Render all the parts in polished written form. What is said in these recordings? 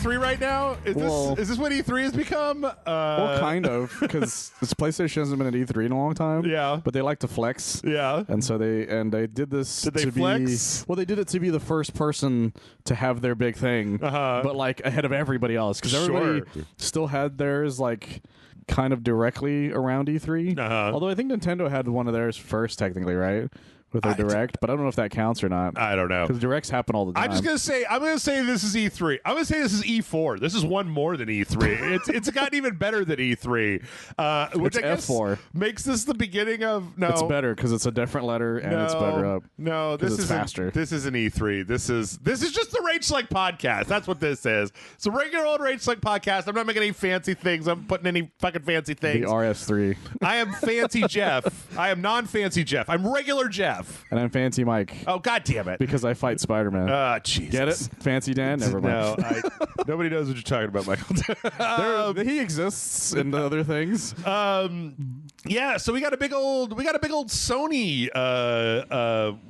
E3 right now? Is this what E3 has become? Well, kind of, because this PlayStation hasn't been at E3 in a long time. Yeah, but they like to flex. Yeah, and so they did this. Did they flex? Well, they did it to be the first person to have their big thing, but like ahead of everybody else, because everybody still had theirs like kind of directly around E3. Although I think Nintendo had one of theirs first, technically, right? With their Direct, but I don't know if that counts or not. I don't know. Because Directs happen all the time. I'm gonna say this is E3. I'm gonna say this is E4. This is one more than E3. it's gotten even better than E3. Which I guess F4. Makes this the beginning of It's better because it's a different letter and it's better up. No, this is faster. This isn't E3. This is just the RageSelect podcast. That's what this is. It's a regular old RageSelect podcast. I'm not making any fancy things. I'm putting any fucking fancy things. The RS3. I am fancy Jeff. I am non-fancy Jeff. I'm regular Jeff. And I'm Fancy Mike. Oh, God damn it. Because I fight Spider-Man. Jesus. Get it? Fancy Dan? Never mind. No, nobody knows what you're talking about, Michael. He exists in the other things. Yeah, so we got a big old Sony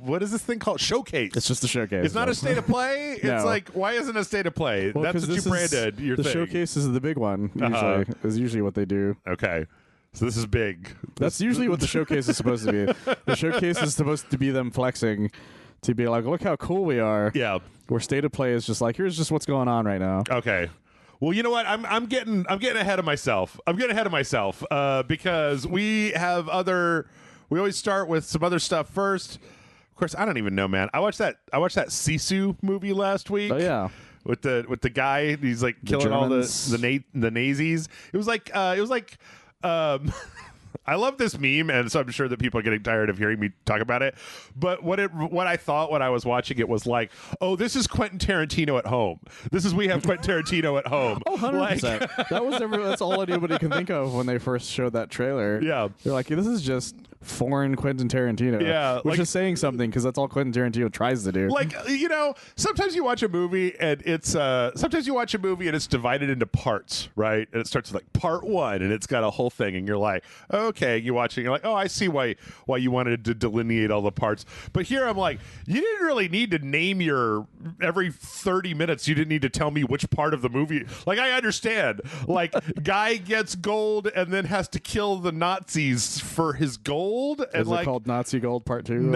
what is this thing called? Showcase. It's just a showcase. It's not a state of play. It's No. like, why isn't it a state of play? Well, that's what you branded your the thing. showcase is the big one, usually. Is usually what they do. Okay. So this is big. That's usually what the showcase is supposed to be. The showcase is supposed to be them flexing, to be like, look how cool we are. Yeah. Where state of play is just like, here's just what's going on right now. Okay. Well, you know what? I'm getting ahead of myself. Because we always start with some other stuff first. Of course, I don't even know, man. I watched that Sisu movie last week. Oh yeah. With the guy, he's like killing all the Nazis. It was like I love this meme, and so I'm sure that people are getting tired of hearing me talk about it. But what I thought when I was watching it was like, oh, this is Quentin Tarantino at home. We have Quentin Tarantino at home. Oh, 100%. That's all anybody can think of when they first showed that trailer. Yeah. They're like, this is just foreign Quentin Tarantino. Yeah. Which is saying something, because that's all Quentin Tarantino tries to do. Like, sometimes you watch a movie and it's divided into parts, right? And it starts with like part one, and it's got a whole thing, and you're like, okay, you watch it, you're like, oh, I see why you wanted to delineate all the parts. But here I'm like, you didn't really need to name every 30 minutes, you didn't need to tell me which part of the movie. Like, I understand. Like, guy gets gold and then has to kill the Nazis for his gold. And is it called Nazi Gold Part 2?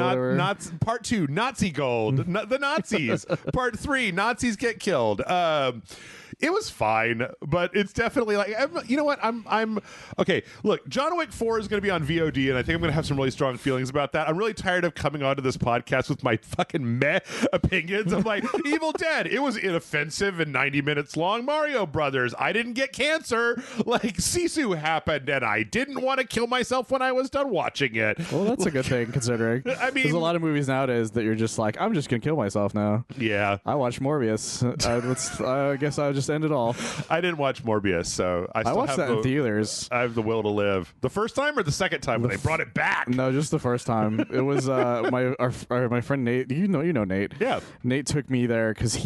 Part 2, Nazi Gold. The Nazis. Part 3, Nazis get killed. It was fine, but it's definitely like, you know what? I'm okay. Look, John Wick 4 is going to be on VOD, and I think I'm going to have some really strong feelings about that. I'm really tired of coming onto this podcast with my fucking meh opinions. I'm like, Evil Dead, it was inoffensive and 90 minutes long. Mario Brothers, I didn't get cancer. Like, Sisu happened, and I didn't want to kill myself when I was done watching it. Well, that's a good thing, considering. I mean, there's a lot of movies nowadays that you're just like, I'm just going to kill myself now. Yeah. I watched Morbius. I guess I would just end it all. I didn't watch Morbius, so I watched that in theaters. I have the will to live. The first time or the second time when they brought it back? No, just the first time. It was my friend Nate. You know Nate. Yeah. Nate took me there because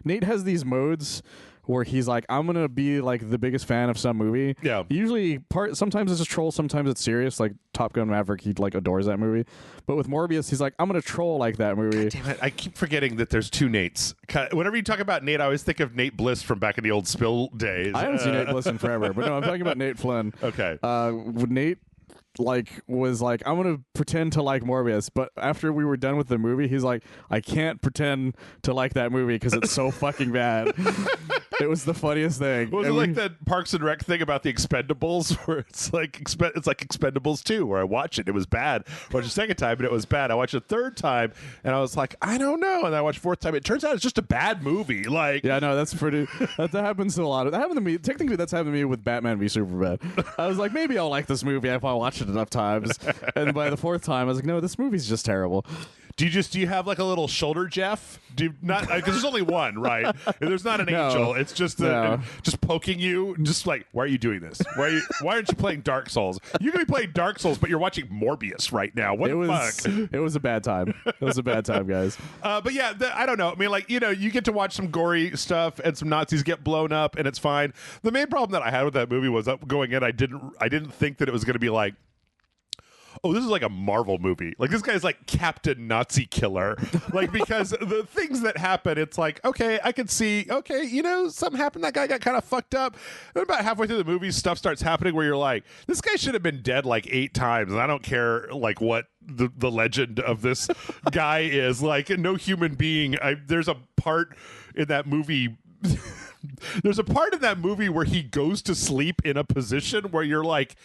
Nate has these modes where he's like, I'm gonna be like the biggest fan of some movie. Yeah. Usually, sometimes it's a troll, sometimes it's serious. Like Top Gun Maverick, he like adores that movie. But with Morbius, he's like, I'm gonna troll like that movie. God damn it! I keep forgetting that there's two Nates. Whenever you talk about Nate, I always think of Nate Bliss from back in the old Spill days. I haven't seen Nate Bliss in forever, but no, I'm talking about Nate Flynn. Okay. Nate was like, I'm gonna pretend to like Morbius, but after we were done with the movie, he's like, I can't pretend to like that movie because it's so fucking bad. It was the funniest thing. Was it like that Parks and Rec thing about the Expendables, where it's like Expendables 2, where I watched it was bad. I watched the second time and it was bad. I watched the third time and I was like, I don't know. And I watched the fourth time. It turns out it's just a bad movie. Like, yeah, no, that's pretty. that happens to a lot of. That happened to me. Technically, that's happened to me with Batman v Superman. I was like, maybe I'll like this movie if I watch it enough times. And by the fourth time, I was like, no, this movie's just terrible. Do you have like a little shoulder, Jeff? Do you not? Because there's only one, right? There's not an angel. It's just just poking you. Just like, why are you doing this? Why aren't you playing Dark Souls? You could be playing Dark Souls, but you're watching Morbius right now. What the fuck? It was a bad time. It was a bad time, guys. But yeah, I don't know. I mean, like, you get to watch some gory stuff and some Nazis get blown up, and it's fine. The main problem that I had with that movie was going in, I didn't think that it was going to be like, oh, this is like a Marvel movie. Like this guy's like Captain Nazi Killer. Like because the things that happen, it's like, okay, I can see, okay, you know, something happened. That guy got kind of fucked up. And about halfway through the movie, stuff starts happening where you're like, this guy should have been dead like 8 times. And I don't care like what the legend of this guy is. Like no human being. There's a part in that movie there's a part in that movie where he goes to sleep in a position where you're like,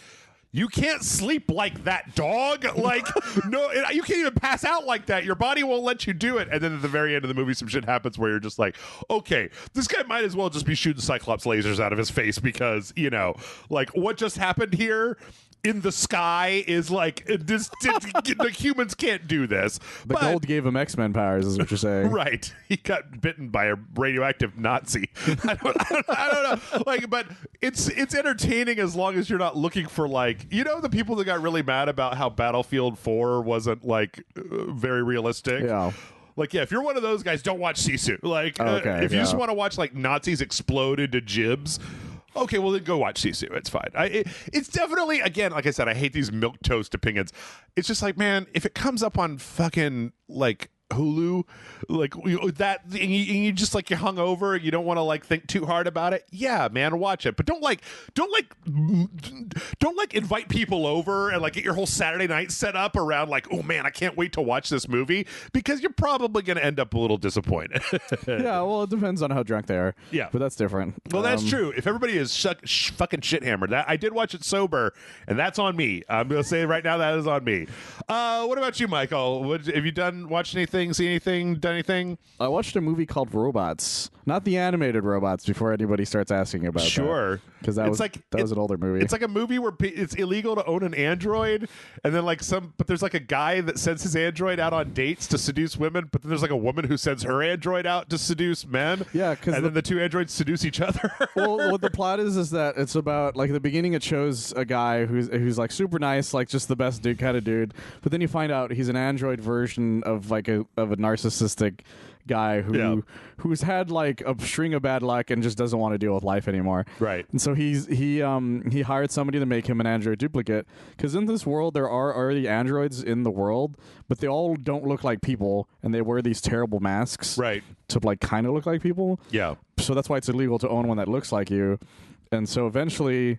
you can't sleep like that, dog. Like, no, you can't even pass out like that. Your body won't let you do it. And then at the very end of the movie, some shit happens where you're just like, okay, this guy might as well just be shooting Cyclops lasers out of his face because, you know, like what just happened here in the sky is like the humans can't do this. The gold gave him X-Men powers, is what you're saying. Right. He got bitten by a radioactive Nazi. I don't know. Like, but it's entertaining as long as you're not looking for like, you know, the people that got really mad about how Battlefield 4 wasn't like very realistic. Yeah. Like, yeah, if you're one of those guys, don't watch Sisu. Like, if you just want to watch like Nazis explode into jibs, okay, well then go watch Sisu. It's fine. It's definitely, again, like I said, I hate these milquetoast opinions. It's just like, man, if it comes up on fucking like Hulu, like that, and you just like you're hungover and you don't want to like think too hard about it. Yeah, man, watch it, but don't invite people over and like get your whole Saturday night set up around like, oh man, I can't wait to watch this movie, because you're probably going to end up a little disappointed. Yeah, well, it depends on how drunk they are. Yeah, but that's different. Well, that's true. If everybody is fucking shit hammered, that I did watch it sober, and that's on me. I'm going to say right now that is on me. What about you, Michael? Have you watched anything? See anything? Done anything? I watched a movie called Robots, not the animated Robots. Before anybody starts asking about that, because that was an older movie. It's like a movie where it's illegal to own an android, and then but there's like a guy that sends his android out on dates to seduce women, but then there's like a woman who sends her android out to seduce men. Yeah, and then the two androids seduce each other. Well, what the plot is that it's about like at the beginning it shows a guy who's like super nice, like just the best dude kind of dude, but then you find out he's an android version of like a narcissistic guy who's had like a string of bad luck and just doesn't want to deal with life anymore. Right. And so he hired somebody to make him an android duplicate, because in this world there are already androids in the world, but they all don't look like people, and they wear these terrible masks. Right. To like kind of look like people. Yeah. So that's why it's illegal to own one that looks like you. And so eventually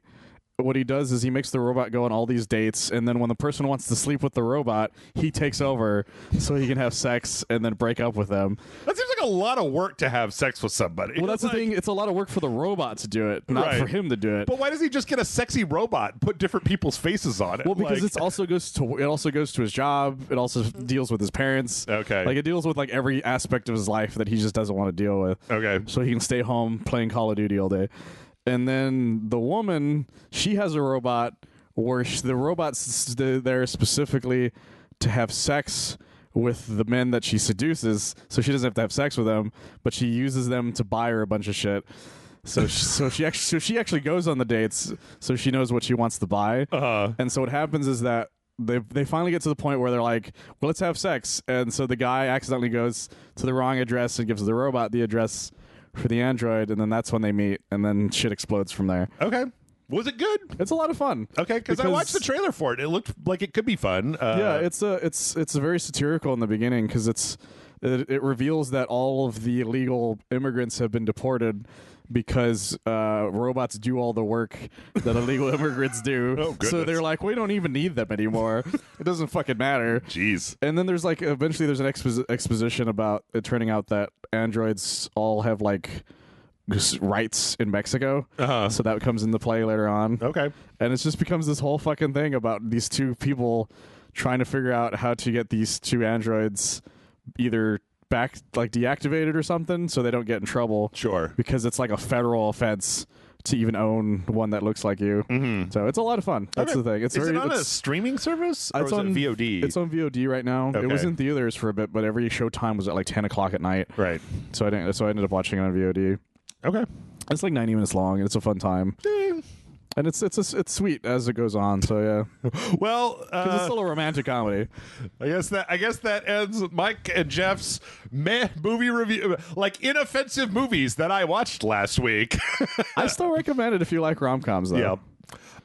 what he does is he makes the robot go on all these dates, and then when the person wants to sleep with the robot, he takes over so he can have sex and then break up with them. That seems like a lot of work to have sex with somebody. Well, that's the thing. It's a lot of work for the robot to do it, not for him to do it. But why does he just get a sexy robot and put different people's faces on it? Well, because it also goes to his job. It also deals with his parents. Okay. Like it deals with like every aspect of his life that he just doesn't want to deal with. Okay. So he can stay home playing Call of Duty all day. And then the woman, she has a robot where the robot's there specifically to have sex with the men that she seduces, so she doesn't have to have sex with them, but she uses them to buy her a bunch of shit. So she actually goes on the dates, so she knows what she wants to buy. And so what happens is that they finally get to the point where they're like, well, let's have sex. And so the guy accidentally goes to the wrong address and gives the robot the address for the android, and then that's when they meet, and then shit explodes from there. Okay. Was it good? It's a lot of fun. Okay, because I watched the trailer for it. It looked like it could be fun. Yeah, it's very satirical in the beginning, because it reveals that all of the illegal immigrants have been deported because robots do all the work that illegal immigrants do. Oh, goodness. So they're like, we don't even need them anymore. It doesn't fucking matter. Jeez. And then there's like eventually there's an exposition about it turning out that androids all have like rights in Mexico. So that comes into play later on. Okay. And it just becomes this whole fucking thing about these two people trying to figure out how to get these two androids either back, like deactivated or something, so they don't get in trouble. Sure. Because it's like a federal offense to even own one that looks like you. Mm-hmm. So it's a lot of fun. That's the thing. Is it on a streaming service? Or is it VOD? It's on VOD right now. Okay. It was in theaters for a bit, but every showtime was at like 10 o'clock at night. Right. So I ended up watching it on VOD. Okay. It's like 90 minutes long, and it's a fun time. And it's sweet as it goes on. So yeah. Well, because it's still a romantic comedy. I guess that ends Mike and Jeff's movie review, like inoffensive movies that I watched last week. I still recommend it if you like rom-coms, though. Yep.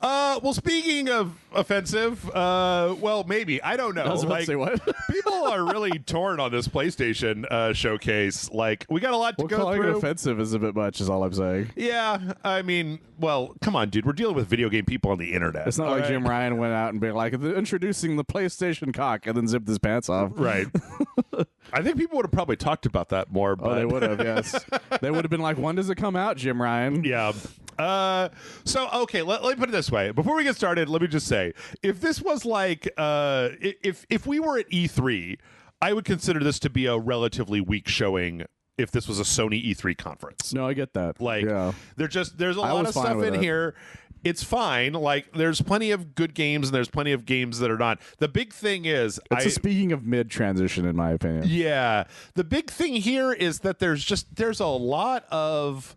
Well, speaking of offensive, well, maybe. I don't know. I was about to say what? People are really torn on this PlayStation showcase. Like, we got a lot to go calling through. it offensive is a bit much, is all I'm saying. Yeah, I mean, well, come on, dude. We're dealing with video game people on the internet. It's not like Jim Ryan went out and be like, introducing the PlayStation cock, and then zipped his pants off. Right. I think people would have probably talked about that more. But... Oh, they would have, yes. They would have been like, when does it come out, Jim Ryan? Yeah. So, okay, let me put it this way. Before we get started, let me just say, if this was like, if we were at E3, I would consider this to be a relatively weak showing if this was a Sony E3 conference. No, I get that. Like, yeah. there's a lot of stuff in here. It's fine. Like, there's plenty of good games, and there's plenty of games that are not. The big thing is... It's a speaking of mid-transition, in my opinion. Yeah. The big thing here is that there's a lot of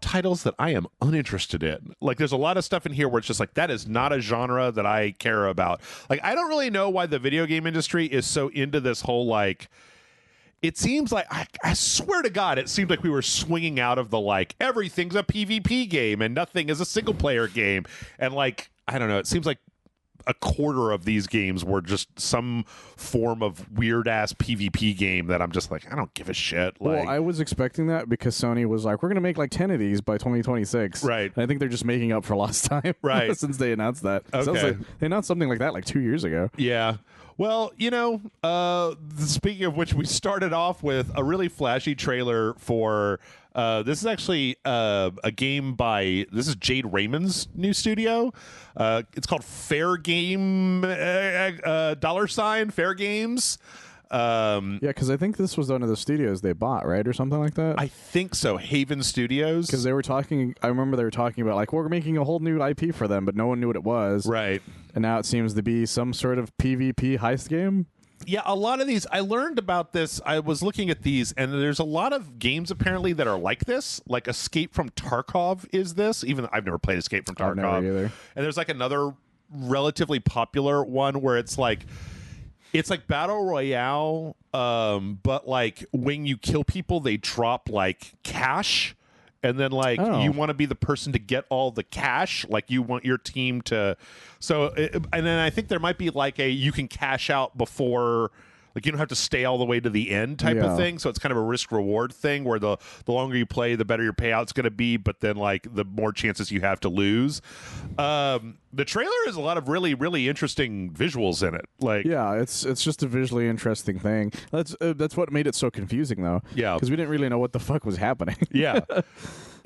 titles that I am uninterested in. Like, there's a lot of stuff in here where it's just like, that is not a genre that I care about. Like, I don't really know why the video game industry is so into this whole, like... It seems like, I swear to God, it seems like we were swinging out of the, like, everything's a PvP game and nothing is a single-player game. And, like, I don't know, it seems like a quarter of these games were just some form of weird-ass PvP game that I'm just like, I don't give a shit. Like, well, I was expecting that because Sony was like, we're going to make, like, 10 of these by 2026. Right. And I think they're just making up for lost time. Right. Since they announced that. Okay. Sounds like they announced something like that, like, 2 years ago. Yeah. Well, you know, speaking of which, we started off with a really flashy trailer for this is actually a game by Jade Raymond's new studio. It's called Fair Game $, Fair Games. Yeah, because I think this was one of the studios they bought, right, or something like that. I think so. Haven Studios. Because they were talking. I remember they were talking about like, we're making a whole new IP for them, but no one knew what it was. Right. And now it seems to be some sort of PvP heist game. Yeah, a lot of these, I learned about this. I was looking at these, and there's a lot of games apparently that are like this. Like Escape from Tarkov is this. Even I've never played Escape from Tarkov. I've never either. And there's like another relatively popular one where it's like Battle Royale, but like when you kill people, they drop like cash. And then, like, you want to be the person to get all the cash. Like, you want your team to... and then I think there might be, like, you can cash out before... Like, you don't have to stay all the way to the end type of thing. So it's kind of a risk-reward thing where the longer you play, the better your payout's going to be. But then, like, the more chances you have to lose. The trailer has a lot of really, really interesting visuals in it. Like, yeah, it's just a visually interesting thing. That's what made it so confusing, though. Yeah. Because we didn't really know what the fuck was happening. Yeah.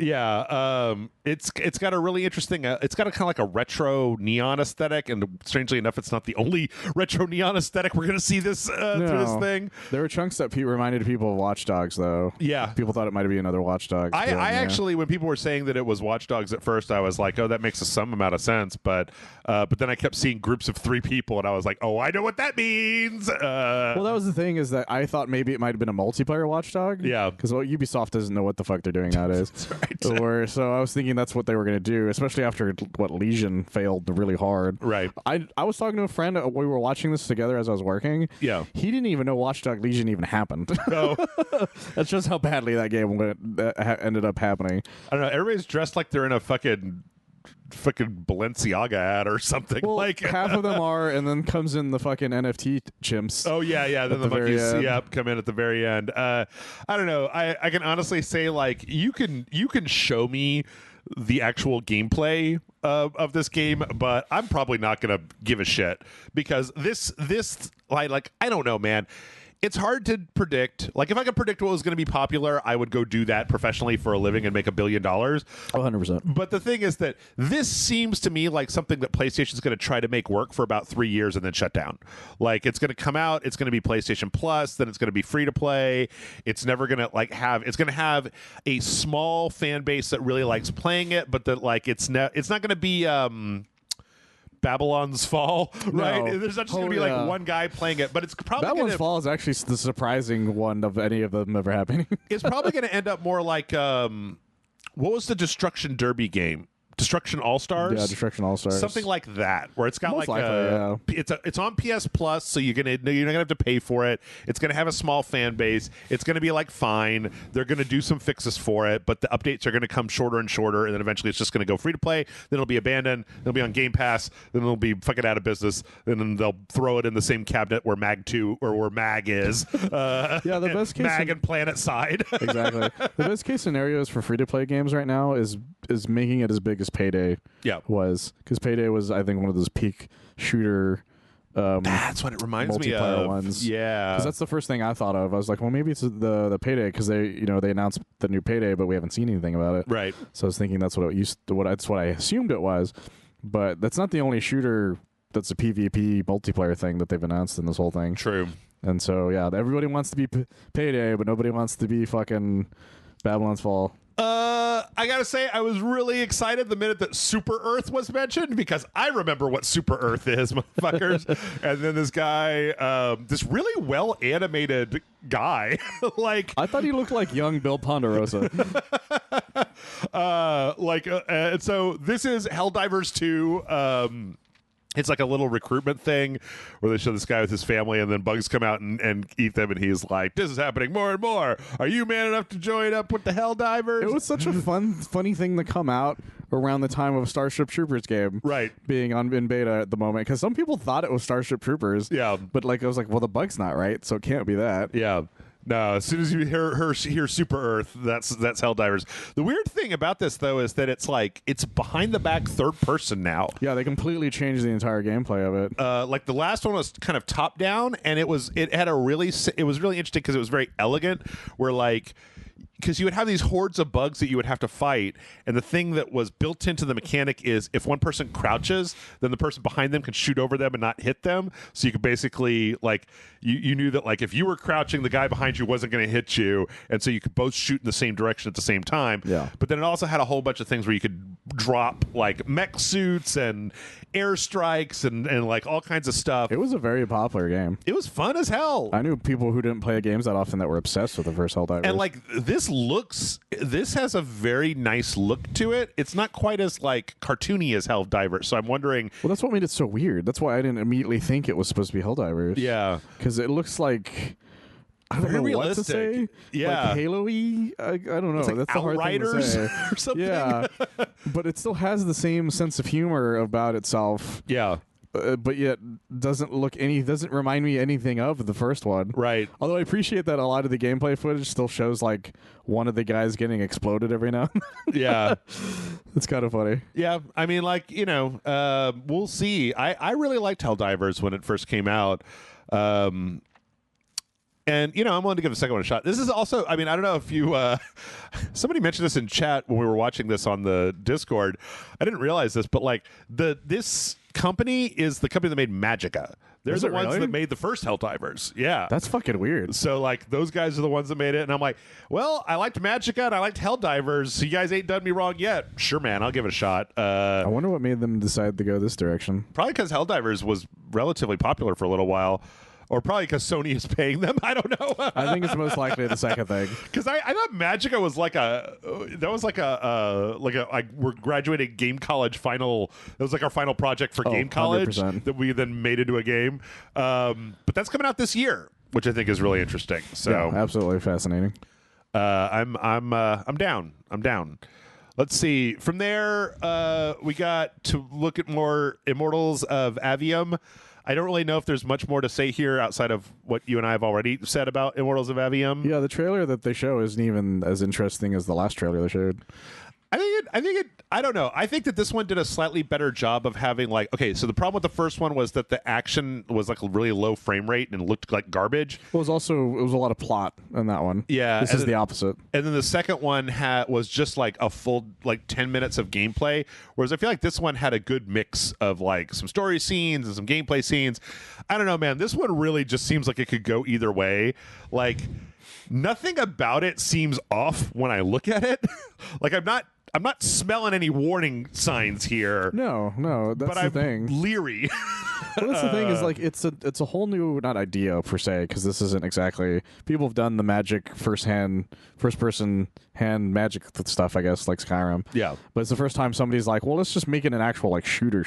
Yeah, it's got a really interesting. It's got a kind of like a retro neon aesthetic, and strangely enough, it's not the only retro neon aesthetic we're going to see this through this thing. There were chunks that reminded people of Watch Dogs, though. Yeah, people thought it might be another Watch Dogs. I actually, when people were saying that it was Watch Dogs at first, I was like, oh, that makes some amount of sense. But then I kept seeing groups of 3 people, and I was like, oh, I know what that means. Well, that was the thing, is that I thought maybe it might have been a multiplayer Watch Dog. Yeah, because Ubisoft doesn't know what the fuck they're doing nowadays. That's right. So I was thinking that's what they were going to do, especially after what Legion failed really hard. Right. I was talking to a friend. We were watching this together as I was working. Yeah. He didn't even know Watch Dogs Legion even happened. No. That's just how badly that game ended up happening. I don't know. Everybody's dressed like they're in a fucking Balenciaga ad or something. Well, like half of them are, and then comes in the fucking NFT chimps. Oh yeah. Then the monkeys come in at the very end. I don't know. I can honestly say, like, you can show me the actual gameplay of this game, but I'm probably not gonna give a shit because this like I don't know, man. It's hard to predict. Like, if I could predict what was going to be popular, I would go do that professionally for a living and make $1 billion. 100%. But the thing is that this seems to me like something that PlayStation's going to try to make work for about 3 years and then shut down. Like, it's going to come out, it's going to be PlayStation Plus, then it's going to be free to play. It's never going to it's going to have a small fan base that really likes playing it, but that like it's not going to be Babylon's Fall, right? No. There's not just going to be like one guy playing it, but it's probably Babylon's Fall is actually the surprising one of any of them ever happening. It's probably going to end up more like what was the Destruction Derby game Destruction All Stars. Yeah, Destruction All Stars. Something like that, where it's got Most like likely, it's on PS Plus, so you're not gonna have to pay for it. It's gonna have a small fan base. It's gonna be like fine. They're gonna do some fixes for it, but the updates are gonna come shorter and shorter, and then eventually it's just gonna go free to play. Then it'll be abandoned. It'll be on Game Pass. Then it'll be fucking out of business. And then they'll throw it in the same cabinet where Mag 2 or where Mag is. Yeah, the best case Mag and Planet Side. Exactly. The best case scenarios for free to play games right now is making it as big as Payday. Yeah, was because Payday was, I think, one of those peak shooter. That's what it reminds me of. Ones. Yeah, because that's the first thing I thought of. I was like, well, maybe it's the Payday because they announced the new Payday, but we haven't seen anything about it. Right. So I was thinking that's what that's what I assumed it was, but that's not the only shooter that's a PvP multiplayer thing that they've announced in this whole thing. True. And so yeah, everybody wants to be Payday, but nobody wants to be fucking Babylon's Fall. I gotta say, I was really excited the minute that Super Earth was mentioned because I remember what Super Earth is, motherfuckers. And then this guy, this really well animated guy, like I thought he looked like young Bill Ponderosa. And so this is Helldivers 2. It's like a little recruitment thing where they show this guy with his family and then bugs come out and eat them, and he's like, this is happening more and more. Are you man enough to join up with the Helldivers? It was such a funny thing to come out around the time of Starship Troopers game. Right. Being in beta at the moment. Because some people thought it was Starship Troopers. Yeah. But like I was like, well, the bug's not right, so it can't be that. Yeah. No, as soon as you hear Super Earth, that's Helldivers. The weird thing about this, though, is that it's behind the back third person now. Yeah, they completely changed the entire gameplay of it. Like the last one was kind of top down, and it was really interesting because it was very elegant. Where like. Because you would have these hordes of bugs that you would have to fight, and the thing that was built into the mechanic is if one person crouches, then the person behind them can shoot over them and not hit them. So you could basically, like, you knew that, like, if you were crouching, the guy behind you wasn't going to hit you, and so you could both shoot in the same direction at the same time. Yeah. But then it also had a whole bunch of things where you could drop, like, mech suits and airstrikes and like, all kinds of stuff. It was a very popular game. It was fun as hell. I knew people who didn't play games that often that were obsessed with the first Helldivers. And, like, this has a very nice look to it. It's not quite as like cartoony as Helldivers, so I'm wondering. Well, that's what made it so weird. That's why I didn't immediately think it was supposed to be Helldivers. Yeah, because it looks like I don't know realistic. what to say. Yeah, like Halo-y. I don't know. It's like that's the hard thing to say. or something. Yeah, but it still has the same sense of humor about itself. Yeah. But yet doesn't remind me anything of the first one. Right. Although I appreciate that a lot of the gameplay footage still shows like one of the guys getting exploded every now and then. Yeah. It's kind of funny. Yeah. I mean, like, we'll see. I really liked Helldivers when it first came out. And, I'm willing to give the second one a shot. This is also, I mean, I don't know if you, somebody mentioned this in chat when we were watching this on the Discord. I didn't realize this, but like this company is the company that made Magica. They're the ones that made the first Helldivers. Yeah. That's fucking weird. So, like, those guys are the ones that made it. And I'm like, well, I liked Magica and I liked Helldivers. So you guys ain't done me wrong yet. Sure, man. I'll give it a shot. I wonder what made them decide to go this direction. Probably because Helldivers was relatively popular for a little while. Or probably because Sony is paying them. I don't know. I think it's most likely the second thing. Because I thought Magica was we're graduating game college final. That was like our final project for game college 100%. that we then made into a game. But that's coming out this year, which I think is really interesting. So yeah, absolutely fascinating. I'm down. I'm down. Let's see. From there, we got to look at more Immortals of Avium. I don't really know if there's much more to say here outside of what you and I have already said about Immortals of Avium. Yeah, the trailer that they show isn't even as interesting as the last trailer they showed. I don't know. I think that this one did a slightly better job of having like, okay, so the problem with the first one was that the action was like a really low frame rate and looked like garbage. Well, it was a lot of plot in that one. Yeah. This is the opposite. And then the second one was just like a full like 10 minutes of gameplay, whereas I feel like this one had a good mix of like some story scenes and some gameplay scenes. I don't know, man. This one really just seems like it could go either way. Like, nothing about it seems off when I look at it. Like, I'm not not smelling any warning signs here. No, that's but the thing. Leery. Well, that's the thing is like it's a whole new not idea per se because this isn't exactly people have done the magic first person hand magic stuff I guess like Skyrim. Yeah, but it's the first time somebody's like, well, let's just make it an actual like shooter.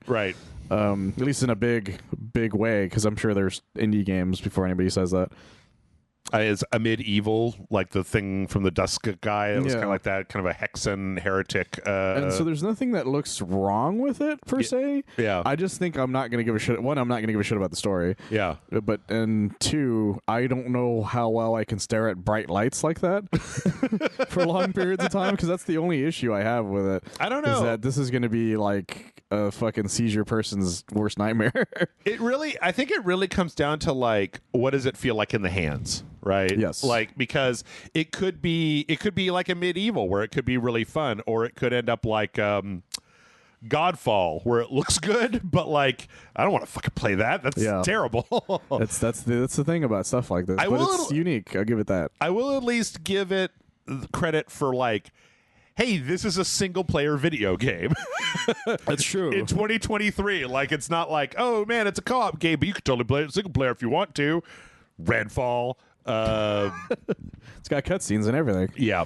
Right. At least in a big way because I'm sure there's indie games before anybody says that. Is a medieval like the thing from the Dusk guy? It was kind of like that, kind of a Hexen heretic. And so there's nothing that looks wrong with it per se. Yeah. I just think I'm not going to give a shit. One, I'm not going to give a shit about the story. Yeah. And two, I don't know how well I can stare at bright lights like that for long periods of time because that's the only issue I have with it. I don't know. Is that this is going to be like a fucking seizure person's worst nightmare. I think it really comes down to like, what does it feel like in the hands? Right. Yes. Like, because it could be like a medieval where it could be really fun, or it could end up like Godfall where it looks good, but like I don't want to fucking play that. That's terrible. that's the thing about stuff like this. It's unique. I'll give it that. I will at least give it credit for like, hey, this is a single player video game. That's true. In 2023, like it's not like, oh man, it's a co-op game, but you can totally play it single player if you want to. Redfall. It's got cutscenes and everything. Yeah.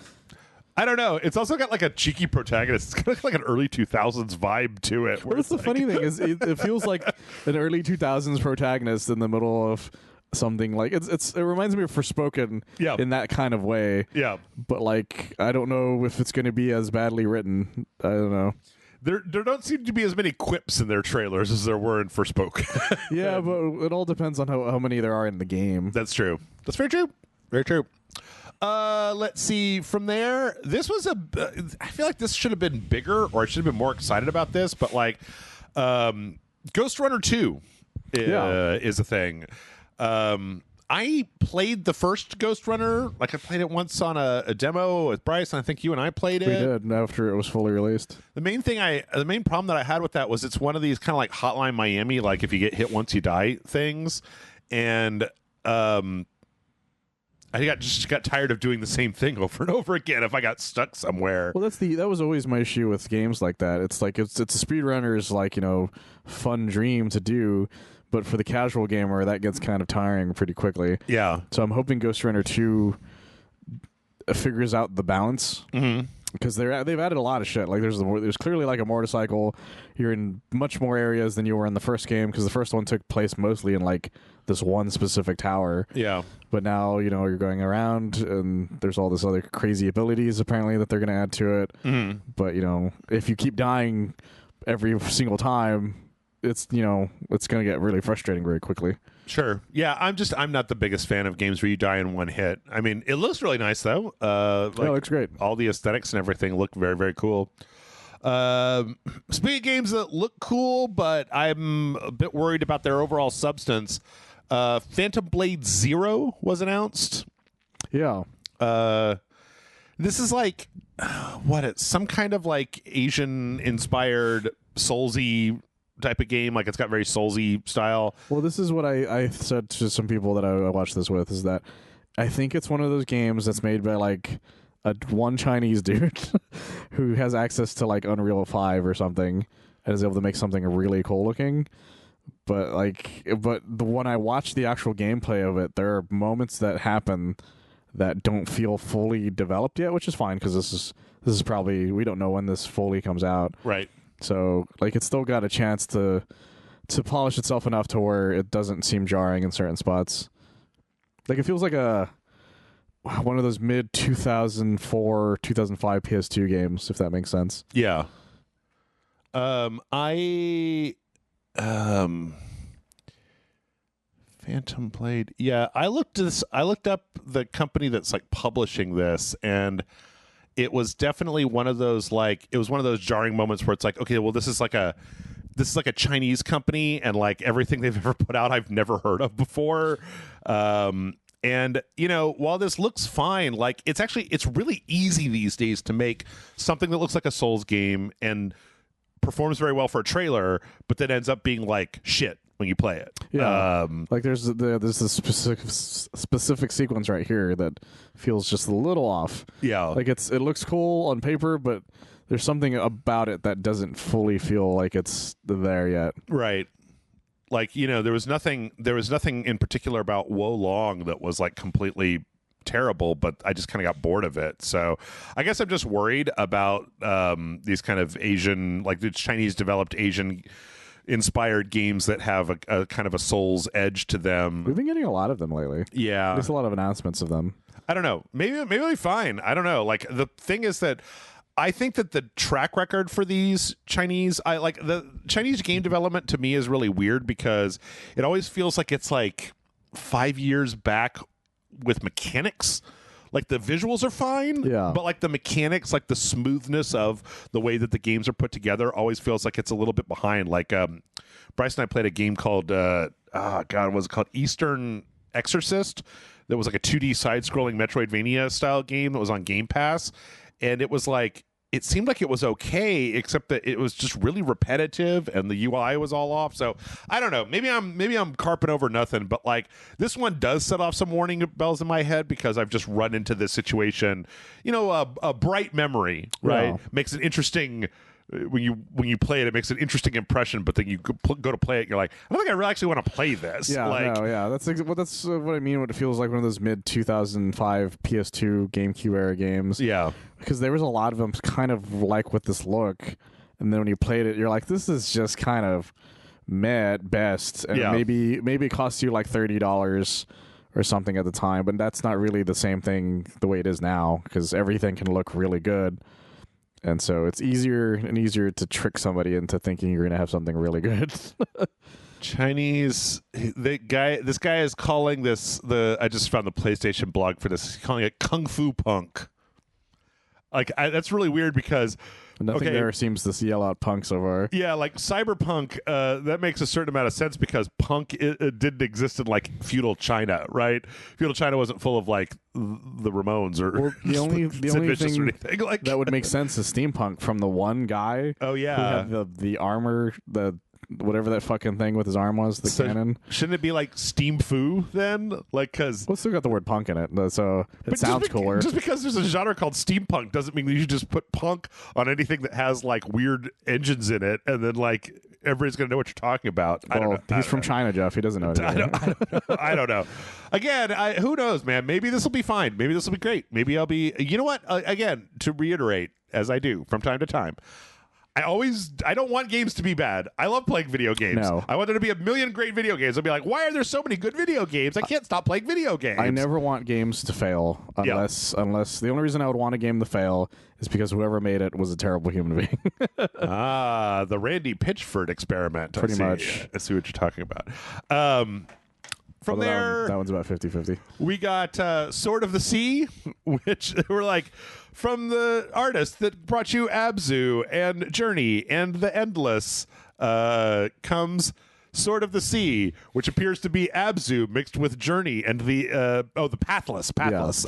I don't know. It's also got like a cheeky protagonist. It's got like an early 2000s vibe to it. What's the funny thing is it feels like an early 2000s protagonist in the middle of something like it reminds me of Forspoken in that kind of way. Yeah. But like I don't know if it's going to be as badly written. I don't know. There don't seem to be as many quips in their trailers as there were in Forspoken. Yeah, but it all depends on how many there are in the game. That's true. That's very true. Very true. Let's see. From there, this was I feel like this should have been bigger, or I should have been more excited about this, but like Ghost Runner 2 is a thing. I played the first Ghost Runner. Like I played it once on a demo with Bryce, and I think you and I played it. We did after it was fully released. The main problem that I had with that was it's one of these kind of like Hotline Miami, like if you get hit once you die things, and I just got tired of doing the same thing over and over again if I got stuck somewhere. Well, that was always my issue with games like that. It's like it's a speedrunner's like fun dream to do. But for the casual gamer, that gets kind of tiring pretty quickly. Yeah. So I'm hoping Ghost Runner 2 figures out the balance. Because they've added a lot of shit. Like there's clearly like a motorcycle. You're in much more areas than you were in the first game because the first one took place mostly in like this one specific tower. Yeah. But now you're going around and there's all this other crazy abilities apparently that they're going to add to it. But if you keep dying every single time, it's it's going to get really frustrating very quickly. Sure. Yeah, I'm not the biggest fan of games where you die in one hit. I mean, it looks really nice though. It looks great. All the aesthetics and everything look very, very cool. Speaking of games that look cool, but I'm a bit worried about their overall substance. Phantom Blade Zero was announced. Yeah. This is like it's some kind of like Asian inspired Soulsy type of game. Like it's got very Soulsy style. Well, this is what I said to some people that I watched this with, is that I think it's one of those games that's made by like one Chinese dude who has access to like Unreal 5 or something and is able to make something really cool looking. But when I watch the actual gameplay of it, there are moments that happen that don't feel fully developed yet, which is fine because this is probably, we don't know when this fully comes out. Right. So like it's still got a chance to polish itself enough to where it doesn't seem jarring in certain spots. Like it feels like one of those mid 2004 2005 PS2 games, if that makes sense. Yeah. Phantom Blade. Yeah, I looked up the company that's like publishing this, and it was definitely one of those jarring moments where it's like, okay, well this is like a Chinese company, and like everything they've ever put out I've never heard of before. And while this looks fine, like it's really easy these days to make something that looks like a Souls game and performs very well for a trailer, but then ends up being like shit when you play it. Yeah, like there's this specific sequence right here that feels just a little off. Yeah, like it looks cool on paper, but there's something about it that doesn't fully feel like it's there yet. Right. Like, there was nothing in particular about Wo Long that was like completely terrible, but I just kind of got bored of it. So I guess I'm just worried about these kind of Asian, like the Chinese developed Asian inspired games that have a kind of a Souls edge to them. We've been getting a lot of them lately. Yeah. There's a lot of announcements of them. I don't know. Maybe it'll be fine. I don't know. Like, the thing is that I think that the track record for these Chinese, the Chinese game development to me is really weird because it always feels like it's like 5 years back with mechanics. Like, the visuals are fine, but like the mechanics, like the smoothness of the way that the games are put together always feels like it's a little bit behind. Like, Bryce and I played a game called, what was it called? Eastern Exorcist. That was like a 2D side-scrolling Metroidvania style game that was on Game Pass. And it was like, it seemed like it was okay, except that it was just really repetitive and the UI was all off. So I don't know. Maybe I'm carping over nothing, but like this one does set off some warning bells in my head because I've just run into this situation. A bright memory, right? Yeah. Makes it interesting. When you play it, it makes an interesting impression, but then you go to play it, and you're like, I don't think I really actually want to play this. Yeah, that's what I mean. What it feels like one of those mid 2005 PS2 GameCube era games. Yeah, because there was a lot of them kind of like with this look, and then when you played it, you're like, this is just kind of meh at best, and maybe it costs you like $30 or something at the time, but that's not really the same thing the way it is now because everything can look really good. And so it's easier and easier to trick somebody into thinking you're going to have something really good. Chinese, this guy is calling this I just found the PlayStation blog for this. He's calling it Kung Fu Punk. Like, that's really weird because nothing there seems to yell out punk so far. Yeah, like cyberpunk, that makes a certain amount of sense because punk it didn't exist in like feudal China, right? Feudal China wasn't full of like the Ramones or the only thing or anything like that would make sense is steampunk from the one guy. Oh yeah, who had the armor, whatever that fucking thing with his arm was, the cannon. Shouldn't it be like steam foo then? Like, because well, it's still got the word punk in it, so it sounds cooler. Just because there's a genre called steampunk doesn't mean that you should just put punk on anything that has like weird engines in it, and then like everybody's gonna know what you're talking about. Well, I don't know. He's from China, Jeff. He doesn't know anything. I don't know. Again, who knows, man? Maybe this will be fine. Maybe this will be great. Maybe I'll be. You know what? Again, to reiterate, as I do from time to time, I don't want games to be bad. I love playing video games. No. I want there to be a million great video games. I'll be like, why are there so many good video games? I can't stop playing video games. I never want games to fail unless the only reason I would want a game to fail is because whoever made it was a terrible human being. The Randy Pitchford experiment. Pretty much. I see what you're talking about. From there, that one's about 50-50. We got Sword of the Sea, which we're like, from the artist that brought you Abzu and Journey and The Endless comes Sword of the Sea, which appears to be Abzu mixed with Journey and the Pathless. Pathless.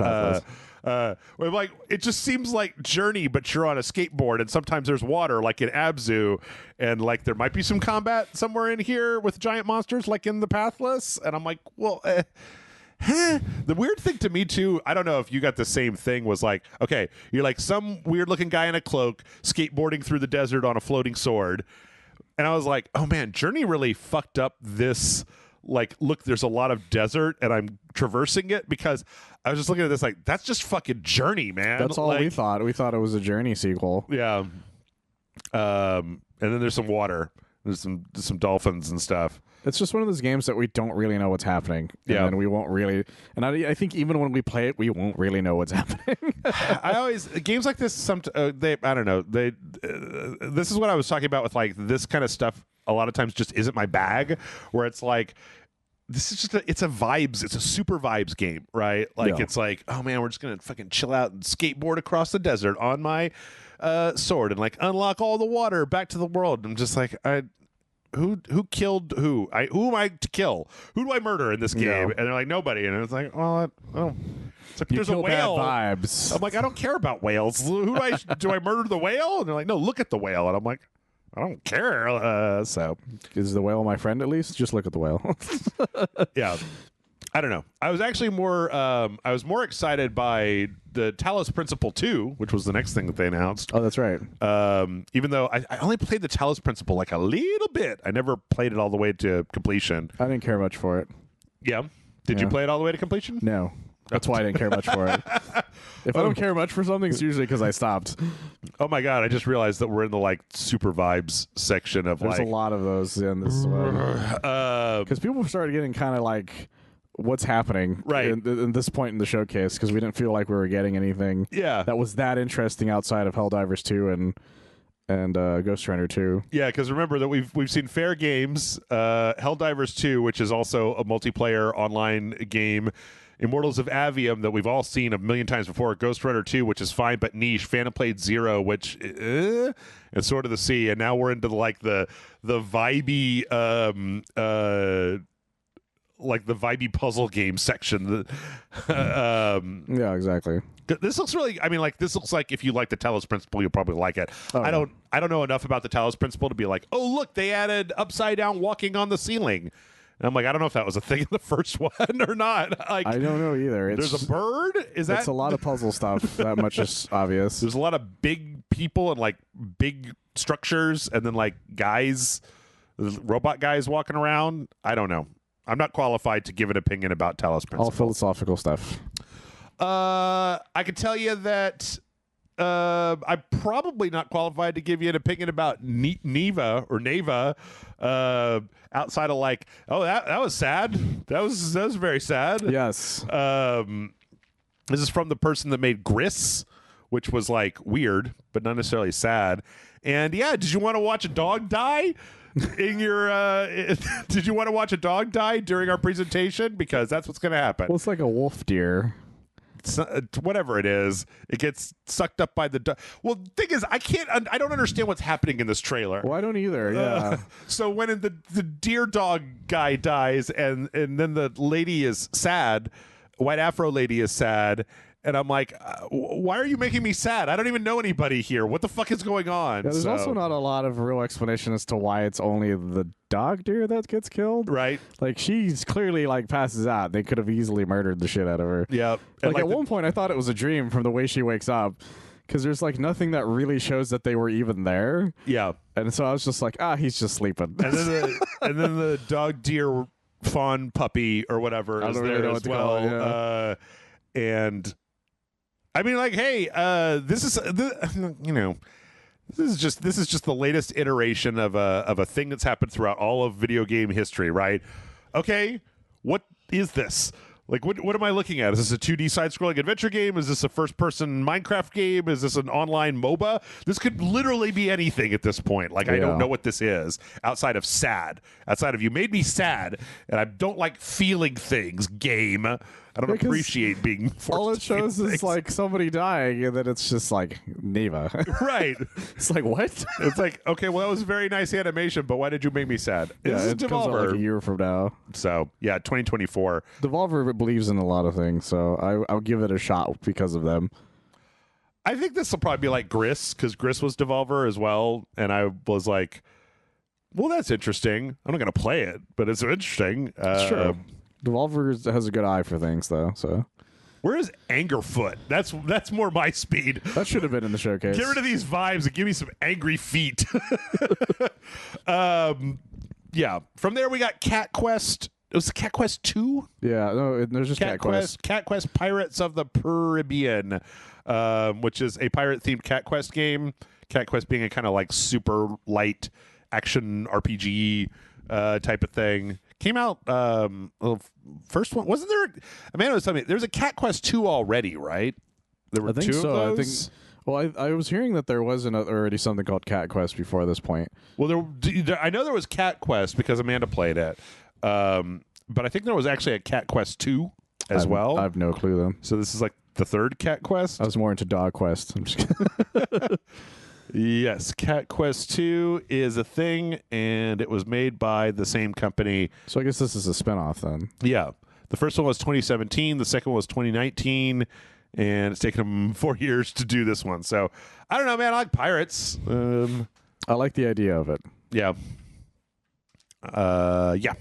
Like, it just seems like Journey, but you're on a skateboard, and sometimes there's water, like in Abzu, and like there might be some combat somewhere in here with giant monsters, like in the Pathless. And I'm like, well, The weird thing to me too, I don't know if you got the same thing, was like, okay, you're like some weird looking guy in a cloak skateboarding through the desert on a floating sword, and I was like, oh man, Journey really fucked up this. Like, look, there's a lot of desert and I'm traversing it, because I was just looking at this like, that's just fucking Journey, man. That's all we thought. We thought it was a Journey sequel. Yeah. And then there's some water. There's some dolphins and stuff. It's just one of those games that we don't really know what's happening. And we won't really. And I think even when we play it, we won't really know what's happening. I always games like this. I don't know. This is what I was talking about with like this kind of stuff. A lot of times just isn't my bag. Where it's like, this is just it's a vibes. It's a super vibes game, right? Like it's like, oh man, we're just gonna fucking chill out and skateboard across the desert on my sword and like unlock all the water back to the world. I'm just like, who killed who? Who am I to kill? Who do I murder in this game? And they're like, nobody. And it's like, well, it's like, there's a whale. Bad vibes. I'm like, I don't care about whales. Who do I murder the whale? And they're like, no, look at the whale. And I'm like, I don't care. So is the whale my friend? At least just look at the whale. yeah. I don't know. I was actually more excited by the Talos Principle 2, which was the next thing that they announced. Oh, that's right. Even though I only played the Talos Principle like a little bit. I never played it all the way to completion. I didn't care much for it. Yeah. Did you play it all the way to completion? No. That's why I didn't care much for it. If I don't care much for something, it's usually because I stopped. Oh my god! I just realized that we're in the like super vibes section of There's a lot of those in this one. Because people started getting kind of like, what's happening in this point in the showcase? Because we didn't feel like we were getting anything that was that interesting outside of Helldivers 2 and Ghost Runner 2. Yeah, because remember that we've seen Fair Games, Helldivers 2, which is also a multiplayer online game. Immortals of Avium that we've all seen a million times before, Ghost Runner 2, which is fine but niche, Phantom Blade 0, which is sort of the C, and now we're into like the vibey like the vibey puzzle game section. Yeah, exactly. This looks really, I mean, like, this looks like if you like the Talos Principle, you'll probably like it. Oh, I don't know enough about the Talos Principle to be like, oh, look, they added upside down walking on the ceiling. And I'm like, I don't know if that was a thing in the first one or not. Like, I don't know either. There's a bird? It's a lot of puzzle stuff. That much is obvious. There's a lot of big people and like big structures and then like guys, robot guys walking around. I don't know. I'm not qualified to give an opinion about Talos Principle. All philosophical stuff. I can tell you that I'm probably not qualified to give you an opinion about Neva outside of like, oh, that was sad. That was very sad. Yes. This is from the person that made Gris, which was like weird but not necessarily sad. And yeah, did you want to watch a dog die in your did you want to watch a dog die during our presentation? Because that's what's going to happen. Well, it's like a wolf deer. Whatever it is, it gets sucked up by the well, the thing is, I don't understand what's happening in this trailer. Well, I don't either. Yeah. So when the deer dog guy dies and then the lady is sad, white afro lady is sad, and I'm like, why are you making me sad? I don't even know anybody here. What the fuck is going on? Yeah, there's also not a lot of real explanation as to why it's only the dog deer that gets killed. Right. Like, she's clearly, like, passes out. They could have easily murdered the shit out of her. Yeah. Like at one point, I thought it was a dream from the way she wakes up. Because there's, like, nothing that really shows that they were even there. Yeah. And so I was just like, he's just sleeping. And then the dog deer fawn puppy or whatever is there as well. Yeah. And I mean, like, hey, this is just the latest iteration of a thing that's happened throughout all of video game history, right? Okay, what is this? Like, what am I looking at? Is this a 2D side-scrolling adventure game? Is this a first-person Minecraft game? Is this an online MOBA? This could literally be anything at this point. Like, I don't know what this is outside of sad. Outside of you made me sad, and I don't like feeling things, game. I don't appreciate being forced all it shows is like somebody dying, and then it's just like Neva. Right. It's like, what? It's like, okay, well, that was very nice animation, but why did you make me sad? This is it comes out like a year from now. So yeah, 2024. Devolver believes in a lot of things, so I'll give it a shot because of them. I think this will probably be like Gris, because Gris was Devolver as well, and I was like, well, that's interesting. I'm not going to play it, but it's interesting. Sure. Devolver has a good eye for things, though. So, where is Angerfoot? That's more my speed. That should have been in the showcase. Get rid of these vibes and give me some angry feet. Yeah. From there, we got Cat Quest. It was Cat Quest 2? Yeah, no, there's just Cat Quest. Cat Quest Pirates of the Caribbean, which is a pirate-themed Cat Quest game. Cat Quest being a kind of like super light action RPG type of thing. Came out first one. Wasn't there? Amanda was telling me there's a Cat Quest 2 already, right? There were I think two so. of those? I think. Well, I was hearing that there was already something called Cat Quest before this point. Well, I know there was Cat Quest because Amanda played it, but I think there was actually a Cat Quest 2 as well. I have no clue then. So this is like the third Cat Quest. I was more into Dog Quest. I'm just kidding. Yes, Cat Quest 2 is a thing, and it was made by the same company. So I guess this is a spinoff then. Yeah. The first one was 2017. The second one was 2019. And it's taken them 4 years to do this one. So, I don't know, man. I like pirates. I like the idea of it. Yeah. Yeah.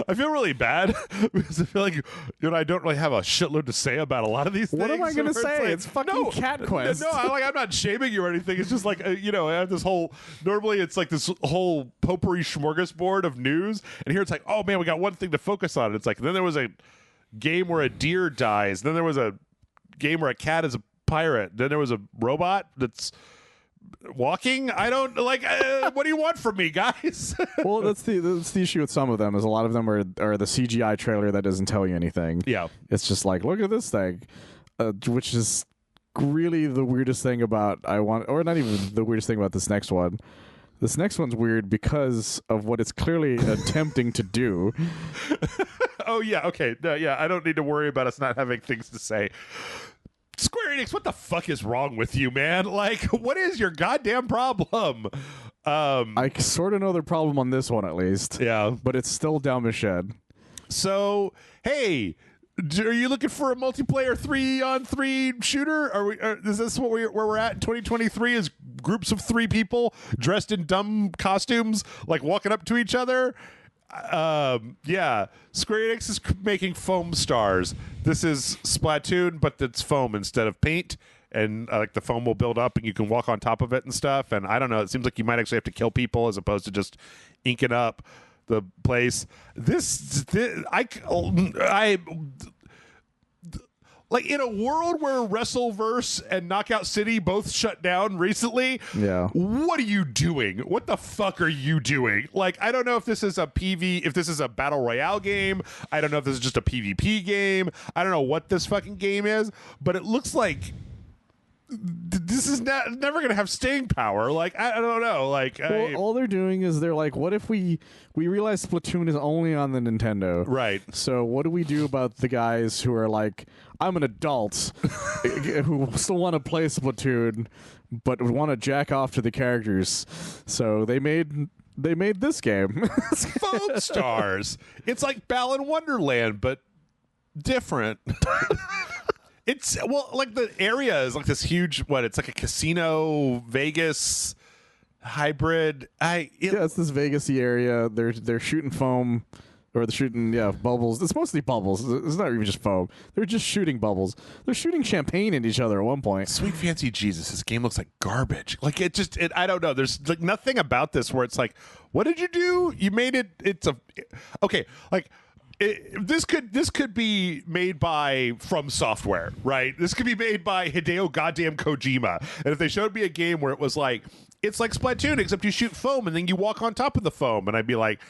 I feel really bad because I feel like I don't really have a shitload to say about a lot of these things. What am I going to say? It's fucking Cat Quest. No, I'm not shaming you or anything. It's just like, I have this whole, normally it's like this whole potpourri smorgasbord of news. And here it's like, oh man, we got one thing to focus on. It's like, then there was a game where a deer dies. Then there was a game where a cat is a pirate. Then there was a robot that's walking. I don't like. What do you want from me, guys? Well, that's the issue with some of them. Is a lot of them are the CGI trailer that doesn't tell you anything. Yeah, it's just like, look at this thing, which is really the weirdest thing about or not even the weirdest thing about this next one. This next one's weird because of what it's clearly attempting to do. Oh yeah, okay, no, yeah. I don't need to worry about us not having things to say. Square Enix, what the fuck is wrong with you, man? Like, what is your goddamn problem? I sort of know the problem on this one, at least. Yeah. But it's still down the shed. So, hey, are you looking for a multiplayer 3-on-3 shooter? Is this where we're at in 2023? Is groups of 3 people dressed in dumb costumes, like walking up to each other? Yeah, Square Enix is making foam stars. This is Splatoon, but it's foam instead of paint, and like the foam will build up and you can walk on top of it and stuff. And I don't know, it seems like you might actually have to kill people as opposed to just inking up the place. I like, in a world where Wrestleverse and Knockout City both shut down recently, yeah, what are you doing? What the fuck are you doing? Like, I don't know if this is if this is a battle royale game. I don't know if this is just a PvP game. I don't know what this fucking game is, but it looks like this is never going to have staying power. Like, I don't know. Like, all they're doing is they're like, what if we realize Splatoon is only on the Nintendo? Right. So what do we do about the guys who are like, I'm an adult who still want to play Splatoon, but want to jack off to the characters? So they made this game. Foam stars. It's like Balan Wonderland, but different. It's, well, like the area is like this huge, it's like a casino, Vegas hybrid. Yeah, it's this Vegas-y area. They're shooting foam, or they're shooting, bubbles. It's mostly bubbles. It's not even just foam. They're just shooting bubbles. They're shooting champagne at each other at one point. Sweet fancy Jesus, this game looks like garbage. Like, I don't know. There's like nothing about this where it's like, what did you do? You made it. Okay, like, this could be made by From Software, right? This could be made by Hideo goddamn Kojima. And if they showed me a game where it was like, it's like Splatoon, except you shoot foam and then you walk on top of the foam, and I'd be like,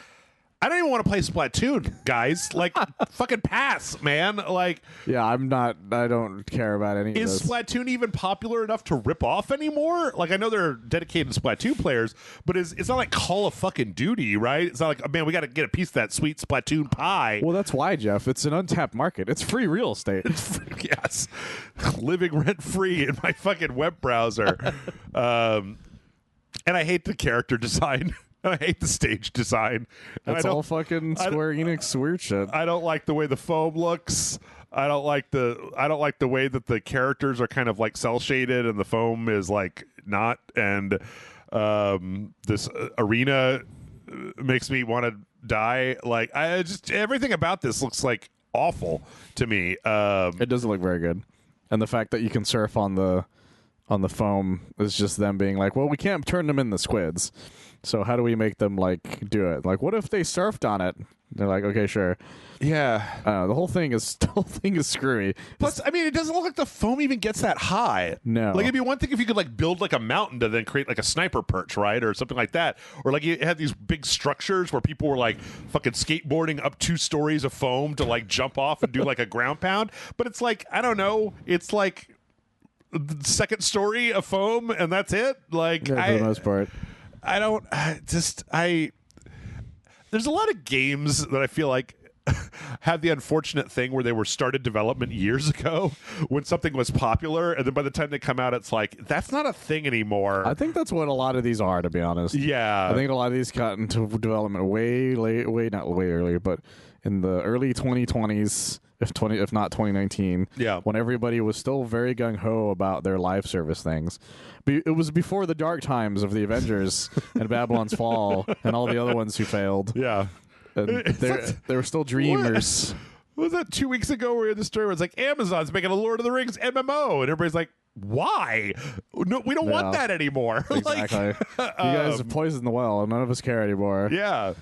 I don't even want to play Splatoon, guys. Like, fucking pass, man. Like, yeah, I don't care about any of this. Is Splatoon even popular enough to rip off anymore? Like, I know they're dedicated Splatoon players, but it's not like Call of fucking Duty, right? It's not like, oh, man, we got to get a piece of that sweet Splatoon pie. Well, that's why, Jeff. It's an untapped market. It's free real estate. Yes. Living rent-free in my fucking web browser. And I hate the character design. I hate the stage design. That's all fucking Square Enix weird shit. I don't like the way the foam looks. I don't like the way that the characters are kind of like cel shaded and the foam is like not. And this arena makes me want to die. Like, everything about this looks like awful to me. It doesn't look very good, and the fact that you can surf on the foam is just them being like, well, we can't turn them into squids. So how do we make them like do it? Like, what if they surfed on it? They're like, okay, sure. Yeah. The whole thing is screwy. Plus, I mean, it doesn't look like the foam even gets that high. No. Like, it'd be one thing if you could like build like a mountain to then create like a sniper perch, right, or something like that, or like you had these big structures where people were like fucking skateboarding up 2 stories of foam to like jump off and do like a ground pound. But it's like, I don't know. It's like the second story of foam and that's it. Like, yeah, for the most part. There's a lot of games that I feel like had the unfortunate thing where they were started development years ago when something was popular, and then by the time they come out, it's like that's not a thing anymore. I think that's what a lot of these are, to be honest. Yeah, I think a lot of these got into development way late, not way earlier, but in the early 2020s, if not 2019. Yeah, when everybody was still very gung ho about their live service things. It was before the dark times of the Avengers and Babylon's Fall and all the other ones who failed. Yeah. And they were still dreamers. What was that 2 weeks ago? We had the story where it's like Amazon's making a Lord of the Rings MMO, and everybody's like, "Why? No, we don't want that anymore." Exactly. You guys have poisoned the well, and none of us care anymore. Yeah.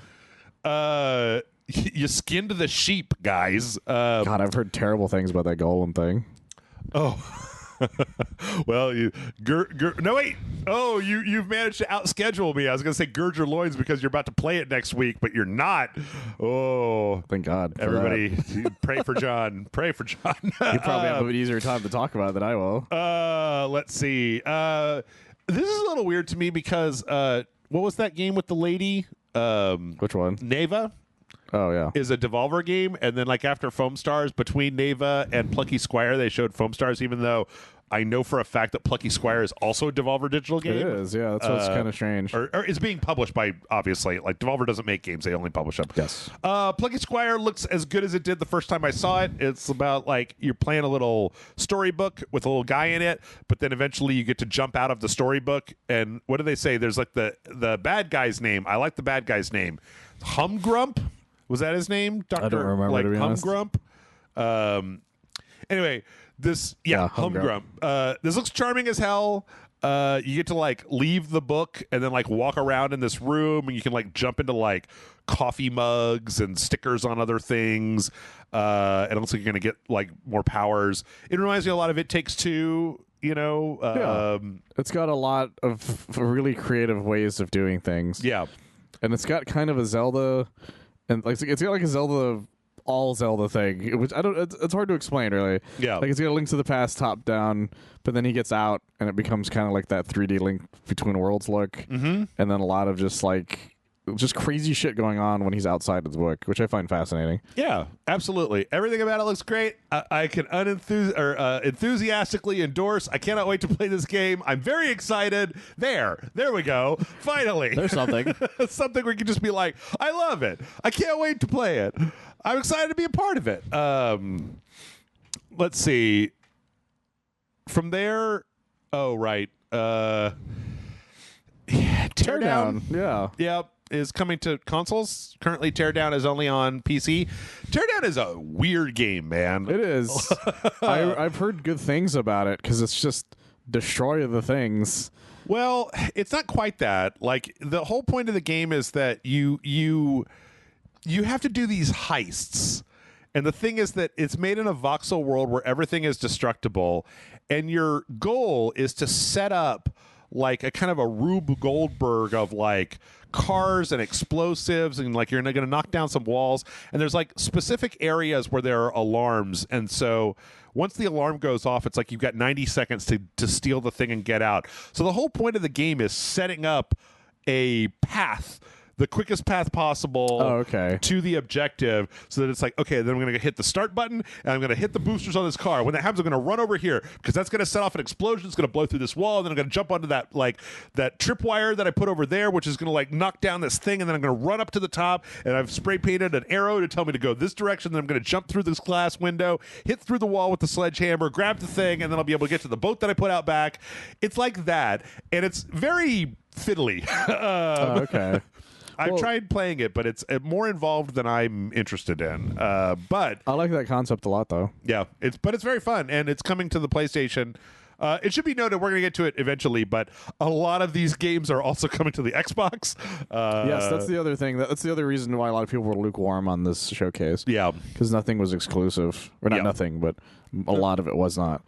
You skinned the sheep, guys. God, I've heard terrible things about that golem thing. Oh. Well, no wait. Oh, you've managed to outschedule me. I was going to say gird your loins because you're about to play it next week, but you're not. Oh, thank God! Everybody, pray for John. Pray for John. You probably have an easier time to talk about it than I will. Let's see. This is a little weird to me because what was that game with the lady? Which one? Neva. Oh, yeah. Is a Devolver game, and then like after Foam Stars, between Neva and Plucky Squire, they showed Foam Stars, even though I know for a fact that Plucky Squire is also a Devolver digital game. It is, yeah. That's what's kind of strange. Or it's being published by, obviously, like Devolver doesn't make games, they only publish them. Yes. Plucky Squire looks as good as it did the first time I saw it. It's about like you're playing a little storybook with a little guy in it, but then eventually you get to jump out of the storybook, and what do they say? There's like the bad guy's name. I like the bad guy's name. Humgrump? Was that his name? I don't remember, like, to be honest. Humgrump? Anyway, this, Humgrump. This looks charming as hell. You get to like leave the book and then like walk around in this room, and you can like jump into like coffee mugs and stickers on other things. And it looks like you're going to get like more powers. It reminds me a lot of It Takes Two. You know, it's got a lot of really creative ways of doing things. Yeah, and it's got kind of a Zelda. And like it's got like a all Zelda thing, which I don't. It's hard to explain, really. Yeah, like it's got a Link to the Past top down, but then he gets out, and it becomes kind of like that 3D Link Between Worlds look, and then a lot of just crazy shit going on when he's outside of the book, which I find fascinating. Yeah, absolutely. Everything about it looks great. I can enthusiastically endorse. I cannot wait to play this game. I'm very excited. There we go. Finally. There's something. Something where you can just be like, I love it. I can't wait to play it. I'm excited to be a part of it. Let's see. From there, oh, right. Teardown. Yeah. Yep. Is coming to consoles. Currently, Teardown is only on PC. Teardown is a weird game, man. It is. I've heard good things about it because it's just destroy the things. Well, it's not quite that. Like the whole point of the game is that you have to do these heists. And the thing is that it's made in a voxel world where everything is destructible, and your goal is to set up like a kind of a Rube Goldberg of like cars and explosives, and like you're going to knock down some walls, and there's like specific areas where there are alarms, and so once the alarm goes off, it's like you've got 90 seconds to steal the thing and get out. So the whole point of the game is setting up a path, the quickest path possible to the objective, so that it's like, okay, then I'm going to hit the start button, and I'm going to hit the boosters on this car. When that happens, I'm going to run over here, because that's going to set off an explosion. It's going to blow through this wall, and then I'm going to jump onto that tripwire that I put over there, which is going to like knock down this thing, and then I'm going to run up to the top, and I've spray painted an arrow to tell me to go this direction. Then I'm going to jump through this glass window, hit through the wall with the sledgehammer, grab the thing, and then I'll be able to get to the boat that I put out back. It's like that, and it's very fiddly. Okay. I've tried playing it, but it's more involved than I'm interested in. But I like that concept a lot, though. Yeah, it's very fun, and it's coming to the PlayStation. It should be noted, we're going to get to it eventually, but a lot of these games are also coming to the Xbox. Yes, that's the other thing. That's the other reason why a lot of people were lukewarm on this showcase. Yeah, because nothing was exclusive, or not nothing, but a lot of it was not.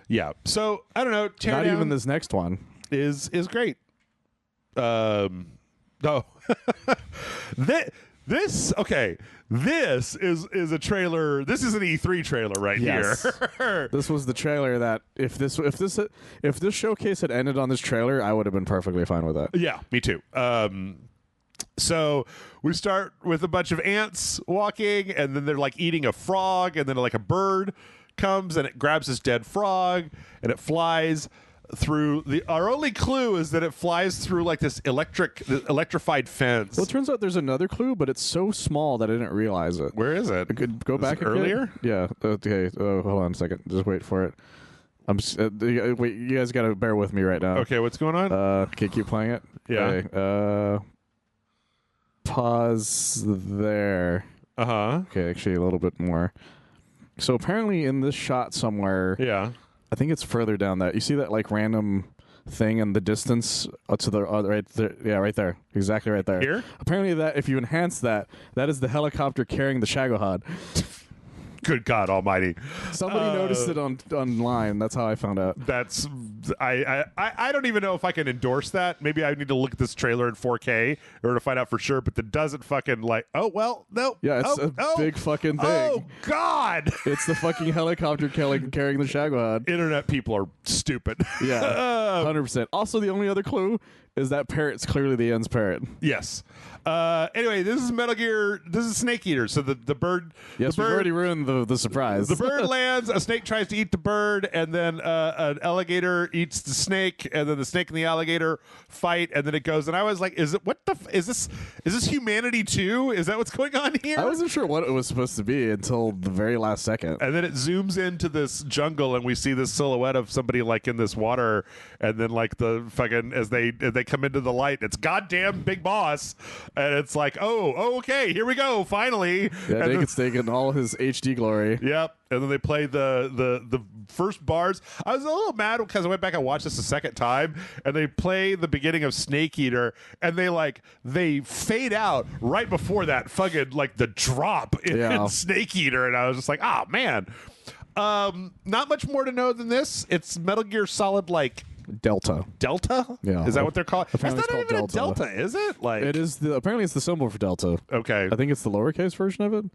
Yeah, so I don't know. Not even this next one is great. No. This is a trailer. This is an E3 trailer here. This was the trailer that if this showcase had ended on this trailer, I would have been perfectly fine with that. Yeah, me too. So we start with a bunch of ants walking, and then they're like eating a frog, and then like a bird comes and it grabs this dead frog and it flies through our only clue is that it flies through like this electrified fence. Well, it turns out there's another clue, but it's so small that I didn't realize it. Where is it? I could go back earlier. Yeah. Okay. Hold on a second. Just wait for it. Wait. You guys gotta bear with me right now. Okay. What's going on? Okay. Keep playing it. Yeah. Okay, pause there. Okay. Actually, a little bit more. So apparently, in this shot somewhere. Yeah. I think it's further down that. You see that like random thing in the distance to the right there. Yeah, right there. Exactly right there. Here? Apparently that if you enhance that, that is the helicopter carrying the Shagohod. Good God Almighty! Somebody noticed it online. That's how I found out. That's I don't even know if I can endorse that. Maybe I need to look at this trailer in 4K or to find out for sure. But that doesn't fucking like. Oh well, no. Yeah, it's a big fucking thing. Oh God! It's the fucking helicopter carrying the Shagohod. Internet people are stupid. Yeah, 100%. Also, the only other clue is that parrot's clearly the End's parrot. Yes. Anyway, this is Metal Gear. This is Snake Eater. So the bird. Yes, we've already ruined the surprise. The bird lands. A snake tries to eat the bird, and then an alligator eats the snake, and then the snake and the alligator fight, and then it goes. And I was like, "Is it what the? Is this Humanity 2? Is that what's going on here?" I wasn't sure what it was supposed to be until the very last second. And then it zooms into this jungle, and we see this silhouette of somebody like in this water, and then like the fucking as they come into the light, it's goddamn Big Boss, and it's like, oh, okay, here we go, finally. Yeah, Naked's taking all his HD glory. Yep. And then they play the first bars. I was a little mad because I went back and watched this a second time, and they play the beginning of Snake Eater, and they fade out right before that fucking like the drop in Snake Eater, and I was just like, oh man. Not much more to know than this. It's Metal Gear Solid like Delta. Yeah. Is that what they're called? Apparently it's not even Delta. a Delta, is it? Like it is. Apparently, it's the symbol for Delta. Okay. I think it's the lowercase version of it,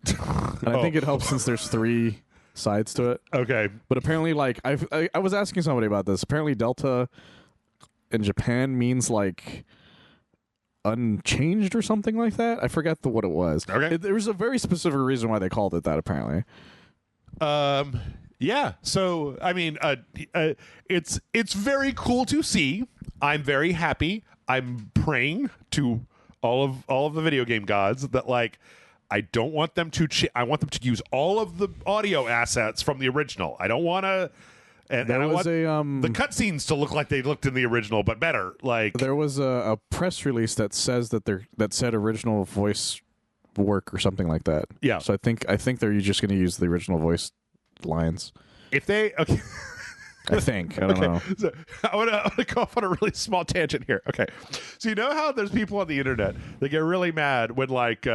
and I think it helps since there's 3 sides to it. Okay. But apparently, like I was asking somebody about this. Apparently, Delta in Japan means like unchanged or something like that. I forget what it was. Okay. There was a very specific reason why they called it that. Apparently. Yeah. So I mean, it's very cool to see. I'm very happy. I'm praying to all of the video game gods that like I don't want them to. I want them to use all of the audio assets from the original. I don't want to. And I want the cutscenes to look like they looked in the original, but better. Like there was a press release that says that said original voice work or something like that. Yeah. So I think they're just going to use the original voice lines. If they okay. I think. I don't know. So I want to go off on a really small tangent here. Okay. So you know how there's people on the internet that get really mad when like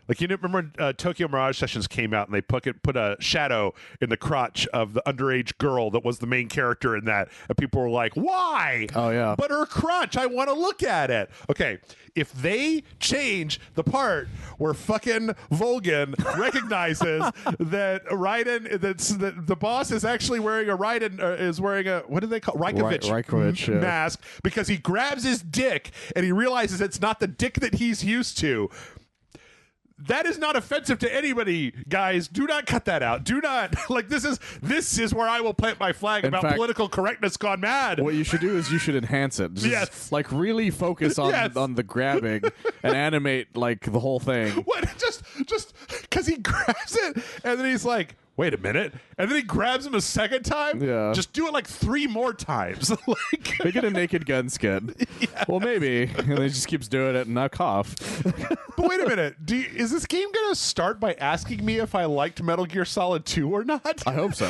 like, you remember Tokyo Mirage Sessions came out and they put a shadow in the crotch of the underage girl that was the main character in that. And people were like, why? Oh, yeah. But her crotch, I want to look at it. Okay, if they change the part where fucking Volgin recognizes that Raiden, that the boss is actually wearing a Raiden, is wearing a, what do they call Raikovich mask, because he grabs his dick and he realizes it's not the dick that he's used to. That is not offensive to anybody, guys. Do not cut that out. Do not like this is where I will plant my flag about political correctness gone mad. What you should do is you should enhance it. Yes. Like really focus on the grabbing and animate like the whole thing. What? Just because he grabs it and then he's like, wait a minute, and then he grabs him a second time. Yeah. Just do it like 3 more times. Like make it a Naked Gun skin. Yeah. Well, maybe, and he just keeps doing it and not cough. But wait a minute, is this game gonna start by asking me if I liked Metal Gear Solid 2 or not? I hope so.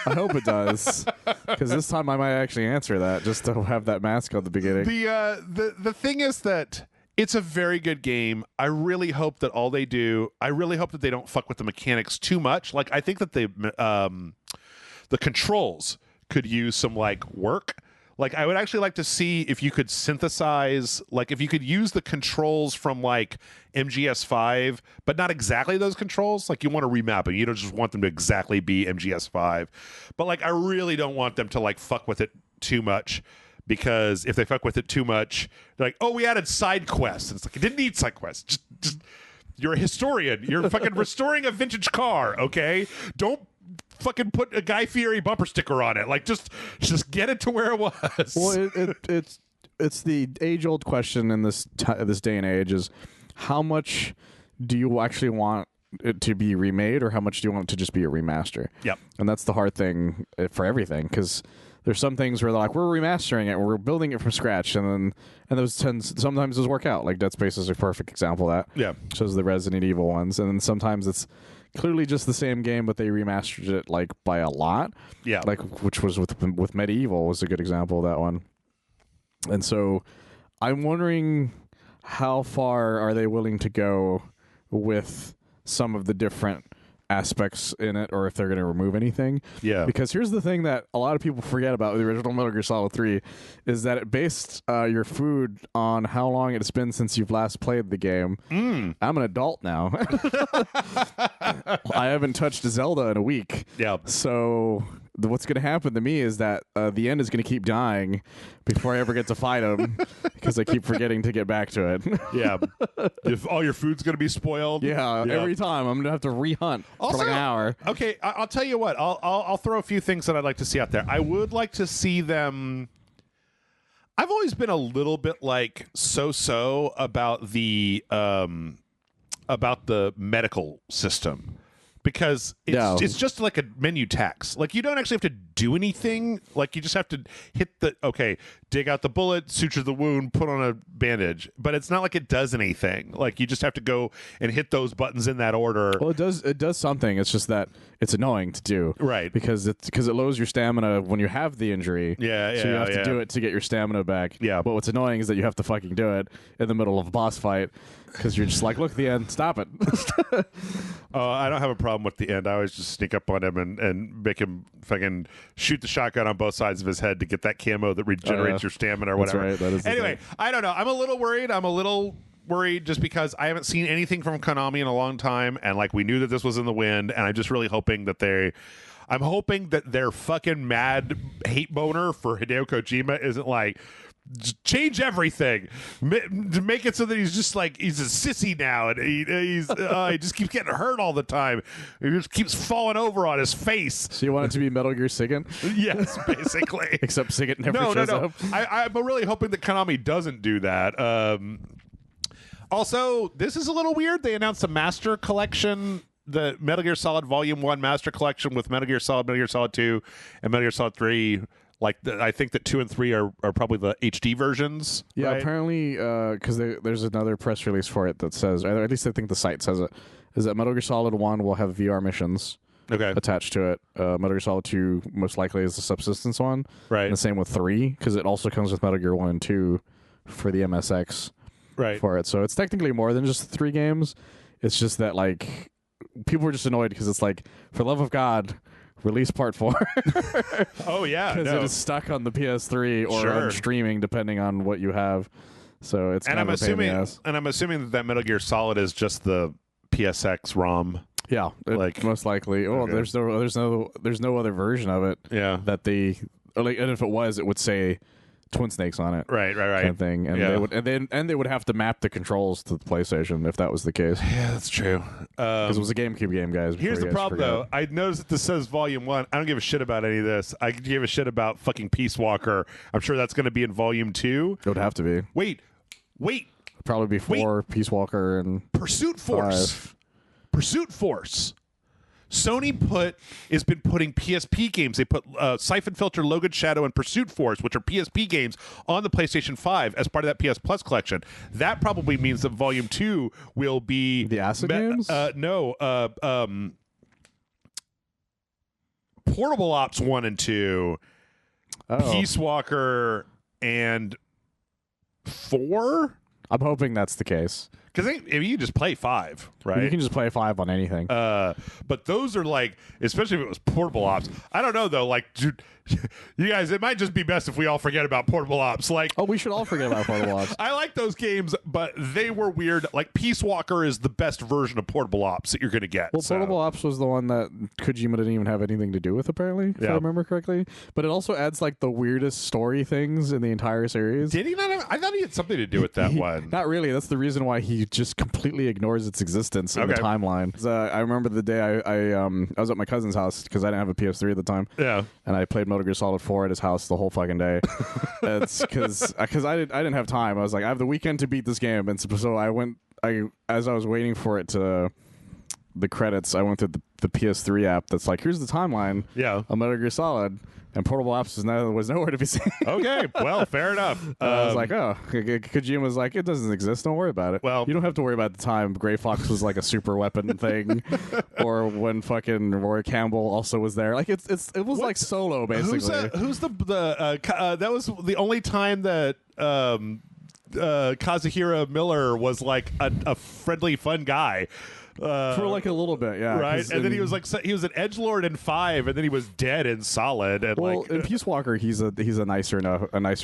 I hope it does, because this time I might actually answer that just to have that mask at the beginning. The thing is that it's a very good game. I really hope that I really hope that they don't fuck with the mechanics too much. Like, I think that the controls could use some like work. Like, I would actually like to see if you could synthesize, like if you could use the controls from like MGS5, but not exactly those controls. Like, you want to remap them. You don't just want them to exactly be MGS5. But like, I really don't want them to like fuck with it too much, because if they fuck with it too much, they're like, oh, we added side quests. And it's like, it didn't need side quests. Just you're a historian. You're fucking restoring a vintage car, okay? Don't fucking put a Guy Fieri bumper sticker on it. Like, just get it to where it was. Well, it's the age-old question in this day and age is how much do you actually want it to be remade, or how much do you want it to just be a remaster? Yep. And that's the hard thing for everything, because there's some things where they're like, we're remastering it, we're building it from scratch, and sometimes those work out. Like Dead Space is a perfect example of that. Yeah. So is the Resident Evil ones, and then sometimes it's clearly just the same game, but they remastered it like by a lot. Yeah. Like which was with Medieval was a good example of that one. And so I'm wondering how far are they willing to go with some of the different aspects in it, or if they're going to remove anything. Yeah. Because here's the thing that a lot of people forget about the original Metal Gear Solid 3 is that it based your food on how long it's been since you've last played the game. I'm an adult now. I haven't touched Zelda in a week. Yeah. So what's going to happen to me is that the end is going to keep dying before I ever get to fight him because I keep forgetting to get back to it. Yeah. If all your food's going to be spoiled. Yeah, every time I'm going to have to rehunt for like an hour. Okay, I'll tell you what. I'll throw a few things that I'd like to see out there. I would like to see them. I've always been a little bit like so about the medical system. Because it's just like a menu tax. Like, you don't actually have to do anything. Like, you just have to dig out the bullet, suture the wound, put on a bandage. But it's not like it does anything. Like, you just have to go and hit those buttons in that order. Well, it does something. It's just that it's annoying to do. Right. Because it lowers your stamina when you have the injury. Yeah, So you have to do it to get your stamina back. Yeah. But what's annoying is that you have to fucking do it in the middle of a boss fight because you're just like, look at the end, stop it. I don't have a problem with the end. I always just sneak up on him and make him fucking shoot the shotgun on both sides of his head to get that camo that regenerates your stamina or whatever. That's right. That is anyway, I don't know. I'm a little worried just because I haven't seen anything from Konami in a long time, and like we knew that this was in the wind, and I'm just really hoping that I'm hoping that their fucking mad hate boner for Hideo Kojima isn't like, change everything, to make it so that he's just like, he's a sissy now, and he just keeps getting hurt all the time. He just keeps falling over on his face. So you want it to be Metal Gear Sigint? Yes, basically. Except Sigint never shows up. I'm really hoping that Konami doesn't do that. Also, this is a little weird. They announced a Master Collection, the Metal Gear Solid Volume 1 Master Collection with Metal Gear Solid, Metal Gear Solid 2, and Metal Gear Solid 3. Like, I think that 2 and 3 are probably the HD versions. Yeah, right? apparently, because there's another press release for it that says, or at least I think the site says it, is that Metal Gear Solid 1 will have VR missions attached to it. Metal Gear Solid 2 most likely is the subsistence one. Right. And the same with 3, because it also comes with Metal Gear 1 and 2 for the MSX for it. So it's technically more than just 3 games. It's just that, like, people were just annoyed because it's like, for love of God, release part 4. Oh yeah, because it is stuck on the PS3 or on streaming depending on what you have. So it's I'm assuming that Metal Gear Solid is just the PSX ROM. Yeah, like most likely. Oh, okay. there's no other version of it. Yeah, that and if it was, it would say Twin Snakes on it. Right. Kind of thing. And they would have to map the controls to the PlayStation if that was the case. Yeah, that's true. Because it was a GameCube game, guys. Here's the problem, though. I noticed that this says Volume 1. I don't give a shit about any of this. I give a shit about fucking Peace Walker. I'm sure that's going to be in Volume 2. It would have to be. Wait. Probably before Peace Walker and Pursuit Force. 5. Pursuit Force. Sony has been putting PSP games. They put Siphon Filter, Logan Shadow, and Pursuit Force, which are PSP games, on the PlayStation 5 as part of that PS Plus collection. That probably means that Volume 2 will be the acid games. Portable Ops 1 and 2, Peace Walker, and 4. I'm hoping that's the case. Because you just play 5, right? You can just play 5 on anything. But those are like, especially if it was portable ops. I don't know though. Like, dude, you guys, it might just be best if we all forget about portable ops. Like, we should all forget about portable ops. I like those games, but they were weird. Like, Peace Walker is the best version of portable ops that you're going to get. Well, portable ops was the one that Kojima didn't even have anything to do with, apparently, if I remember correctly. But it also adds like the weirdest story things in the entire series. Did he not have? I thought he had something to do with that one. Not really. That's the reason why he just completely ignores its existence in the timeline. I remember the day I was at my cousin's house because I didn't have a PS3 at the time. Yeah. And I played Metal Gear Solid 4 at his house the whole fucking day. It's because I didn't have time. I was like, I have the weekend to beat this game, and so as I was waiting for it to the credits, I went through the PS3 app that's like, here's the timeline of Metal Gear Solid, and portable ops was nowhere to be seen. Okay, well, fair enough. I was like, Kojima was like, it doesn't exist, don't worry about it. Well, you don't have to worry about the time Gray Fox was like a super weapon thing, or when fucking Roy Campbell also was there. Like it was like Solo basically. Who's that was the only time that Kazuhira Miller was like a friendly, fun guy. For like a little bit, yeah. Right, and then he was like he was an edgelord in 5, and then he was dead in Solid. And in Peace Walker, he's a nicer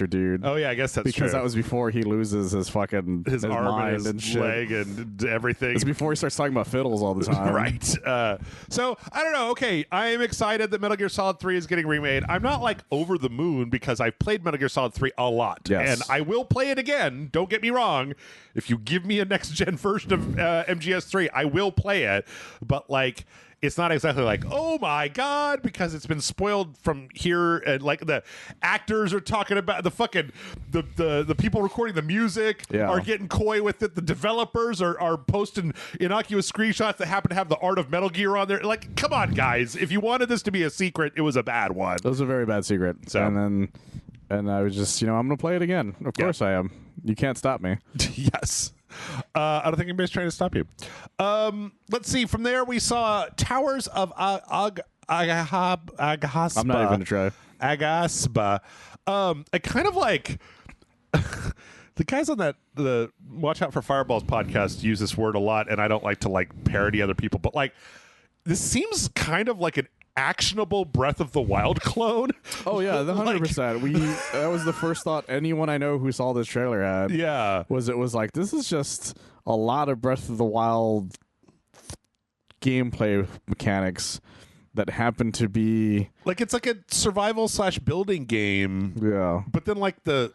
dude. Oh yeah, I guess that's because that was before he loses his fucking his arm mind and his shit. leg and everything. It's before he starts talking about fiddles all the time. Right. So I don't know. Okay, I am excited that Metal Gear Solid 3 is getting remade. I'm not like over the moon because I've played Metal Gear Solid 3 a lot, and I will play it again. Don't get me wrong. If you give me a next gen version of MGS3, I will play it, but like it's not exactly like, oh my god, because it's been spoiled from here, and like the actors are talking about the fucking the people recording the music are getting coy with it. The developers are posting innocuous screenshots that happen to have the art of Metal Gear on there. Like, come on, guys, if you wanted this to be a secret, it was a bad one. It was a very bad secret. So and I was just, I'm gonna play it again. Of course I am. You can't stop me. Yes. I don't think anybody's trying to stop you. Let's see. From there, we saw Towers of Aghasba. I'm not even going to try. Aghasba. I kind of like... the guys on the Watch Out for Fireballs podcast use this word a lot, and I don't like to like parody other people, but like this seems kind of like an actionable Breath of the Wild clone. Oh yeah, 100%. That was the first thought anyone I know who saw this trailer had. Yeah, it was like, this is just a lot of Breath of the Wild gameplay mechanics that happen to be like, it's like a survival / building game. Yeah, but then like the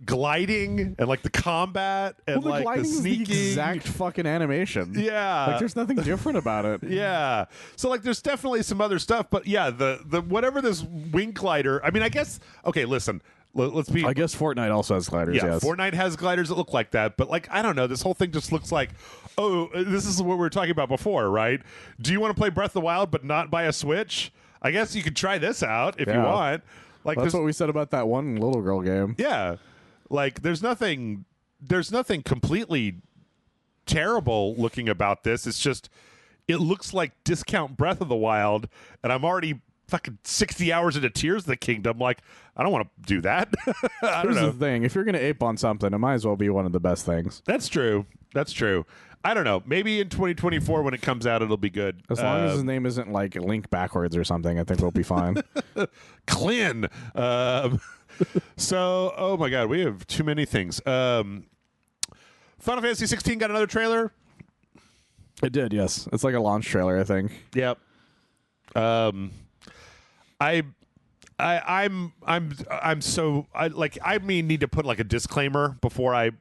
gliding and like the combat and the like the sneaking, is the exact fucking animation. Yeah, like there's nothing different about it. Yeah, so like there's definitely some other stuff, but yeah, the whatever this wing glider. I mean, I guess let's be. I guess Fortnite also has gliders. Yeah, yes. Fortnite has gliders that look like that, but like I don't know, this whole thing just looks like, oh, this is what we were talking about before, right? Do you want to play Breath of the Wild but not buy a Switch? I guess you could try this out if you want. Like, that's what we said about that one little girl game. Yeah, like there's nothing completely terrible looking about this. It's just it looks like discount Breath of the Wild, and I'm already fucking 60 hours into Tears of the Kingdom. Like, I don't want to do that. I don't know. Here's the thing: if you're gonna ape on something, it might as well be one of the best things. That's true. I don't know. Maybe in 2024 when it comes out, it'll be good. As long as his name isn't like Link backwards or something, I think we'll be fine. Clin. So, oh my God, we have too many things. Final Fantasy 16 got another trailer. It did, yes. It's like a launch trailer, I think. Yep. I need to put like a disclaimer before I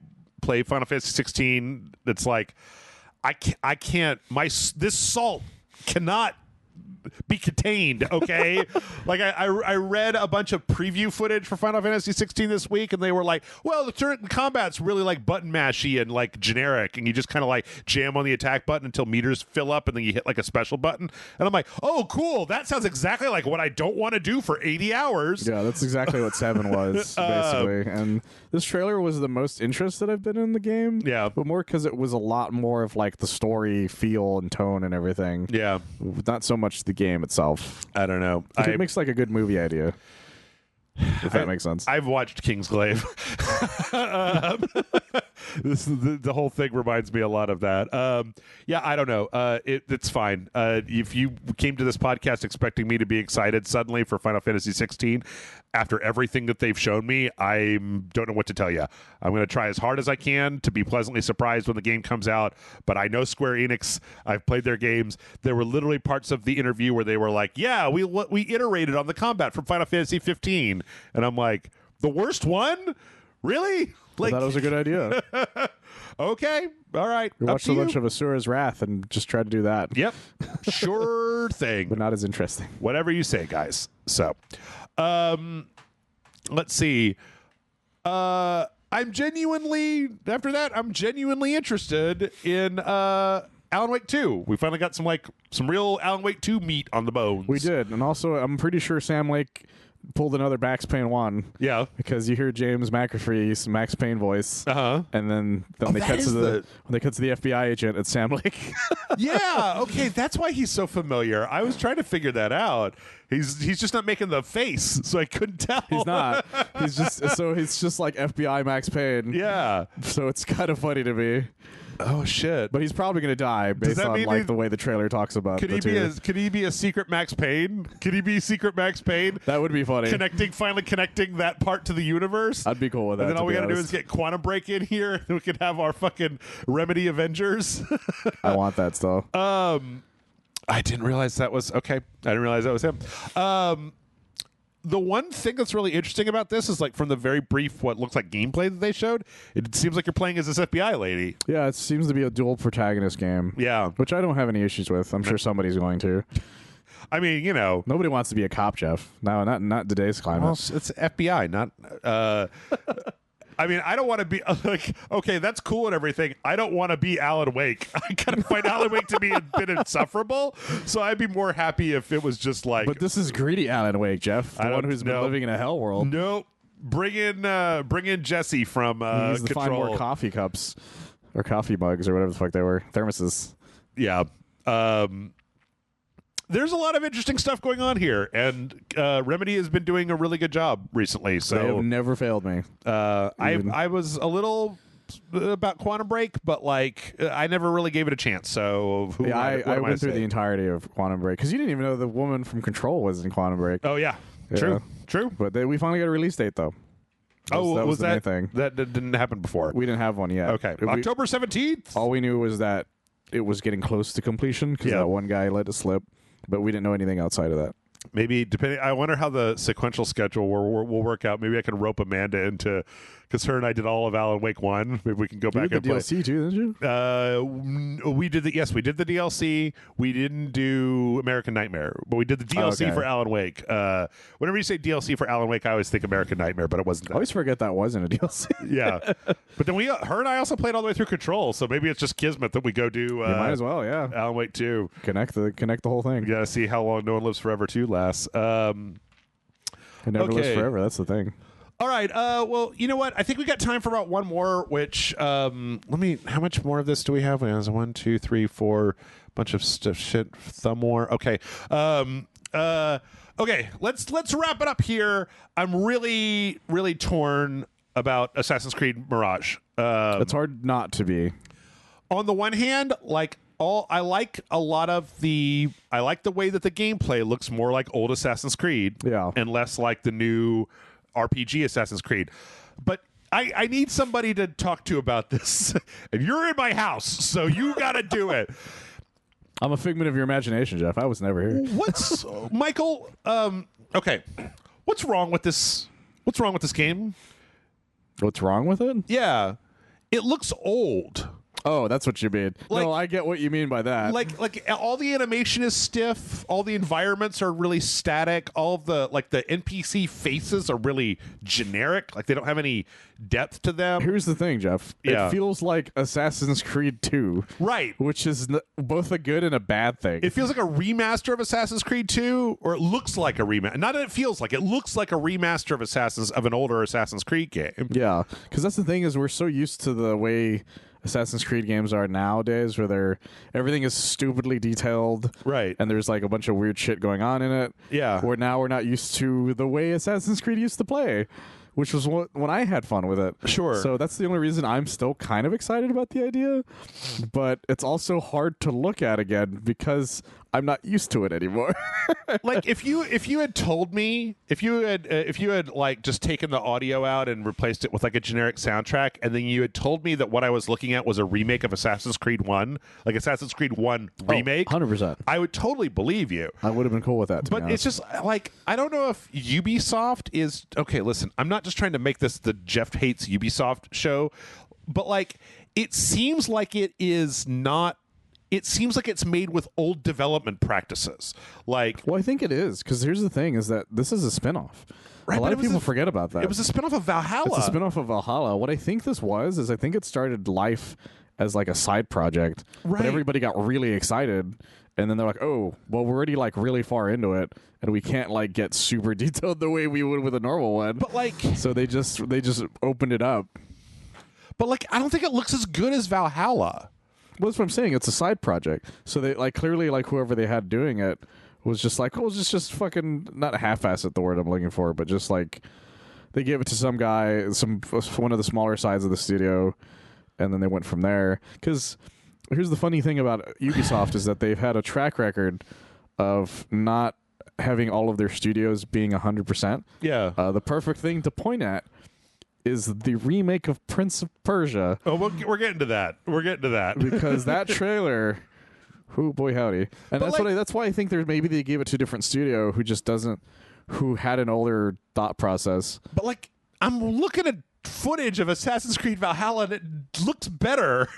play Final Fantasy 16. It's like I can't this salt cannot be contained, okay? Like I read a bunch of preview footage for Final Fantasy 16 this week, and they were like, well, the turret combat's really like button mashy and like generic, and you just kind of like jam on the attack button until meters fill up, and then you hit like a special button. And I'm like, oh, cool, that sounds exactly like what I don't want to do for 80 hours. Yeah, that's exactly what 7 was, basically. And this trailer was the most interested I've been in the game. Yeah. But more because it was a lot more of like the story feel and tone and everything. Yeah. Not so much the game itself. I don't know. It makes like a good movie idea, if that makes sense. I've watched Kingsglaive. The whole thing reminds me a lot of that. Yeah, I don't know. It's fine. If you came to this podcast expecting me to be excited suddenly for Final Fantasy 16, after everything that they've shown me, I don't know what to tell you. I'm going to try as hard as I can to be pleasantly surprised when the game comes out, but I know Square Enix. I've played their games. There were literally parts of the interview where they were like, yeah, we iterated on the combat from Final Fantasy 15. And I'm like, the worst one? Really? Like, I thought it was a good idea. Okay. All right. We watched a bunch of Asura's Wrath and just tried to do that. Yep. Sure thing. But not as interesting. Whatever you say, guys. So, let's see. I'm genuinely interested in Alan Wake 2. We finally got some real Alan Wake 2 meat on the bones. We did. And also, I'm pretty sure Sam Lake pulled another Max Payne 1. Yeah. Because you hear James McAfee's Max Payne voice. Uh-huh. And then when they cut to the FBI agent, it's Sam Lake. Yeah. Okay. That's why he's so familiar. I was trying to figure that out. He's just not making the face, so I couldn't tell. He's not. He's just like FBI Max Payne. Yeah. So it's kind of funny to me. Oh shit! But he's probably going to die based on the way the trailer talks about. Could he be a secret Max Payne? Could he be secret Max Payne? That would be funny. Finally connecting that part to the universe. I'd be cool with that. And then all we got to do is get Quantum Break in here, and we could have our fucking Remedy Avengers. I want that still. I didn't realize that was okay. I didn't realize that was him. The one thing that's really interesting about this is, like, from the very brief what looks like gameplay that they showed, it seems like you're playing as this FBI lady. Yeah, it seems to be a dual protagonist game. Yeah. Which I don't have any issues with. I'm sure somebody's going to. I mean, you know. Nobody wants to be a cop, Jeff. No, not today's climate. Well, it's FBI, not... I mean, I don't want to be like, okay, that's cool and everything. I don't want to be Alan Wake. I kind of find Alan Wake to be a bit insufferable. So I'd be more happy if it was just like. But this is greedy Alan Wake, Jeff. The one who's been living in a hell world. Nope. Bring in Jesse from he needs to find more coffee cups or coffee mugs or whatever the fuck they were. Thermoses. Yeah. There's a lot of interesting stuff going on here, and Remedy has been doing a really good job recently. So they have never failed me. I was a little about Quantum Break, but like I never really gave it a chance. So I went through the entirety of Quantum Break because you didn't even know the woman from Control was in Quantum Break. Oh yeah. True. But we finally got a release date though. That was the main thing. That didn't happen before. We didn't have one yet. Okay, October 17th. All we knew was that it was getting close to completion because that one guy let it slip. But we didn't know anything outside of that. Maybe depending. I wonder how the sequential schedule will work out. Maybe I can rope Amanda into, because her and I did all of Alan Wake 1. Maybe we can go back and play. You did the DLC too, didn't you? We did the DLC. We didn't do American Nightmare, but we did the DLC for Alan Wake. Whenever you say DLC for Alan Wake, I always think American Nightmare, but it wasn't. I always forget that wasn't a DLC. Yeah, but then her and I also played all the way through Control, so maybe it's just kismet that we go do. You might as well, yeah. Alan Wake 2. Connect the whole thing. You gotta see how long No One Lives Forever 2 lasts. It never lives forever. That's the thing. All right. Well, you know what? I think we got time for about one more. Which how much more of this do we have? We have 1, 2, 3, 4. Bunch of stuff. Shit. Thumb war. Okay. Okay. Let's wrap it up here. I'm really, really torn about Assassin's Creed Mirage. It's hard not to be. On the one hand, I like the way that the gameplay looks more like old Assassin's Creed, and less like the new RPG Assassin's Creed. But I need somebody to talk to about this, and you're in my house, so you got to do it. I'm a figment of your imagination, Jeff. I was never here. What's Michael? Okay, what's wrong with this? What's wrong with this game? What's wrong with it? Yeah, it looks old. Oh, that's what you mean. No, I get what you mean by that. Like all the animation is stiff. All the environments are really static. All of the the NPC faces are really generic. Like they don't have any depth to them. Here's the thing, Jeff. Yeah. It feels like Assassin's Creed 2. Right. Which is both a good and a bad thing. It feels like a remaster of Assassin's Creed 2, or it looks like a remaster. Not that it feels like. It looks like a remaster of an older Assassin's Creed game. Yeah. Because that's the thing is we're so used to the way Assassin's Creed games are nowadays, where everything is stupidly detailed, right? And there's like a bunch of weird shit going on in it. Yeah. Where now we're not used to the way Assassin's Creed used to play, which was when I had fun with it. Sure. So that's the only reason I'm still kind of excited about the idea. But it's also hard to look at again because I'm not used to it anymore. Like if you had told me, if you had like just taken the audio out and replaced it with like a generic soundtrack, and then you had told me that what I was looking at was a remake of Assassin's Creed 1, like Assassin's Creed 1 remake, 100%. I would totally believe you. I would have been cool with that. But it's just like, I don't know if Ubisoft is okay. Listen, I'm not just trying to make this the Jeff hates Ubisoft show, but like it seems like it is not. It seems like it's made with old development practices. Like, well, I think it is, because here's the thing: is that this is a spinoff. Right, a lot of people forget about that. It was a spinoff of Valhalla. It's a spinoff of Valhalla. What I think this was is I think it started life as like a side project, right. But everybody got really excited, and then they're like, "Oh, well, we're already like really far into it, and we can't like get super detailed the way we would with a normal one." But like, so they just opened it up. But like, I don't think it looks as good as Valhalla. Well, that's what I'm saying. It's a side project. So they like clearly like whoever they had doing it was just like, oh, just fucking not half-ass at the word I'm looking for, but just like they gave it to some guy, one of the smaller sides of the studio, and then they went from there. Because here's the funny thing about Ubisoft is that they've had a track record of not having all of their studios being 100%. Yeah. The perfect thing to point at is the remake of Prince of Persia. Oh, we're getting to that. We're getting to that. Because that trailer, oh boy howdy. And that's why I think maybe they gave it to a different studio who had an older thought process. But like, I'm looking at footage of Assassin's Creed Valhalla, and it looks better.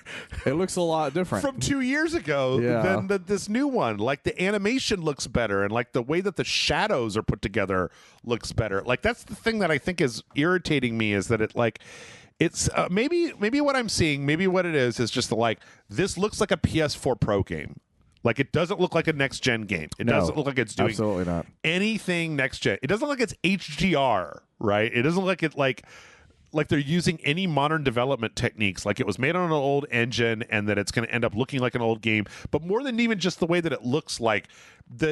It looks a lot different from 2 years ago than this new one. Like the animation looks better, and like the way that the shadows are put together looks better. Like that's the thing that I think is irritating me, is that it's maybe what I'm seeing, maybe what it is just like, this looks like a PS4 Pro game. Like it doesn't look like a next gen game. It doesn't look like it's doing absolutely not anything next gen. It doesn't look like it's HDR, right? It doesn't look like they're using any modern development techniques, like it was made on an old engine and that it's going to end up looking like an old game. But more than even just the way that it looks, like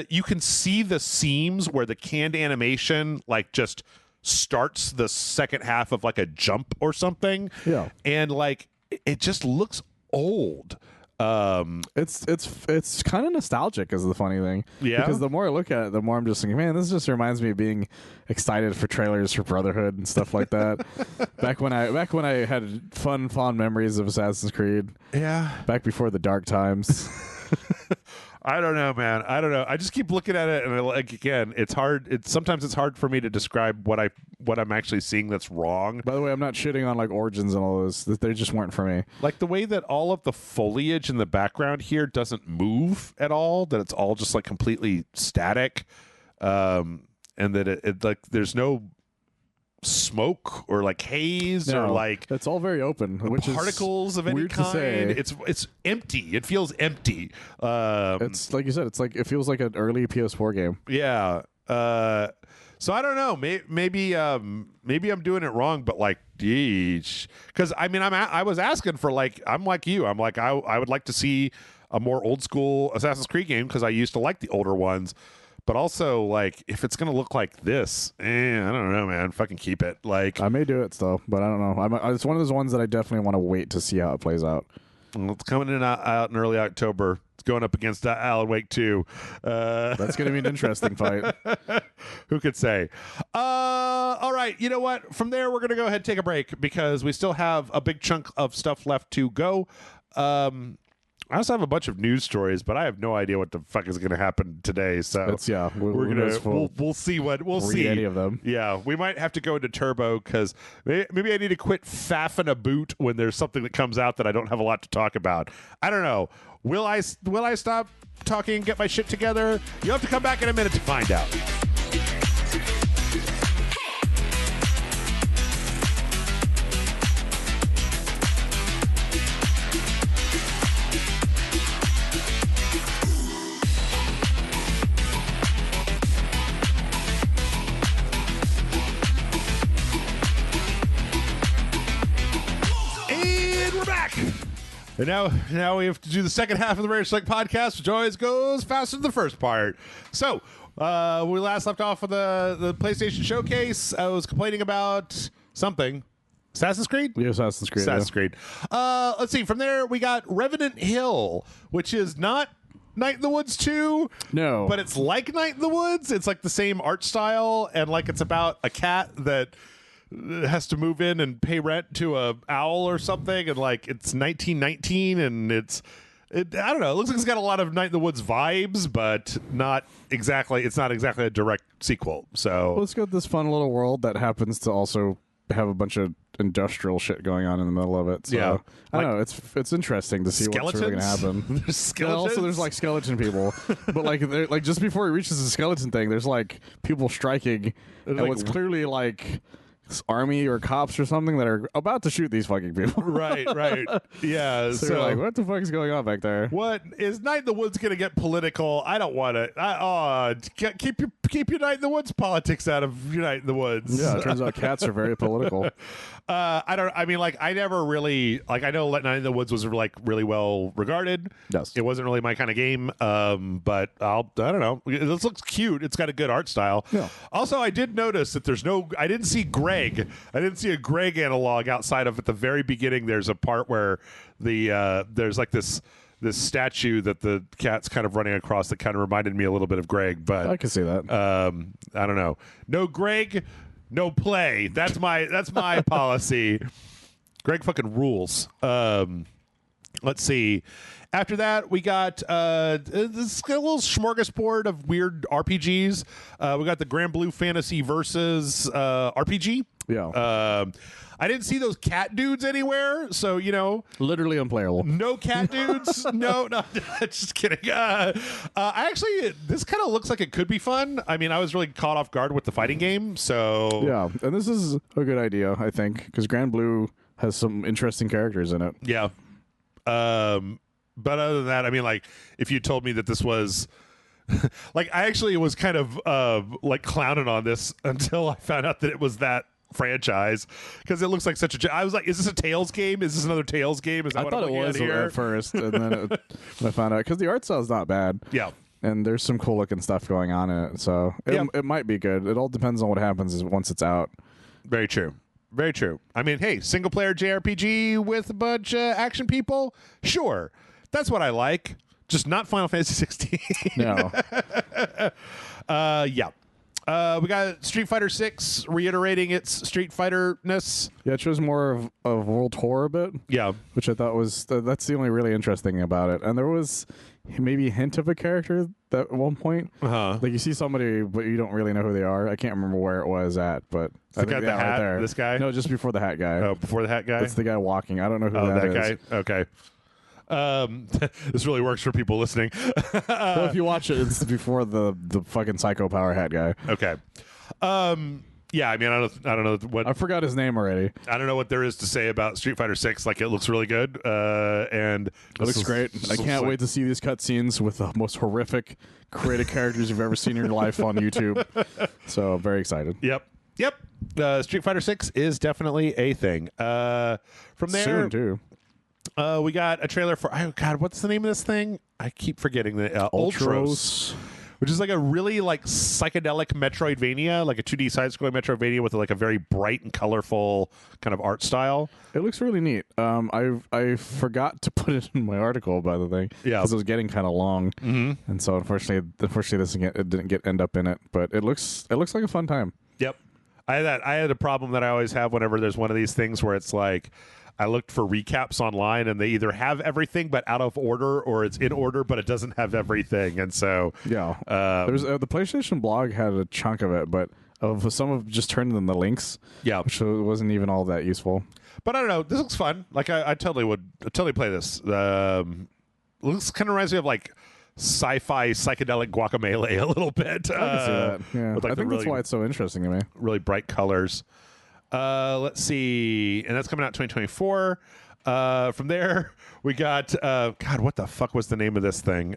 you can see the seams where the canned animation like just starts the second half of like a jump or something. Yeah. And like it just looks old. It's kind of nostalgic is the funny thing. Yeah. Because the more I look at it, the more I'm just thinking, man, this just reminds me of being excited for trailers for Brotherhood and stuff like that. back when I had fond memories of Assassin's Creed. Yeah. Back before the dark times. I don't know, man. I don't know. I just keep looking at it, and like again, it's hard. Sometimes it's hard for me to describe what I'm actually seeing that's wrong. By the way, I'm not shitting on like Origins and all those. They just weren't for me. Like the way that all of the foliage in the background here doesn't move at all. That it's all just like completely static, and that it like there's no smoke or like haze or like it's all very open, which particles of any kind. It's empty. It feels empty. It's like you said. It's like it feels like an early PS4 game. Yeah. So I don't know. Maybe I'm doing it wrong, but like, geez, because I mean, I was asking for like, I'm like you. I'm like I would like to see a more old school Assassin's Creed game because I used to like the older ones. But also, like, if it's going to look like this, I don't know, man. Fucking keep it. Like, I may do it still, but I don't know. It's one of those ones that I definitely want to wait to see how it plays out. Well, it's coming out in early October. It's going up against Alan Wake 2. That's going to be an interesting fight. Who could say? All right. You know what? From there, we're going to go ahead and take a break because we still have a big chunk of stuff left to go. I also have a bunch of news stories, but I have no idea what the fuck is going to happen today. So we'll see what we'll see. Any of them? Yeah, we might have to go into turbo because maybe I need to quit faffing a boot when there's something that comes out that I don't have a lot to talk about. I don't know. Will I stop talking and get my shit together? You'll have to come back in a minute to find out. And now we have to do the second half of the RageSelect podcast, which always goes faster than the first part. So We last left off with the PlayStation Showcase. I was complaining about something. Assassin's Creed? Yeah, Assassin's Creed. Assassin's Creed. Let's see. From there, we got Revenant Hill, which is not Night in the Woods 2. No. But it's like Night in the Woods. It's like the same art style, and like it's about a cat that has to move in and pay rent to a owl or something, and like it's 1919, and I don't know. It looks like it's got a lot of Night in the Woods vibes, but not exactly. It's not exactly a direct sequel. So well, it's got this fun little world that happens to also have a bunch of industrial shit going on in the middle of it. So, yeah, I don't know. It's interesting to see what's really going to happen. There's skeletons. Also, there's like skeleton people, but like just before he reaches the skeleton thing, there's like people striking, and like, what's clearly like army or cops or something that are about to shoot these fucking people. Right. Yeah. So you're like, what the fuck is going on back there? What is Night in the Woods going to get political? I don't want to. Keep your Night in the Woods politics out of your Night in the Woods. Yeah, it turns out cats are very political. I never really I know Night in the Woods was like really well regarded. Yes. It wasn't really my kind of game. But I don't know. This looks cute. It's got a good art style. Yeah. Also, I did notice that I didn't see Greg. I didn't see a Greg analog outside of at the very beginning. There's a part where there's like this statue that the cat's kind of running across that kind of reminded me a little bit of Greg, but I can see that. I don't know. No Greg, no play. That's my policy. Greg fucking rules. Let's see. After that, we got this little smorgasbord of weird RPGs. We got the Grand Blue Fantasy Versus RPG. Yeah. I didn't see those cat dudes anywhere, so literally unplayable. No cat dudes. no, just kidding. Actually, this kind of looks like it could be fun. I mean, I was really caught off guard with the fighting game, so yeah. And this is a good idea, I think, because Grand Blue has some interesting characters in it. Yeah. But other than that, I mean, like, if you told me that this was like, I actually was kind of like clowning on this until I found out that it was that franchise, because it looks like such a. I was like, is this a Tales game? Is this another Tales game? Is that I what thought I'm it was here? At first, and then I found out because the art style's not bad. Yeah. And there's some cool looking stuff going on in it, so it might be good. It all depends on what happens once it's out. Very true. Very true. I mean, hey, single player JRPG with a bunch of action people? Sure. That's what I like. Just not Final Fantasy 16. No. Yeah. We got Street Fighter 6 reiterating its Street Fighter-ness. Yeah, it shows more of World Tour a bit. Yeah. Which I thought was, that's the only really interesting thing about it. And there was maybe a hint of a character that at one point. Uh-huh. Like you see somebody, but you don't really know who they are. I can't remember where it was at, but I think the hat, right there. this guy? No, just before the hat guy. Oh, before the hat guy? It's the guy walking. I don't know who that is. Guy? Okay. This really works for people listening. Well, if you watch it, it's before the fucking Psycho Power hat guy. Okay. Yeah, I mean, I don't know what I forgot his name already. I don't know what there is to say about Street Fighter 6. Like, it looks really good, and it looks great. I can't wait to see these cutscenes with the most horrific creative characters you've ever seen in your life on YouTube. So I'm very excited. Yep. Street Fighter 6 is definitely a thing. From there, soon too. We got a trailer for what's the name of this thing? I keep forgetting the Ultros, which is like a really like psychedelic Metroidvania, like a 2D side-scrolling Metroidvania with like a very bright and colorful kind of art style. It looks really neat. I forgot to put it in my article about the thing, because it was getting kind of long, and so unfortunately it didn't end up in it. But it looks like a fun time. Yep, I had a problem that I always have whenever there's one of these things where it's like, I looked for recaps online, and they either have everything but out of order, or it's in order but it doesn't have everything. And so, there's the PlayStation blog had a chunk of it, but some of just turned in the links. Yeah, which wasn't even all that useful. But I don't know. This looks fun. Like I totally would play this. Looks kind of reminds me of like sci-fi psychedelic Guacamelee a little bit. I can see that. Yeah, with, like, I think really, that's why it's so interesting to me. Really bright colors. Let's see, and that's coming out 2024. From there, we got what the fuck was the name of this thing?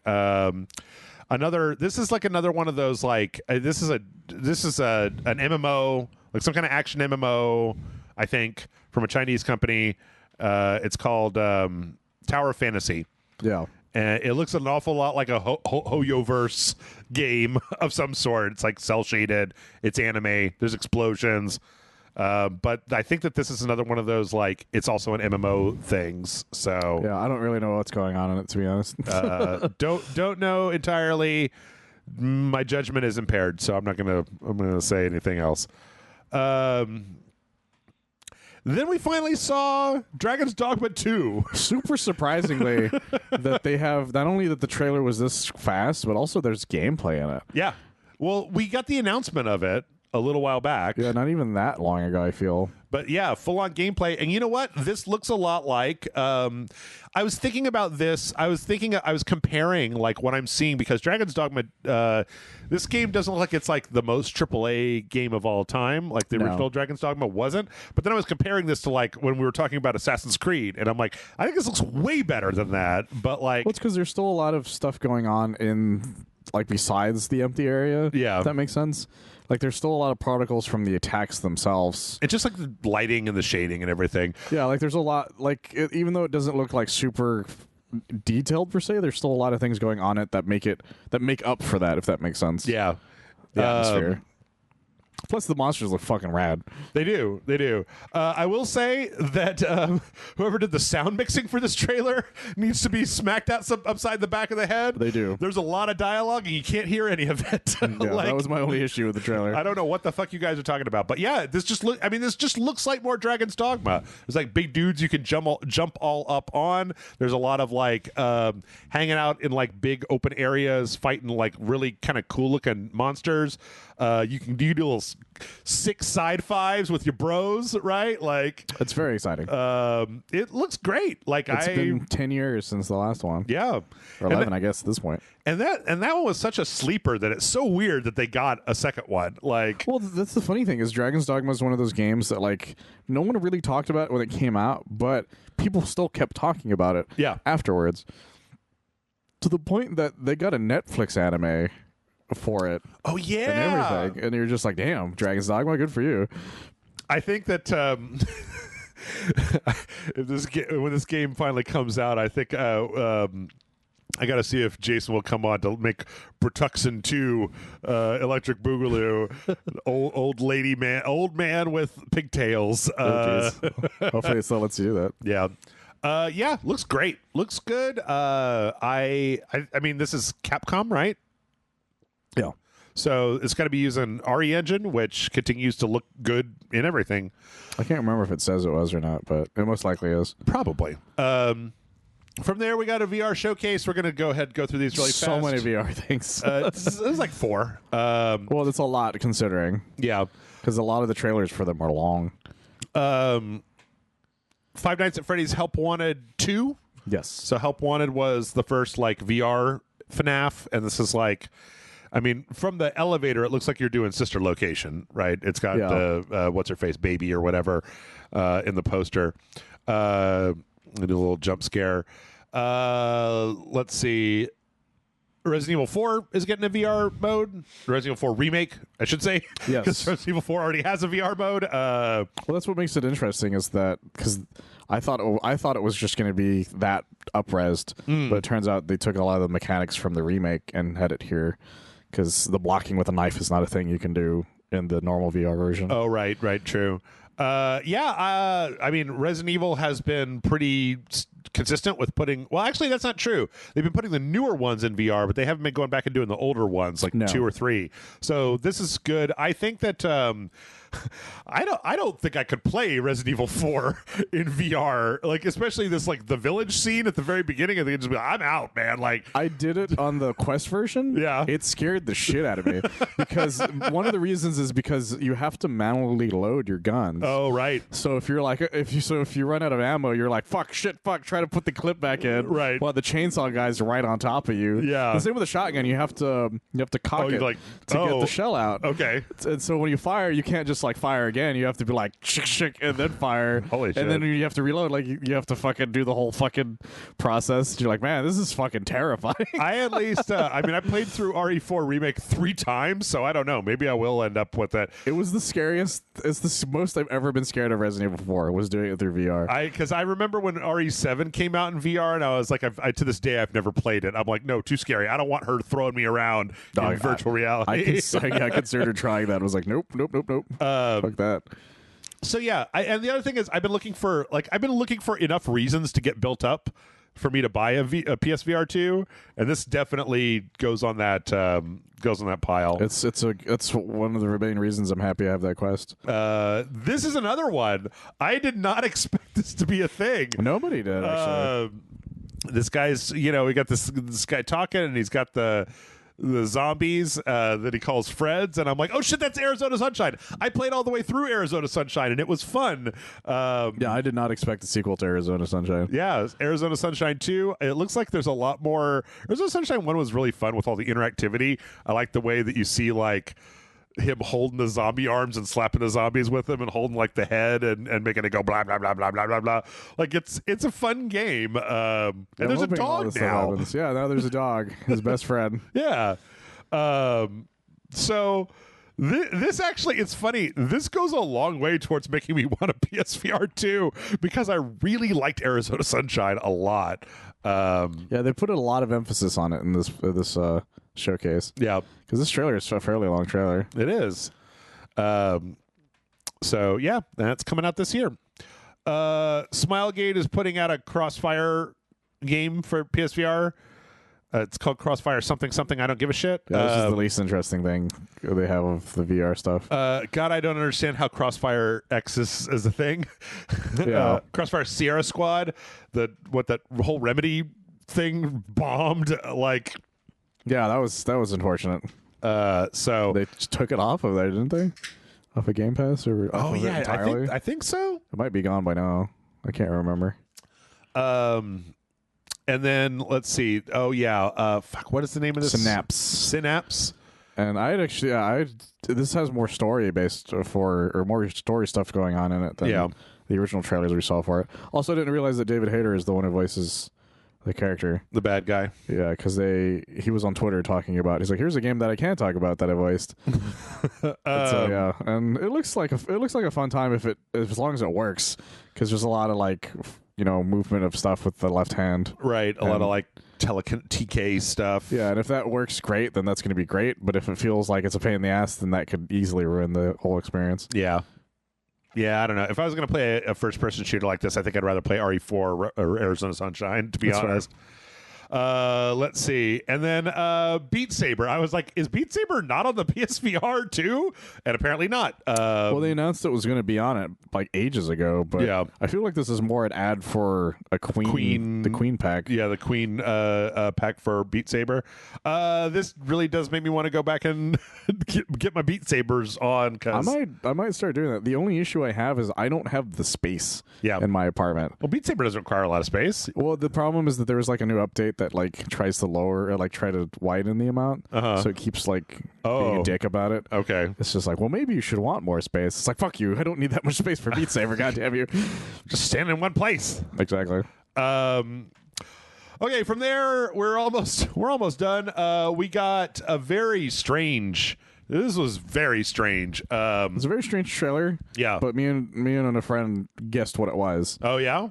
This is like another one of those like this is an MMO, like some kind of action MMO, I think, from a Chinese company. It's called Tower of Fantasy. Yeah. And it looks an awful lot like a Hoyoverse game of some sort. It's like cell shaded. It's anime. There's explosions. But I think that this is another one of those, like, it's also an MMO things. So yeah, I don't really know what's going on in it, to be honest. don't know entirely. My judgment is impaired, so I'm gonna say anything else. Then we finally saw Dragon's Dogma 2. Super surprisingly that they have, not only that the trailer was this fast, but also there's gameplay in it. Yeah. Well, we got the announcement of it a little while back. Yeah, not even that long ago, I feel. But yeah, full-on gameplay. And you know what? This looks a lot like... I was thinking about this. I was comparing like what I'm seeing, because Dragon's Dogma, this game doesn't look like it's like the most AAA game of all time, like the original Dragon's Dogma wasn't. But then I was comparing this to like when we were talking about Assassin's Creed, and I'm like, I think this looks way better than that. But like, well, it's because there's still a lot of stuff going on in like besides the empty area. Yeah, if that makes sense. Like, there's still a lot of particles from the attacks themselves. It's just like the lighting and the shading and everything. Yeah, like there's a lot, like even though it doesn't look like super detailed per se, there's still a lot of things going on it that make up for that, if that makes sense. Yeah. The atmosphere. Plus, the monsters look fucking rad. They do. They do. I will say that whoever did the sound mixing for this trailer needs to be smacked out upside the back of the head. They do. There's a lot of dialogue, and you can't hear any of it. Yeah, like, that was my only issue with the trailer. I don't know what the fuck you guys are talking about. But yeah, this just looks like more Dragon's Dogma. There's like big dudes you can jump all up on. There's a lot of like hanging out in like big open areas, fighting like really kind of cool looking monsters. You can do little sick side fives with your bros, right? Like, it's very exciting. It looks great. Like, it's been 10 years since the last one. Yeah, or 11, I guess, at this point. And that one was such a sleeper that it's so weird that they got a second one. Like, well, that's the funny thing is Dragon's Dogma is one of those games that like no one really talked about when it came out, but people still kept talking about it. Yeah. Afterwards, to the point that they got a Netflix anime for it. Oh yeah, and everything, and you're just like, damn, Dragon's Dogma, good for you. I think that when this game finally comes out, I think I got to see if Jason will come on to make Bertuxin 2 Electric Boogaloo, old man with pigtails. Hopefully it still lets you do that. Yeah. Yeah, looks great. Looks good. I mean, this is Capcom, right? Yeah. So it's got to be using RE Engine, which continues to look good in everything. I can't remember if it says it was or not, but it most likely is. Probably. From there, we got a VR showcase. We're going to go ahead and go through these really fast. So many VR things. It was like 4. Well, that's a lot considering. Yeah. Because a lot of the trailers for them are long. Five Nights at Freddy's Help Wanted 2. Yes. So Help Wanted was the first like VR FNAF, and this is like, I mean, from the elevator, it looks like you're doing Sister Location, right? It's got the what's her face baby or whatever in the poster. A little jump scare. Let's see. Resident Evil 4 is getting a VR mode. Resident Evil 4 remake, I should say. Yes, because Resident Evil 4 already has a VR mode. Well, that's what makes it interesting, is that because I thought it was just going to be that up-resed, but it turns out they took a lot of the mechanics from the remake and had it here, because the blocking with a knife is not a thing you can do in the normal VR version. Oh, right, true. I mean, Resident Evil has been pretty consistent with putting... Well, actually, that's not true. They've been putting the newer ones in VR, but they haven't been going back and doing the older ones, like 2 or 3. So this is good. I think that... I don't think I could play Resident Evil 4 in VR, like especially this like the village scene at the very beginning. I think just be like, I'm out, man. Like, I did it on the Quest version. Yeah, it scared the shit out of me because one of the reasons is because you have to manually load your guns. Oh, right. So if you're like if you run out of ammo, you're like fuck, try to put the clip back in. Right. While the chainsaw guy's right on top of you. Yeah. The same with a shotgun. You have to cock it to get the shell out. Okay. And so when you fire, you can't just just like fire again. You have to be like shick and then fire. Holy shit. And then you have to reload. Like you have to fucking do the whole fucking process. You're like, man, this is fucking terrifying. I at least, I mean, I played through RE4 Remake 3 times, so I don't know. Maybe I will end up with that. It was the scariest. It's the most I've ever been scared of Resident Evil 4. Was doing it through VR. Because I remember when RE7 came out in VR, and I was like, to this day, I've never played it. I'm like, no, too scary. I don't want her throwing me around in virtual reality. I considered trying that. I was like, nope. Fuck that. So yeah, and the other thing is, I've been looking for enough reasons to get built up for me to buy a PSVR 2, and this definitely goes on that pile. It's one of the main reasons I'm happy I have that Quest. This is another one. I did not expect this to be a thing. Nobody did, actually. This guy's, we got this guy talking, and he's got the zombies that he calls Freds, and I'm like, oh shit, that's Arizona Sunshine. I played all the way through Arizona Sunshine, and it was fun. Yeah, I did not expect a sequel to Arizona Sunshine. Yeah, Arizona Sunshine 2. It looks like there's a lot more. Arizona Sunshine 1 was really fun with all the interactivity. I like the way that you see like him holding the zombie arms and slapping the zombies with him and holding like the head and making it go blah blah blah blah blah blah blah. Like it's a fun game. And there's a dog now. Yeah, now there's a dog, his best friend. Yeah. So this actually, it's funny. This goes a long way towards making me want a PSVR 2 because I really liked Arizona Sunshine a lot. Yeah, they put a lot of emphasis on it in this showcase. Yeah, because this trailer is a fairly long trailer. It is. So yeah, that's coming out this year. Smilegate is putting out a Crossfire game for PSVR. It's called Crossfire something. I don't give a shit. Yeah, this is the least interesting thing they have of the VR stuff. God, I don't understand how Crossfire X is a thing. Yeah. Crossfire Sierra Squad, that whole Remedy thing bombed. Like, yeah, that was unfortunate. So they just took it off of there, didn't they? Off of Game Pass or off of it entirely? I think so. It might be gone by now. I can't remember. And then let's see. Oh yeah. Fuck. What is the name of this? Synapse. And I had actually, this has more story based or more story stuff going on in it than the original trailers we saw for it. Also, I didn't realize that David Hayter is the one who voices the character, the bad guy. Yeah, because he was on Twitter talking about. He's like, here's a game that I can't talk about that I voiced. So yeah, and it looks like a fun time as long as it works, because there's a lot of like movement of stuff with the left hand. Right, a lot of like TK stuff. Yeah, and if that works great, then that's going to be great. But if it feels like it's a pain in the ass, then that could easily ruin the whole experience. Yeah. Yeah, I don't know. If I was going to play a first-person shooter like this, I think I'd rather play RE4 or Arizona Sunshine, to be honest. Let's see. And then Beat Saber. I was like, is Beat Saber not on the PSVR too? And apparently not. Well, they announced it was going to be on it like ages ago, but yeah. I feel like this is more an ad for the Queen pack. Yeah, the Queen pack for Beat Saber. This really does make me want to go back and get my Beat Sabers on. Cause I might start doing that. The only issue I have is I don't have the space in my apartment. Well, Beat Saber doesn't require a lot of space. Well, the problem is that there was like a new update that like tries to lower or like try to widen the amount, so it keeps like being a dick about it. Okay, it's just like, well, maybe you should want more space. It's like, fuck you, I don't need that much space for Beat Saber. God damn you, just stand in one place. Exactly. Okay, from there we're almost done. We got a very strange. This was very strange. It's a very strange trailer. Yeah, but me and a friend guessed what it was. Oh yeah,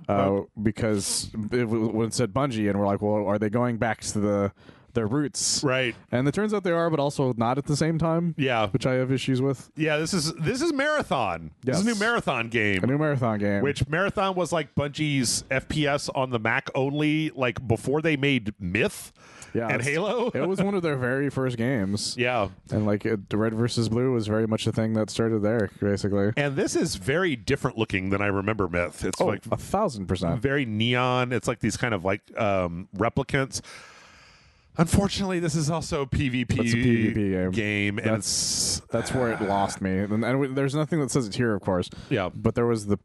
because when it said Bungie, and we're like, well, are they going back to their roots? Right. And it turns out they are, but also not at the same time. Yeah, which I have issues with. Yeah, this is Marathon. Yes. This is a new Marathon game. A new Marathon game. Which Marathon was like Bungie's FPS on the Mac only, like before they made Myth. Yeah, and Halo. It was one of their very first games. Yeah. And like Red versus Blue was very much a thing that started there, basically. And this is very different looking than I remember Myth. It's like 1,000%. Very neon. It's like these kind of like replicants. Unfortunately, this is also a PvP, it's a PvP game. And that's where it lost me. And there's nothing that says it here, of course. Yeah. But there was the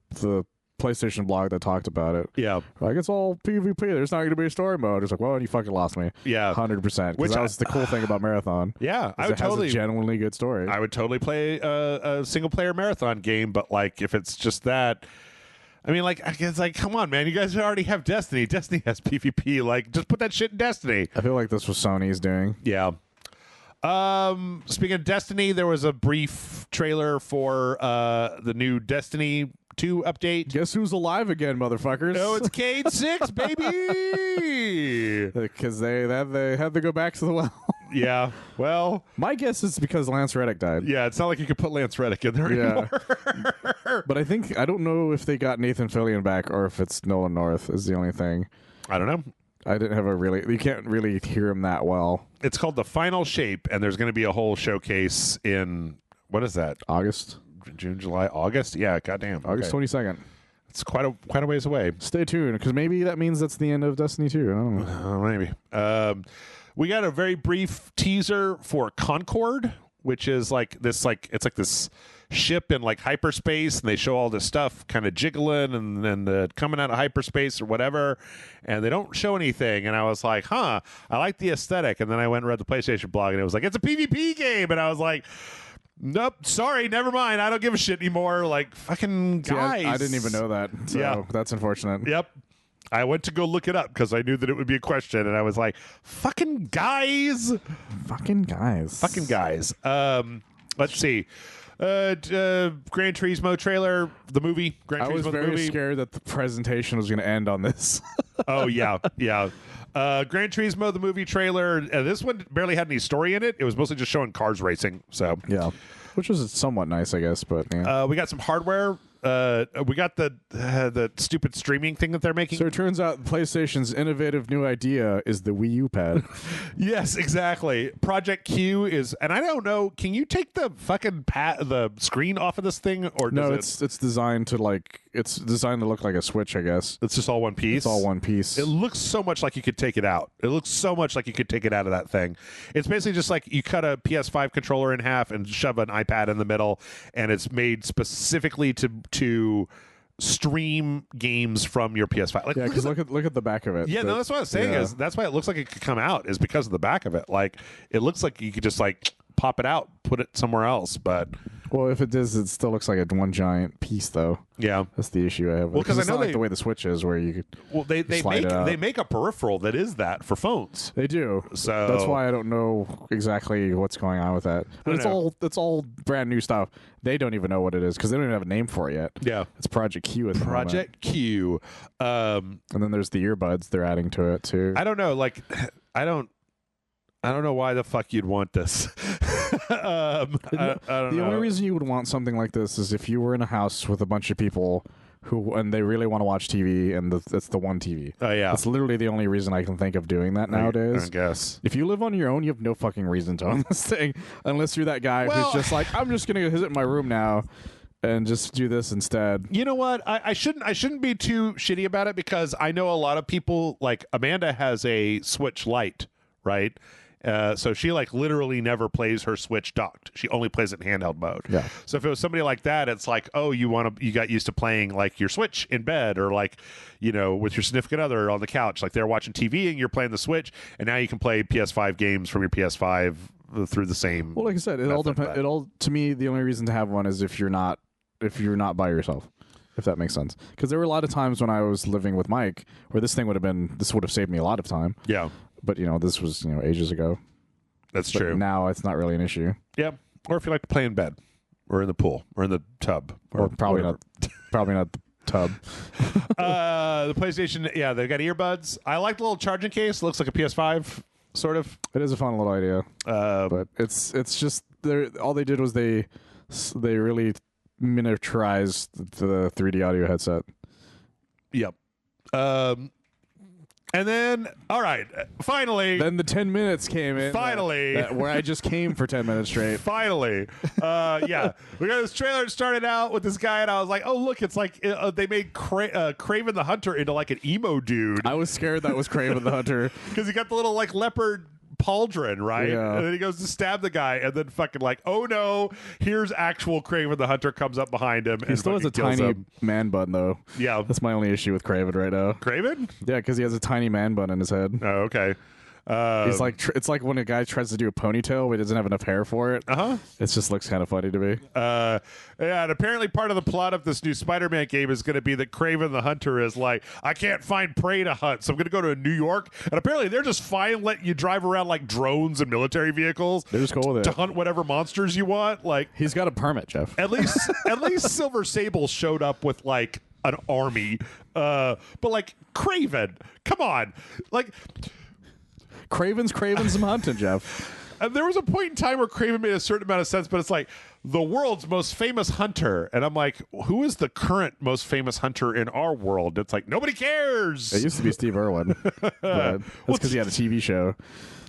PlayStation blog that talked about it. Yeah. Like, it's all PvP. There's not going to be a story mode. It's like, well, you fucking lost me. Yeah. 100%. Because that was the cool thing about Marathon. Yeah. I would totally. Has a genuinely good story. I would totally play a single-player Marathon game, but, like, if it's just that... I mean, like, it's like, come on, man. You guys already have Destiny. Destiny has PvP. Like, just put that shit in Destiny. I feel like this was Sony's doing. Yeah. Speaking of Destiny, there was a brief trailer for the new Destiny 2 update. Guess who's alive again, motherfuckers? Oh, it's Cade 6, baby! Because they had to go back to the well. Yeah, well... My guess is because Lance Reddick died. Yeah, it's not like you could put Lance Reddick in there anymore. But I don't know if they got Nathan Fillion back or if it's Nolan North is the only thing. I don't know. I didn't have you can't really hear him that well. It's called The Final Shape, and there's going to be a whole showcase in, what is that? August? June, July, August? Yeah, goddamn. August 22nd. It's quite a ways away. Stay tuned, because maybe that means that's the end of Destiny 2. I don't know. Maybe. We got a very brief teaser for Concord, which is like this, like it's like this ship in like hyperspace, and they show all this stuff kind of jiggling and then coming out of hyperspace or whatever, and they don't show anything. And I was like, I like the aesthetic. And then I went and read the PlayStation blog, and it was like, it's a PvP game, and I was like, nope, sorry, never mind. I don't give a shit anymore. Like, fucking guys. I didn't even know that. So that's unfortunate. Yep. I went to go look it up because I knew that it would be a question, and I was like, fucking guys. Fucking guys. Fucking guys. Let's see. Gran Turismo trailer, the movie. I was very scared that the presentation was going to end on this. Oh, yeah. Yeah. Gran Turismo, the movie trailer. This one barely had any story in it. It was mostly just showing cars racing. So yeah, which was somewhat nice, I guess. But yeah. We got some hardware. We got the stupid streaming thing that they're making. So it turns out PlayStation's innovative new idea is the Wii U pad. Yes, exactly. Project Q is, and I don't know. Can you take the fucking the screen off of this thing, or no? It's designed to look like a Switch, I guess. It's just all one piece. It's all one piece. It looks so much like you could take it out. It looks so much like you could take it out of that thing. It's basically just like you cut a PS5 controller in half and shove an iPad in the middle, and it's made specifically to stream games from your PS5. Like, yeah, because look at the back of it. Yeah, no, that's what I was saying. Is that's why it looks like it could come out, is because of the back of it. Like, it looks like you could just like pop it out, put it somewhere else. But well, if it does, it still looks like a one giant piece, though. Yeah, that's the issue I have. Well, because I know like the way the Switch is, where you could. Well, they make a peripheral that is that for phones. They do. So that's why I don't know exactly what's going on with that. But it's all brand new stuff. They don't even know what it is because they don't even have a name for it yet. Yeah, it's Project Q. At the Project Q. And then there's the earbuds they're adding to it too. I don't know. Like, I don't know why the fuck you'd want this. I don't know. The only reason you would want something like this is if you were in a house with a bunch of people and they really want to watch TV, and it's the one TV. Oh, yeah. That's literally the only reason I can think of doing that nowadays. I guess. If you live on your own, you have no fucking reason to own this thing, unless you're that guy who's just like, I'm just going to visit my room now and just do this instead. You know what? I shouldn't be too shitty about it, because I know a lot of people, like Amanda has a Switch Lite, right? So she like literally never plays her Switch docked. She only plays it in handheld mode. Yeah. So if it was somebody like that, it's like, oh, you got used to playing like your Switch in bed, or like, you know, with your significant other on the couch. Like they're watching TV and you're playing the Switch, and now you can play PS5 games from your PS5 through the same. Well, like I said, it all depends. To me, the only reason to have one is if you're not by yourself. If that makes sense. Because there were a lot of times when I was living with Mike where this would have saved me a lot of time. Yeah. But, this was, ages ago. That's true. Now it's not really an issue. Yeah. Or if you like to play in bed or in the pool or in the tub. Or probably not the tub. The PlayStation, yeah, they've got earbuds. I like the little charging case. It looks like a PS5, sort of. It is a fun little idea. But it's just, all they did was they really miniaturized the 3D audio headset. Yep. And then, all right, finally. Then the 10 minutes came in. Finally. Where I just came for 10 minutes straight. Finally. Yeah. We got this trailer. It started out with this guy, and I was like, oh, look, it's like they made Kraven the Hunter into like an emo dude. I was scared that was Kraven the Hunter. Because he got the little like leopard pauldron, right? Yeah. And then he goes to stab the guy, and then fucking like, oh no, here's actual Kraven the Hunter comes up behind him. He still has a tiny man bun, though. Yeah. That's my only issue with Kraven right now. Kraven? Yeah, because he has a tiny man bun in his head. Oh, okay. He's like it's like when a guy tries to do a ponytail but he doesn't have enough hair for it. It just looks kind of funny to me. Yeah, and apparently part of the plot of this new Spider-Man game is going to be that Kraven the Hunter is like, I can't find prey to hunt, so I'm going to go to New York. And apparently they're just fine letting you drive around like drones and military vehicles. They're just cool with it to hunt whatever monsters you want. Like, he's got a permit, Jeff. At least Silver Sable showed up with like an army. But like Kraven, come on, like. Kraven's some hunting, Jeff. And there was a point in time where Kraven made a certain amount of sense, but it's like the world's most famous hunter. And I'm like, who is the current most famous hunter in our world? It's like, nobody cares. It used to be Steve Irwin. That's because he had a TV show.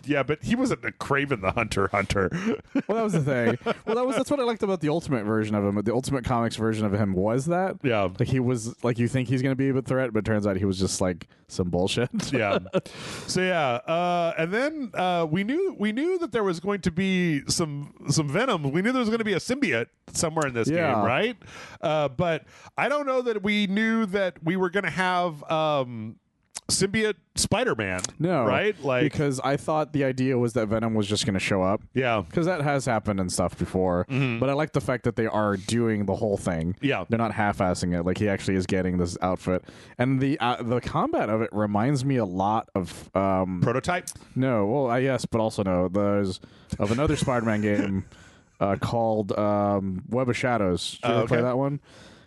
Yeah, but he wasn't the Kraven the Hunter. Well, that was the thing. Well, that's what I liked about the Ultimate version of him. The Ultimate Comics version of him was that. Yeah. Like he was like, you think he's going to be a threat, but it turns out he was just like some bullshit. Yeah. So yeah, and then we knew that there was going to be some Venom. We knew there was going to be a symbiote somewhere in this game, right? But I don't know that we knew that we were going to have symbiote Spider-Man. No, right? Like, because I thought the idea was that Venom was just going to show up. Yeah, because that has happened and stuff before. But I like the fact that they are doing the whole thing. Yeah, they're not half-assing it. Like he actually is getting this outfit, and the combat of it reminds me a lot of Prototype. No, well, yes, but also no. There's of another Spider-Man game called Web of Shadows. Did you ever play that one?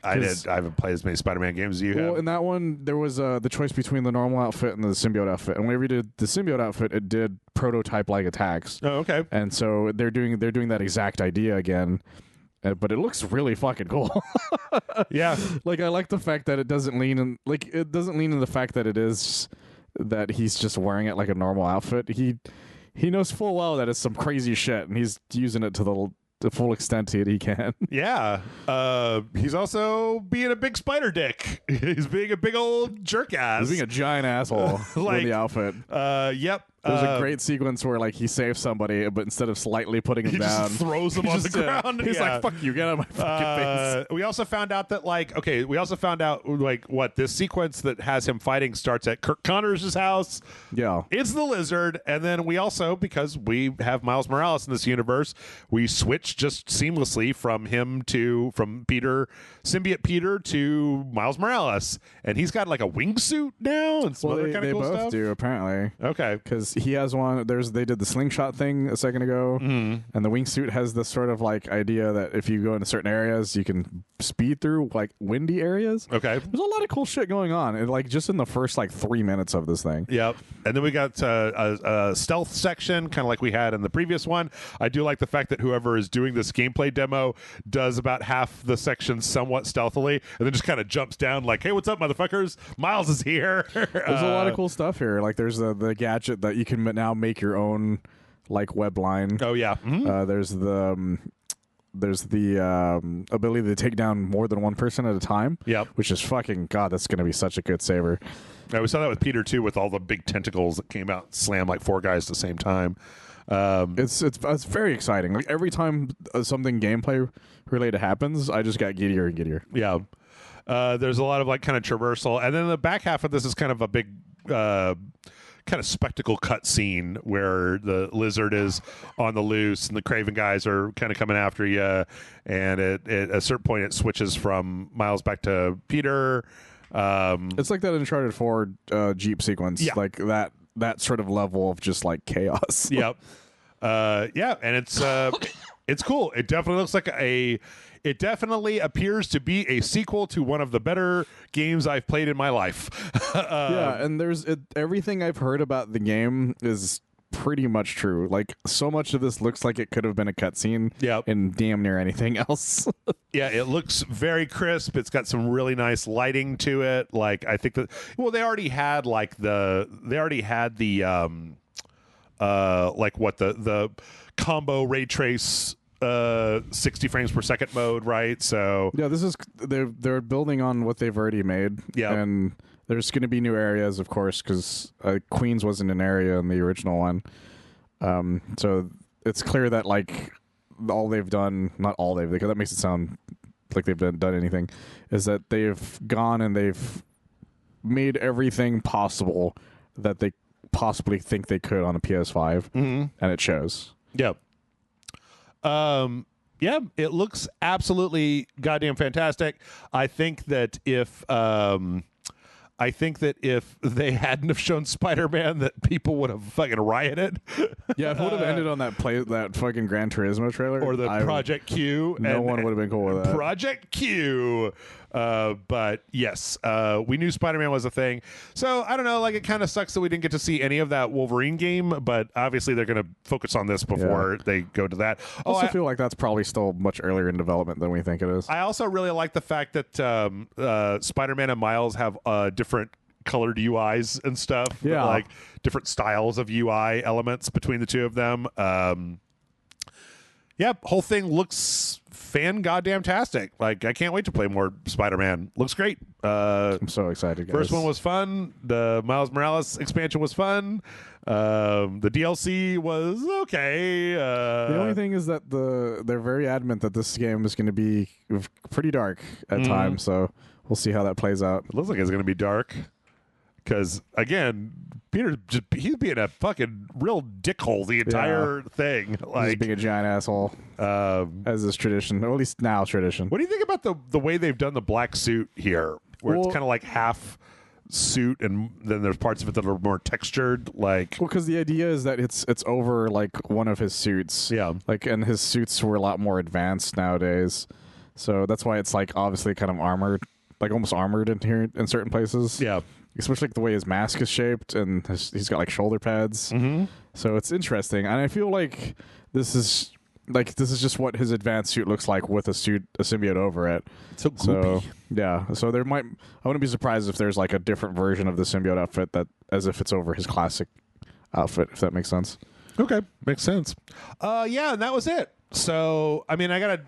I did. I haven't played as many Spider-Man games as you have. Well, in that one, there was the choice between the normal outfit and the symbiote outfit. And whenever you did the symbiote outfit, it did prototype-like attacks. Oh, okay. And so they're doing that exact idea again. But it looks really fucking cool. Yeah. Like I like the fact that it doesn't lean in the fact that that he's just wearing it like a normal outfit. He knows full well that it's some crazy shit, and he's using it to the full extent he can. Yeah. He's also being a big spider dick. He's being a big old jerk ass. He's being a giant asshole like, in the outfit. Yep. There's a great sequence where like he saves somebody, but instead of slightly putting him down, just throws him on the ground. He's like, "Fuck you, get out of my fucking face." We also found out that what this sequence that has him fighting starts at Kirk Connors' house. Yeah, it's the Lizard, and then we also, because we have Miles Morales in this universe, we switch just seamlessly from symbiote Peter to Miles Morales, and he's got like a wingsuit now and some other kind of cool stuff. They both do apparently. Okay, because he has one. They did the slingshot thing a second ago, and the wingsuit has this sort of like idea that if you go into certain areas, you can speed through like windy areas. Okay, there's a lot of cool shit going on, and like just in the first like 3 minutes of this thing. Yep, and then we got a stealth section, kind of like we had in the previous one. I do like the fact that whoever is doing this gameplay demo does about half the section somewhat stealthily, and then just kind of jumps down like, "Hey, what's up, motherfuckers? Miles is here." There's a lot of cool stuff here. Like there's the gadget that you can now make your own like web line. Oh yeah. There's the ability to take down more than one person at a time. Yep. Which is fucking God. That's going to be such a good saver. Yeah, we saw that with Peter too, with all the big tentacles that came out and slam like four guys at the same time. It's very exciting. Like every time something gameplay related happens, I just got giddier and giddier. Yeah. There's a lot of like kind of traversal, and then the back half of this is kind of a big kind of spectacle cut scene where the Lizard is on the loose and the Kraven guys are kind of coming after you, and at a certain point it switches from Miles back to Peter. It's like that Uncharted 4 Jeep sequence, like that sort of level of just like chaos. Yep. Yeah, and it's cool. It definitely looks like it definitely appears to be a sequel to one of the better games I've played in my life. Yeah, and everything I've heard about the game is pretty much true. Like, so much of this looks like it could have been a cutscene in damn near anything else. Yeah, it looks very crisp. It's got some really nice lighting to it. Like, I think that, well, they already had the combo ray trace 60 frames per second mode, right? So yeah, they're building on what they've already made. Yeah, and there's going to be new areas, of course, because Queens wasn't an area in the original one. So it's clear that like all they've done, not all they've, because that makes it sound like they've done anything, is that they've gone and they've made everything possible that they possibly think they could on a PS5, and it shows. Yep. Yeah, it looks absolutely goddamn fantastic. I think that if they hadn't have shown Spider-Man, that people would have fucking rioted. Yeah, if it would have ended on that fucking Gran Turismo trailer or the Project Q, no one would have been cool with that. Project Q. But yes, we knew Spider-Man was a thing. So I don't know, like it kind of sucks that we didn't get to see any of that Wolverine game, but obviously they're going to focus on this before they go to that. I also feel like that's probably still much earlier in development than we think it is. I also really like the fact that Spider-Man and Miles have different colored UIs and stuff. Yeah. Like different styles of UI elements between the two of them. Yeah, whole thing looks fan-goddamn-tastic. Like, I can't wait to play more Spider-Man. Looks great. I'm so excited, guys. First one was fun. The Miles Morales expansion was fun. The DLC was okay. The only thing is that they're very adamant that this game is going to be pretty dark at times, so we'll see how that plays out. It looks like it's going to be dark. Because, again, he's being a fucking real dickhole the entire thing. Like, he's being a giant asshole, as is tradition, or at least now tradition. What do you think about the way they've done the black suit here? Where it's kind of like half suit and then there's parts of it that are more textured, like because the idea is that it's over like one of his suits, and his suits were a lot more advanced nowadays, so that's why it's like obviously kind of armored, like almost armored in here in certain places, especially like the way his mask is shaped and he's got like shoulder pads, so it's interesting, and I feel like this is just what his advanced suit looks like with a symbiote over it. So goopy. So there I wouldn't be surprised if there's like a different version of the symbiote outfit that as if it's over his classic outfit, if that makes sense. Okay, makes sense. Yeah, and that was it. So I mean, I gotta,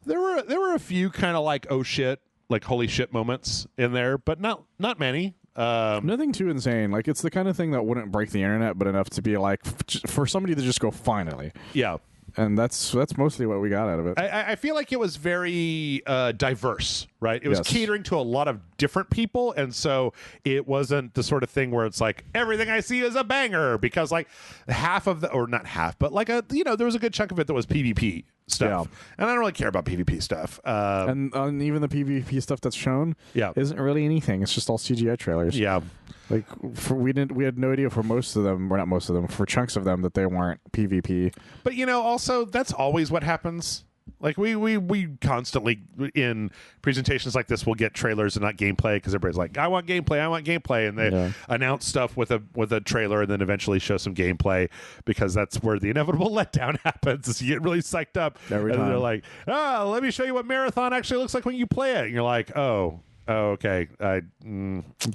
there were a few kind of like oh shit, like holy shit moments in there, but not many. Nothing too insane. Like it's the kind of thing that wouldn't break the internet, but enough to be like for somebody to just go finally. Yeah. And that's mostly what we got out of it. I feel like it was very diverse, right? It was catering to a lot of different people, and so it wasn't the sort of thing where it's like everything I see is a banger, because like half of the, or not half, but like there was a good chunk of it that was PvP stuff, and I don't really care about PvP stuff. And even the PvP stuff that's shown, isn't really anything. It's just all CGI trailers. Yeah. Like we had no idea for most of them, or not most of them, for chunks of them that they weren't PvP. But also that's always what happens. Like we constantly in presentations like this will get trailers and not gameplay, because everybody's like, I want gameplay, and they announce stuff with a trailer and then eventually show some gameplay, because that's where the inevitable letdown happens. Is you get really psyched up every time. They're like, let me show you what Marathon actually looks like when you play it, and you're like, oh, okay. All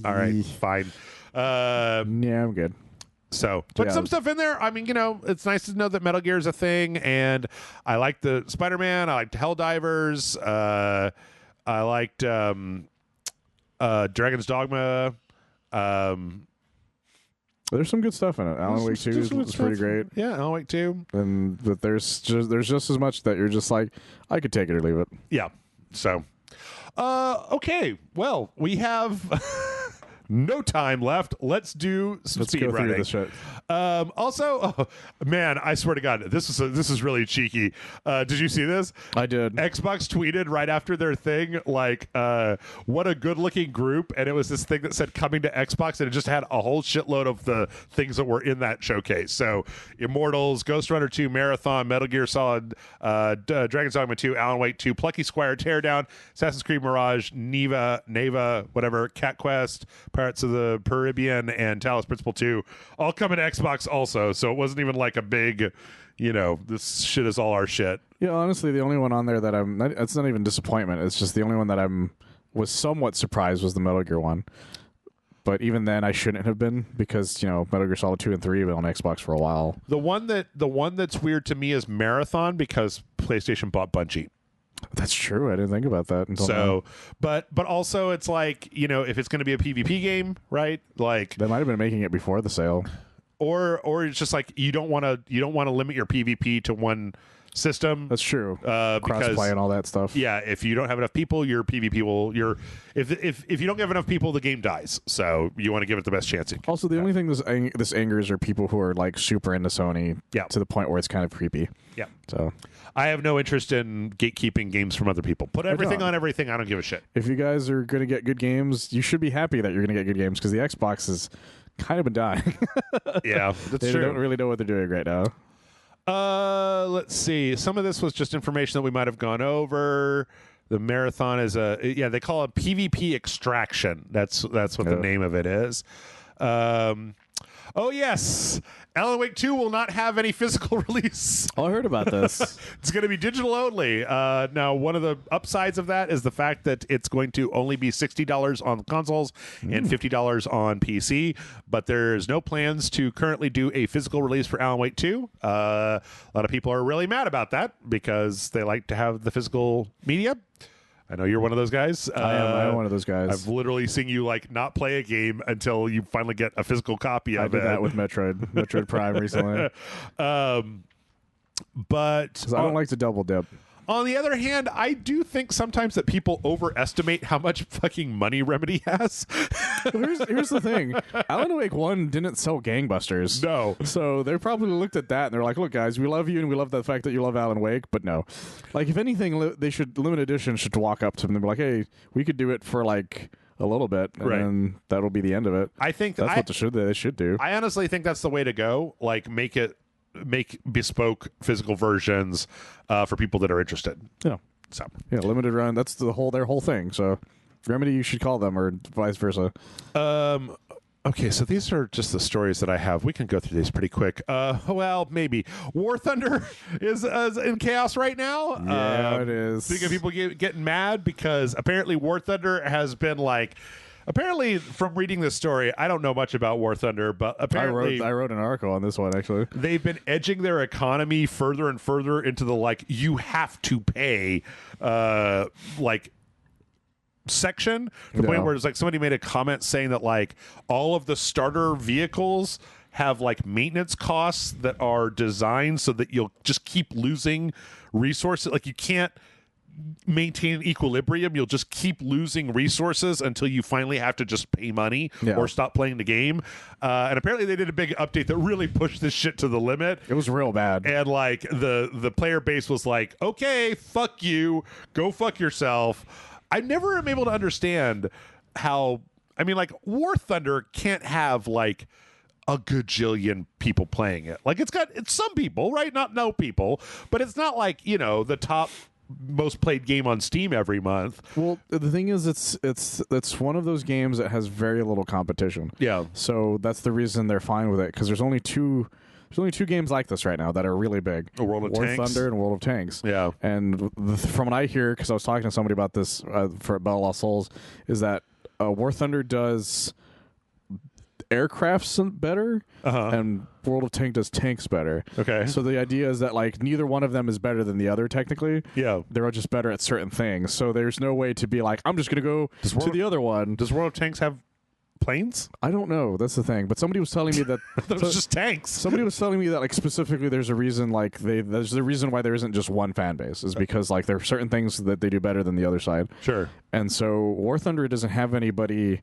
right, fine. Yeah, I'm good. So, but some stuff in there. I mean, it's nice to know that Metal Gear is a thing, and I liked the Spider-Man. I liked Helldivers. I liked Dragon's Dogma. There's some good stuff in it. Alan Wake 2 is pretty great. Yeah, Alan Wake 2. But there's just as much that you're just like, I could take it or leave it. Yeah. So. Okay, well, we have no time left. Let's do some speed running. This shit. Also, man, I swear to God, this is really cheeky. Did you see this? I did. Xbox tweeted right after their thing, like, what a good-looking group, and it was this thing that said coming to Xbox, and it just had a whole shitload of the things that were in that showcase. So, Immortals, Ghost Runner 2, Marathon, Metal Gear Solid, Dragon's Dogma 2, Alan Wake 2, Plucky Squire, Teardown, Assassin's Creed Mirage, Neva, whatever, Cat Quest, Pirates of the Caribbean, and Talos Principle 2, all coming to Xbox also. So it wasn't even like a big, this shit is all our shit. Yeah, honestly, the only one on there that it's not even disappointment. It's just the only one that was somewhat surprised was the Metal Gear one. But even then, I shouldn't have been, because Metal Gear Solid 2 and 3 have been on Xbox for a while. The one that's weird to me is Marathon, because PlayStation bought Bungie. That's true. I didn't think about that until now. But also it's like, if it's going to be a PvP game, right? Like they might have been making it before the sale. or it's just like you don't want to limit your PvP to one system. That's true. Crossplay and all that stuff. Yeah, if you don't have enough people, your PvP will if you don't have enough people, the game dies. So you want to give it the best chance. Also, the only thing this angers are people who are like super into Sony, to the point where it's kind of creepy. Yeah. So I have no interest in gatekeeping games from other people. Put everything on everything. I don't give a shit. If you guys are going to get good games, you should be happy that you're going to get good games, because the Xbox has kind of been dying. Yeah, that's they true. don't really know what they're doing right now. Let's see. Some of this was just information that we might have gone over. The marathon is they call it PvP extraction. That's what the name of it is. Oh yes, Alan Wake 2 will not have any physical release. Oh, I heard about this. It's going to be digital only. Now, one of the upsides of that is the fact that it's going to only be $60 on consoles and $50 on PC, but there's no plans to currently do a physical release for Alan Wake 2. A lot of people are really mad about that because they like to have the physical media. I know you're one of those guys. I am one of those guys. I've literally seen you like not play a game until you finally get a physical copy of it. I did that with Metroid Prime recently. But I don't like to double dip. On the other hand, I do think sometimes that people overestimate how much fucking money Remedy has. Here's the thing. Alan Wake 1 didn't sell gangbusters. No. So they probably looked at that and they're like, look, guys, we love you and we love the fact that you love Alan Wake, but no. Like, if anything, limited edition should walk up to them and be like, hey, we could do it for like a little bit, and then that'll be the end of it. I think that's what they should do. I honestly think that's the way to go. Like, make bespoke physical versions for people that are interested. Yeah. So limited run. That's their whole thing. So Remedy, you should call them, or vice versa. Okay, so these are just the stories that I have. We can go through these pretty quick. Well, maybe War Thunder is in chaos right now. Yeah, it is. Speaking of people getting mad because apparently War Thunder has been like. Apparently, from reading this story, I don't know much about War Thunder, but apparently... I wrote an article on this one, actually. They've been edging their economy further and further into the, like, you have to pay, section. To the point where it's like somebody made a comment saying that, like, all of the starter vehicles have, like, maintenance costs that are designed so that you'll just keep losing resources. Like, you can't maintain equilibrium. You'll just keep losing resources until you finally have to just pay money or stop playing the game. And apparently they did a big update that really pushed this shit to the limit. It was real bad. And like the player base was like, okay, fuck you, go fuck yourself. I never am able to understand how, I mean, like, War Thunder can't have like a gajillion people playing it. Like, it's some people, right? Not no people, but it's not like, you know, the top most played game on Steam every month. Well, the thing is, it's one of those games that has very little competition. Yeah. So that's the reason they're fine with it, because there's only two games like this right now that are really big: World of Tanks, War Thunder and World of Tanks. Yeah. And from what I hear, because I was talking to somebody about this for Battle Lost Souls, is that War Thunder does aircrafts better, and World of Tank does tanks better. Okay. So the idea is that, like, neither one of them is better than the other technically. Yeah. They're just better at certain things. So there's no way to be like, I'm just going to go to the other one. Does World of Tanks have planes? I don't know. That's the thing. But somebody was telling me that it was just tanks. Somebody was telling me that, like, specifically there's a reason, like, there's the reason why there isn't just one fan base is because, like, there are certain things that they do better than the other side. Sure. And so War Thunder doesn't have anybody.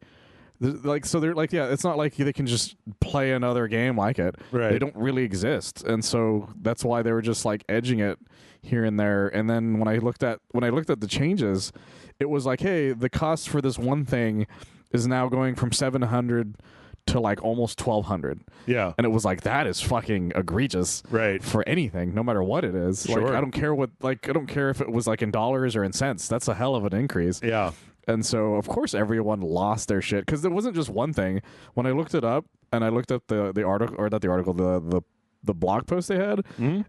Like, so they're like, yeah, it's not like they can just play another game like it. Right. They don't really exist. And so that's why they were just like edging it here and there. And then when I looked at the changes, it was like, hey, the cost for this one thing is now going from $700 to like almost $1,200. Yeah. And it was like, that is fucking egregious. Right. For anything, no matter what it is. Sure. Like, I don't care if it was like in dollars or in cents. That's a hell of an increase. Yeah. And so, of course, everyone lost their shit because there wasn't just one thing. When I looked it up and I looked at the article, or not the article, the blog post they had,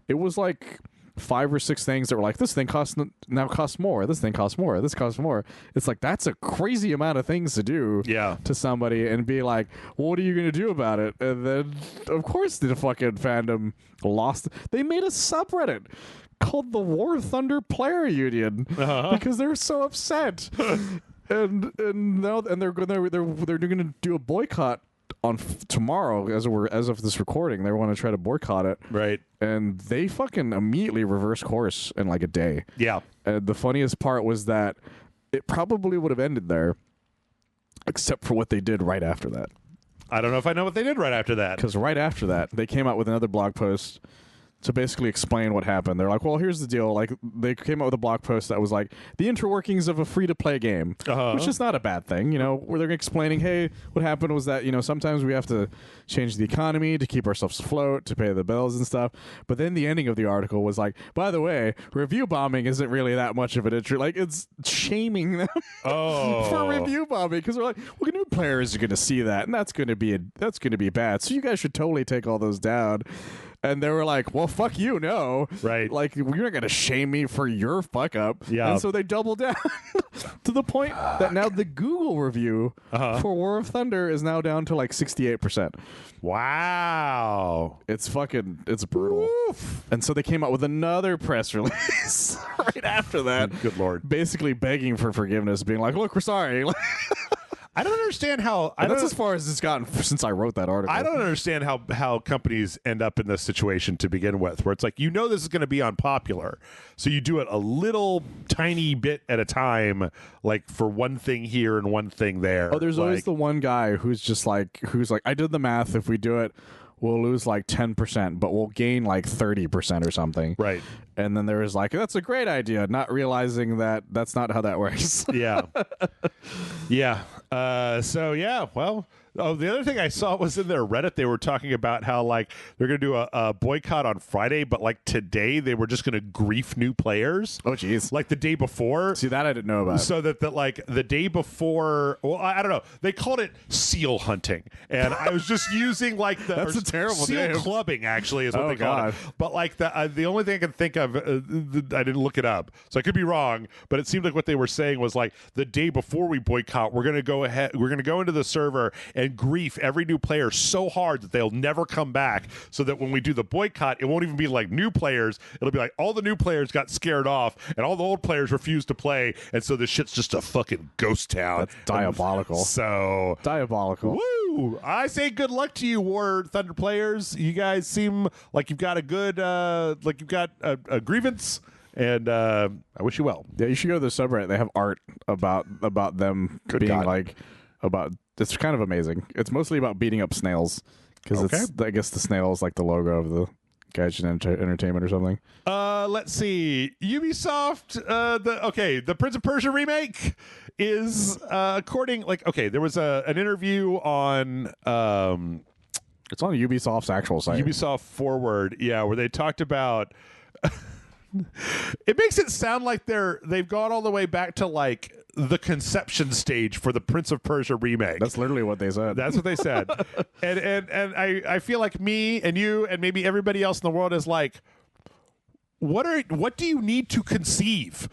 it was like 5 or 6 things that were like, this thing costs more. This thing costs more. This costs more. It's like, that's a crazy amount of things to do to somebody and be like, well, what are you going to do about it? And then, of course, the fucking fandom lost. They made a subreddit called the War Thunder Player Union because they're so upset, and now they're going to do a boycott tomorrow, as of this recording, they want to try to boycott it. Right. And they fucking immediately reversed course in like a day. Yeah. And the funniest part was that it probably would have ended there, except for what they did right after that. I don't know if I know what they did right after that. Because right after that, they came out with another blog post to basically explain what happened. They're like, well, here's the deal. Like, they came out with a blog post that was like, the interworkings of a free-to-play game, which is not a bad thing, you know, where they're explaining, hey, what happened was that, you know, sometimes we have to change the economy to keep ourselves afloat, to pay the bills and stuff. But then the ending of the article was like, by the way, review bombing isn't really that much of an issue. Like, it's shaming them for review bombing, because they're like, well, new players are going to see that, and that's going to be bad. So you guys should totally take all those down. And they were like, well, fuck you, no. Right. Like, you're not going to shame me for your fuck up. Yeah. And so they doubled down to the point that now the Google review for War of Thunder is now down to like 68%. Wow. It's brutal. Oof. And so they came out with another press release right after that. Good Lord. Basically begging for forgiveness, being like, look, we're sorry. I don't understand how. That's as far as it's gotten since I wrote that article. I don't understand how companies end up in this situation to begin with, where it's like, you know, this is going to be unpopular, so you do it a little tiny bit at a time, like for one thing here and one thing there. Oh, there's always the one guy who's like, I did the math. If we do it, we'll lose like 10%, but we'll gain like 30% or something. Right. And then there was like, that's a great idea, not realizing that that's not how that works. Yeah. Yeah. So, yeah, well, the other thing I saw was in their Reddit, they were talking about how, like, they're going to do a boycott on Friday, but, like, today they were just going to grief new players. Oh, jeez. Like, the day before. See, that I didn't know about. So that, like, the day before, well, I don't know. They called it seal hunting. And I was just using, like, the... That's a terrible seal name. Clubbing, actually, is what they called it. But, like, the only thing I can think of, I didn't look it up, so I could be wrong, but it seemed like what they were saying was, like, the day before we boycott, we're going to go into the server and grief every new player so hard that they'll never come back, so that when we do the boycott, it won't even be like new players. It'll be like all the new players got scared off and all the old players refused to play, and so this shit's just a fucking ghost town. That's diabolical. So diabolical. Woo! I say good luck to you, War Thunder players. You guys seem like you've got a good like you've got a grievance, and I wish you well. Yeah, you should go to the subreddit. They have art about them like about. It's kind of amazing. It's mostly about beating up snails, because it's, I guess, the snail is like the logo of the Gaijin Entertainment or something. Let's see. Ubisoft. The Prince of Persia remake is there was an interview on. It's on Ubisoft's actual site. Ubisoft Forward, yeah, where they talked about. It makes it sound like they've gone all the way back to like the conception stage for the Prince of Persia remake. That's literally what they said. That's what they said. and I feel like me and you and maybe everybody else in the world is like, what do you need to conceive?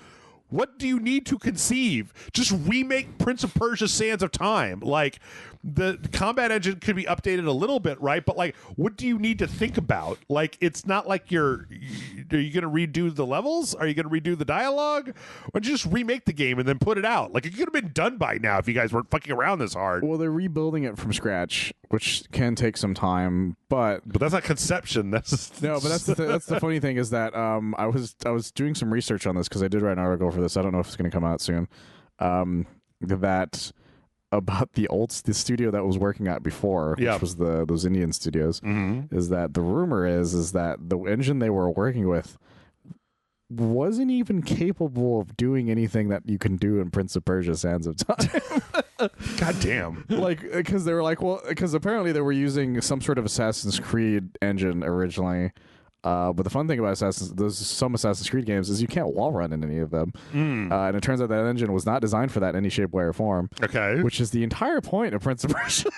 What do you need to conceive? Just remake Prince of Persia Sands of Time. Like, the combat engine could be updated a little bit, right? But, like, what do you need to think about? Like, it's not like are you going to redo the levels? Are you going to redo the dialogue? Why don't you just remake the game and then put it out? Like, it could have been done by now if you guys weren't fucking around this hard. Well, they're rebuilding it from scratch, which can take some time, but that's not conception. That's just, no, but that's the funny thing is that I was doing some research on this because I did write an article for this. I don't know if it's going to come out soon. That about the studio that was working at before, which was those Indian studios, is that the rumor is that the engine they were working with wasn't even capable of doing anything that you can do in Prince of Persia: Sands of Time. God damn! Like, because they were like, well, because apparently they were using some sort of Assassin's Creed engine originally. But the fun thing about some Assassin's Creed games is you can't wall run in any of them. And it turns out that engine was not designed for that in any shape, way, or form. Okay. Which is the entire point of Prince of Persia.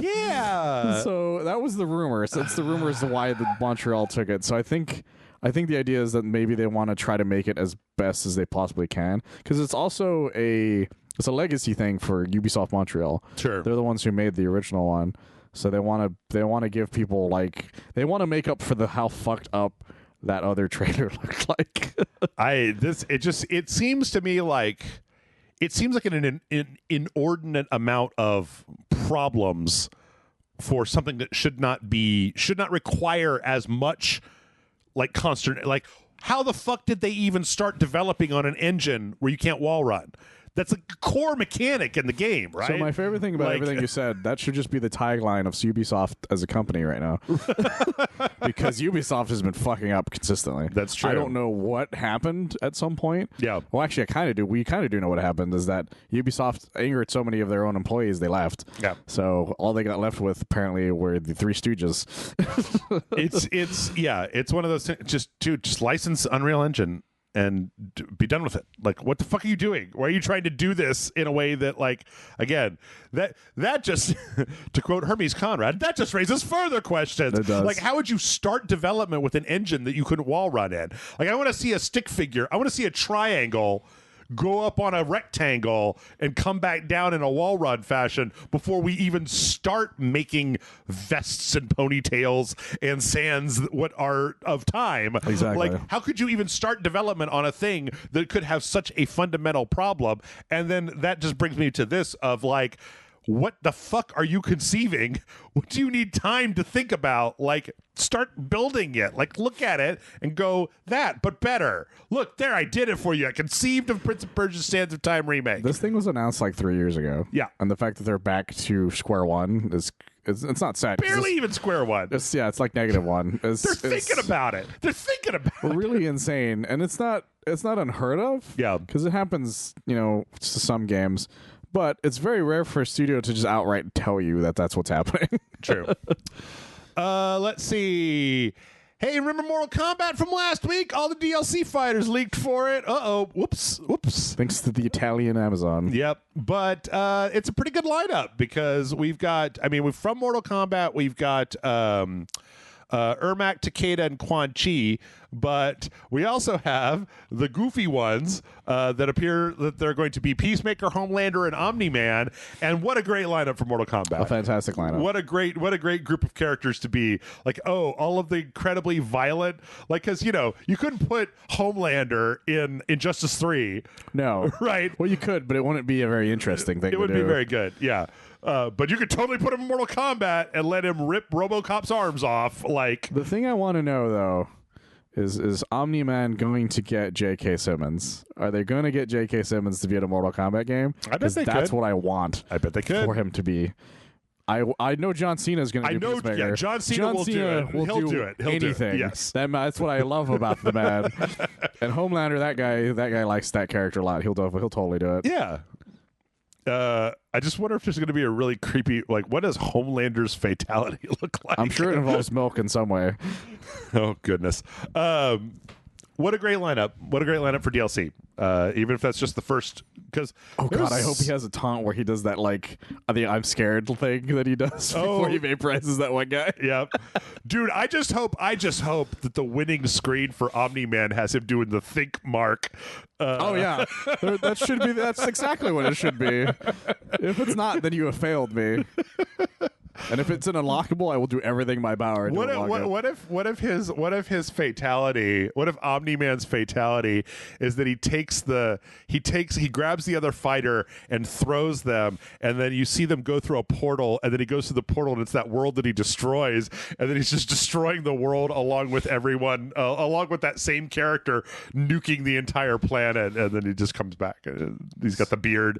Yeah. So that was the rumor. So it's the rumor as to why the Montreal took it. So I think the idea is that maybe they want to try to make it as best as they possibly can, because it's also it's a legacy thing for Ubisoft Montreal. Sure. They're the ones who made the original one. So they want to give people, like, they want to make up for how fucked up that other trailer looked like. It seems to me like an inordinate amount of problems for something that should not require as much like constant. Like, how the fuck did they even start developing on an engine where you can't wall run? That's a core mechanic in the game, right? So my favorite thing about everything you said, that should just be the tagline of Ubisoft as a company right now. Because Ubisoft has been fucking up consistently. That's true. I don't know what happened at some point. Yeah. Well, actually, I kind of do. We kind of do know what happened, is that Ubisoft angered so many of their own employees, they left. Yeah. So all they got left with, apparently, were the Three Stooges. It's one of those things. Just license Unreal Engine and be done with it. Like, what the fuck are you doing? Why are you trying to do this in a way that, like, again, that just to quote Hermes Conrad, that just raises further questions. It does. Like, how would you start development with an engine that you couldn't wall run in? Like, I want to see a stick figure. I want to see a triangle go up on a rectangle and come back down in a wall run fashion before we even start making vests and ponytails and sands what are of time. Exactly. Like, how could you even start development on a thing that could have such a fundamental problem? And then that just brings me to this of like, what the fuck are you conceiving? What do you need time to think about? Like, start building it. Like, look at it and go, that, but better. Look, there, I did it for you. I conceived of Prince of Persia Sands of Time remake. This thing was announced like 3 years ago. Yeah. And the fact that they're back to square one is it's not sad. Barely even square one. It's like -1. They're thinking about it. They're thinking about it. Really insane. And it's not unheard of. Yeah. Because it happens, to some games. But it's very rare for a studio to just outright tell you that that's what's happening. True. Let's see. Hey, remember Mortal Kombat from last week? All the DLC fighters leaked for it. Uh-oh. Whoops. Thanks to the Italian Amazon. Yep. But it's a pretty good lineup because we've got, from Mortal Kombat, we've got Ermac, Takeda, and Quan Chi, but we also have the goofy ones that appear that they're going to be Peacemaker, Homelander, and Omni-Man. And what a great lineup for Mortal Kombat. A fantastic lineup. What a great group of characters to be. Like, all of the incredibly violent, like, because, you couldn't put Homelander in Injustice 3. No. Right? Well, you could, but it wouldn't be a very interesting thing to do. It would be very good, yeah. But you could totally put him in Mortal Kombat and let him rip RoboCop's arms off. Like, the thing I want to know, though, is Omni-Man going to get J.K. Simmons? Are they going to get J.K. Simmons to be in a Mortal Kombat game? I bet they that's could. what I want. I bet they could. For him to be. I know John Cena is going to do Peacemaker. Yeah, John Cena will do it. He'll do it. He'll anything. Do it. Yes. That's what I love about the man. And Homelander, that guy likes that character a lot. He'll totally do it. Yeah. I just wonder if there's going to be a really creepy, like, what does Homelander's fatality look like? I'm sure it involves milk in some way. Oh, goodness. What a great lineup. What a great lineup for DLC. Even if that's just the first, because oh god, I hope he has a taunt where he does that, like, I'm scared thing that he does before he vaporizes that one guy. Yep. Dude, I just hope that the winning screen for Omni-Man has him doing the think mark. Oh yeah, that's exactly what it should be. If it's not, then you have failed me. And if it's an unlockable, I will do everything in my power to unlock it. What if his fatality? What if Omni-Man's fatality is that he grabs the other fighter and throws them, and then you see them go through a portal, and then he goes through the portal, and it's that world that he destroys, and then he's just destroying the world along with everyone, along with that same character nuking the entire planet, and then he just comes back. And he's got the beard.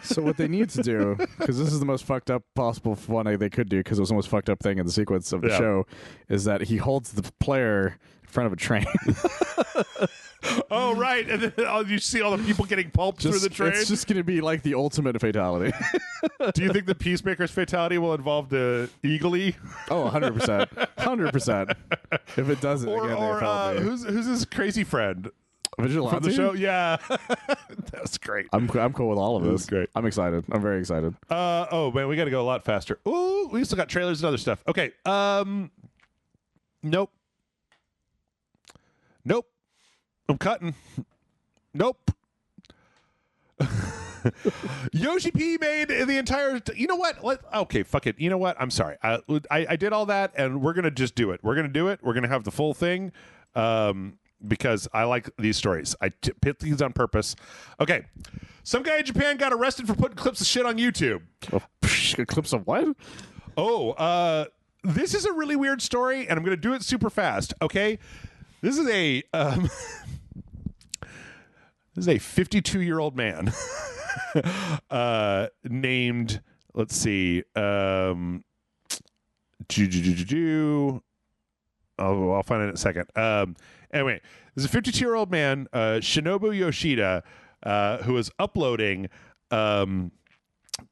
So what they need to do, because this is the most fucked up possible one they could do, because it was the most fucked up thing in the sequence of the show, is that he holds the player in front of a train. Oh, right. And then you see all the people getting pulped through the train. It's just going to be like the ultimate fatality. Do you think the Peacemaker's fatality will involve the Eagle-Y? Oh, 100%. 100%. If it doesn't, again, who's his crazy friend? Vigilante? From the show? Yeah. That was great. I'm cool with all of this. Great. I'm excited. I'm very excited. Oh, man, we got to go a lot faster. Ooh, we still got trailers and other stuff. Okay. Nope. I'm cutting. Nope. Yoshi P made the entire. You know what? Okay, fuck it. You know what? I'm sorry. I did all that, and we're gonna just do it. We're gonna do it. We're gonna have the full thing, because I like these stories. I pick these on purpose. Okay, some guy in Japan got arrested for putting clips of shit on YouTube. Oh, clips of what? This is a really weird story, and I'm going to do it super fast. Okay, this is a 52-year-old man named. Let's see. I'll find it in a second. Anyway, there's a 52-year-old man, Shinobu Yoshida, who is uploading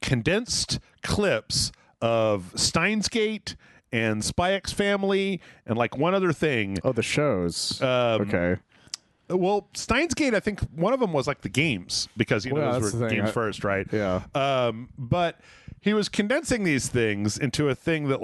condensed clips of Steins Gate and Spy X Family and like one other thing. Oh, the shows. Okay. Well, Steins Gate, I think one of them was like the games because those were games first, right? Yeah. But he was condensing these things into a thing that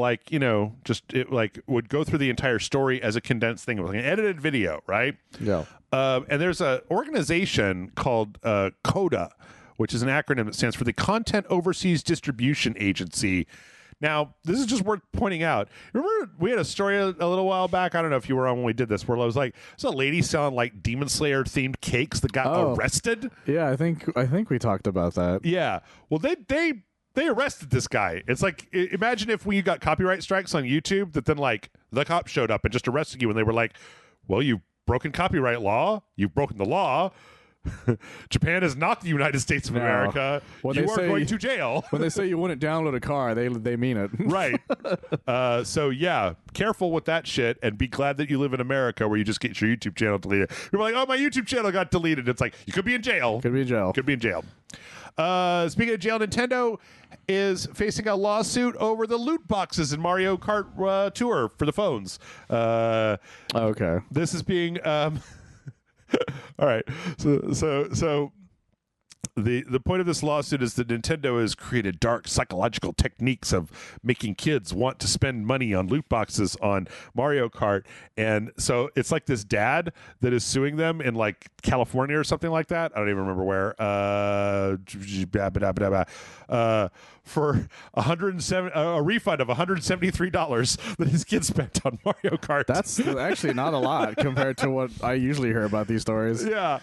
would go through the entire story as a condensed thing. It was like an edited video, right? Yeah. And there's an organization called CODA, which is an acronym that stands for the Content Overseas Distribution Agency. Now, this is just worth pointing out. Remember, we had a story a little while back. I don't know if you were on when we did this, where I was like, there's a lady selling like Demon Slayer themed cakes that got arrested. Yeah, I think we talked about that. Yeah. Well, they arrested this guy. It's like, imagine if we got copyright strikes on YouTube that then like the cops showed up and just arrested you and they were like, well, you've broken copyright law. You've broken the law. Japan is not the United States of America. You are going to jail. When they say you wouldn't download a car, they mean it. Right. So yeah, careful with that shit and be glad that you live in America where you just get your YouTube channel deleted. You're like, oh, my YouTube channel got deleted. It's like, you could be in jail. Could be in jail. Could be in jail. Speaking of jail, Nintendo is facing a lawsuit over the loot boxes in Mario Kart Tour for the phones. Okay. This is being... all right. So the point of this lawsuit is that Nintendo has created dark psychological techniques of making kids want to spend money on loot boxes on Mario Kart. And so it's like this dad that is suing them in like California or something like that. I don't even remember where. For a refund of $173 that his kid spent on Mario Kart. That's actually not a lot compared to what I usually hear about these stories. Yeah.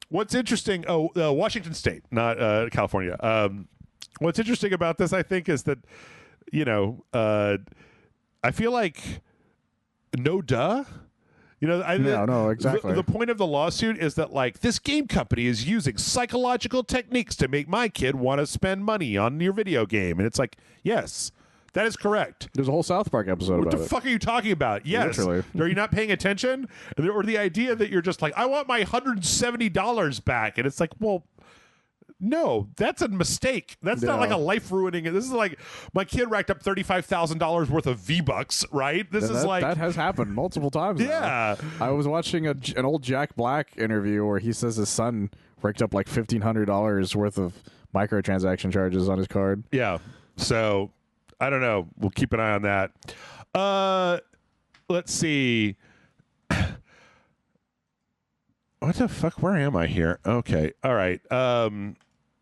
What's interesting? Washington State, not California. What's interesting about this, I think, is that I feel like no duh. No, exactly. The point of the lawsuit is that like this game company is using psychological techniques to make my kid want to spend money on your video game, and it's like, yes, that is correct. There's a whole South Park episode about it. What the fuck are you talking about? Yes. Literally. Are you not paying attention? Or the idea that you're just like, I want my $170 back, and it's like, well, no, that's a mistake. That's not like a life ruining. This is like my kid racked up $35,000 worth of V-Bucks, right? That has happened multiple times. Yeah. I was watching an old Jack Black interview where he says his son raked up like $1,500 worth of microtransaction charges on his card. Yeah. So I don't know. We'll keep an eye on that. Let's see. What the fuck? Where am I here? Okay. All right.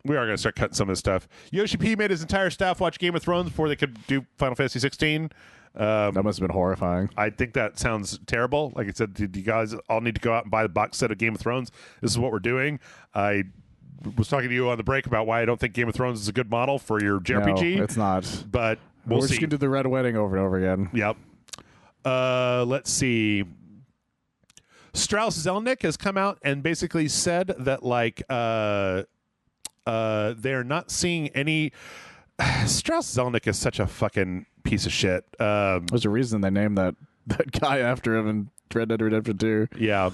We are going to start cutting some of this stuff. Yoshi P made his entire staff watch Game of Thrones before they could do Final Fantasy 16. That must have been horrifying. I think that sounds terrible. Like I said, you guys all need to go out and buy the box set of Game of Thrones. This is what we're doing. I was talking to you on the break about why I don't think Game of Thrones is a good model for your JRPG. No, it's not. But we're just going to do the Red Wedding over and over again. Yep. Let's see. Strauss Zelnick has come out and basically said that like they're not seeing any. Strauss Zelnick is such a fucking piece of shit. There's a reason they named that guy after him in Red Dead Redemption 2. Yeah.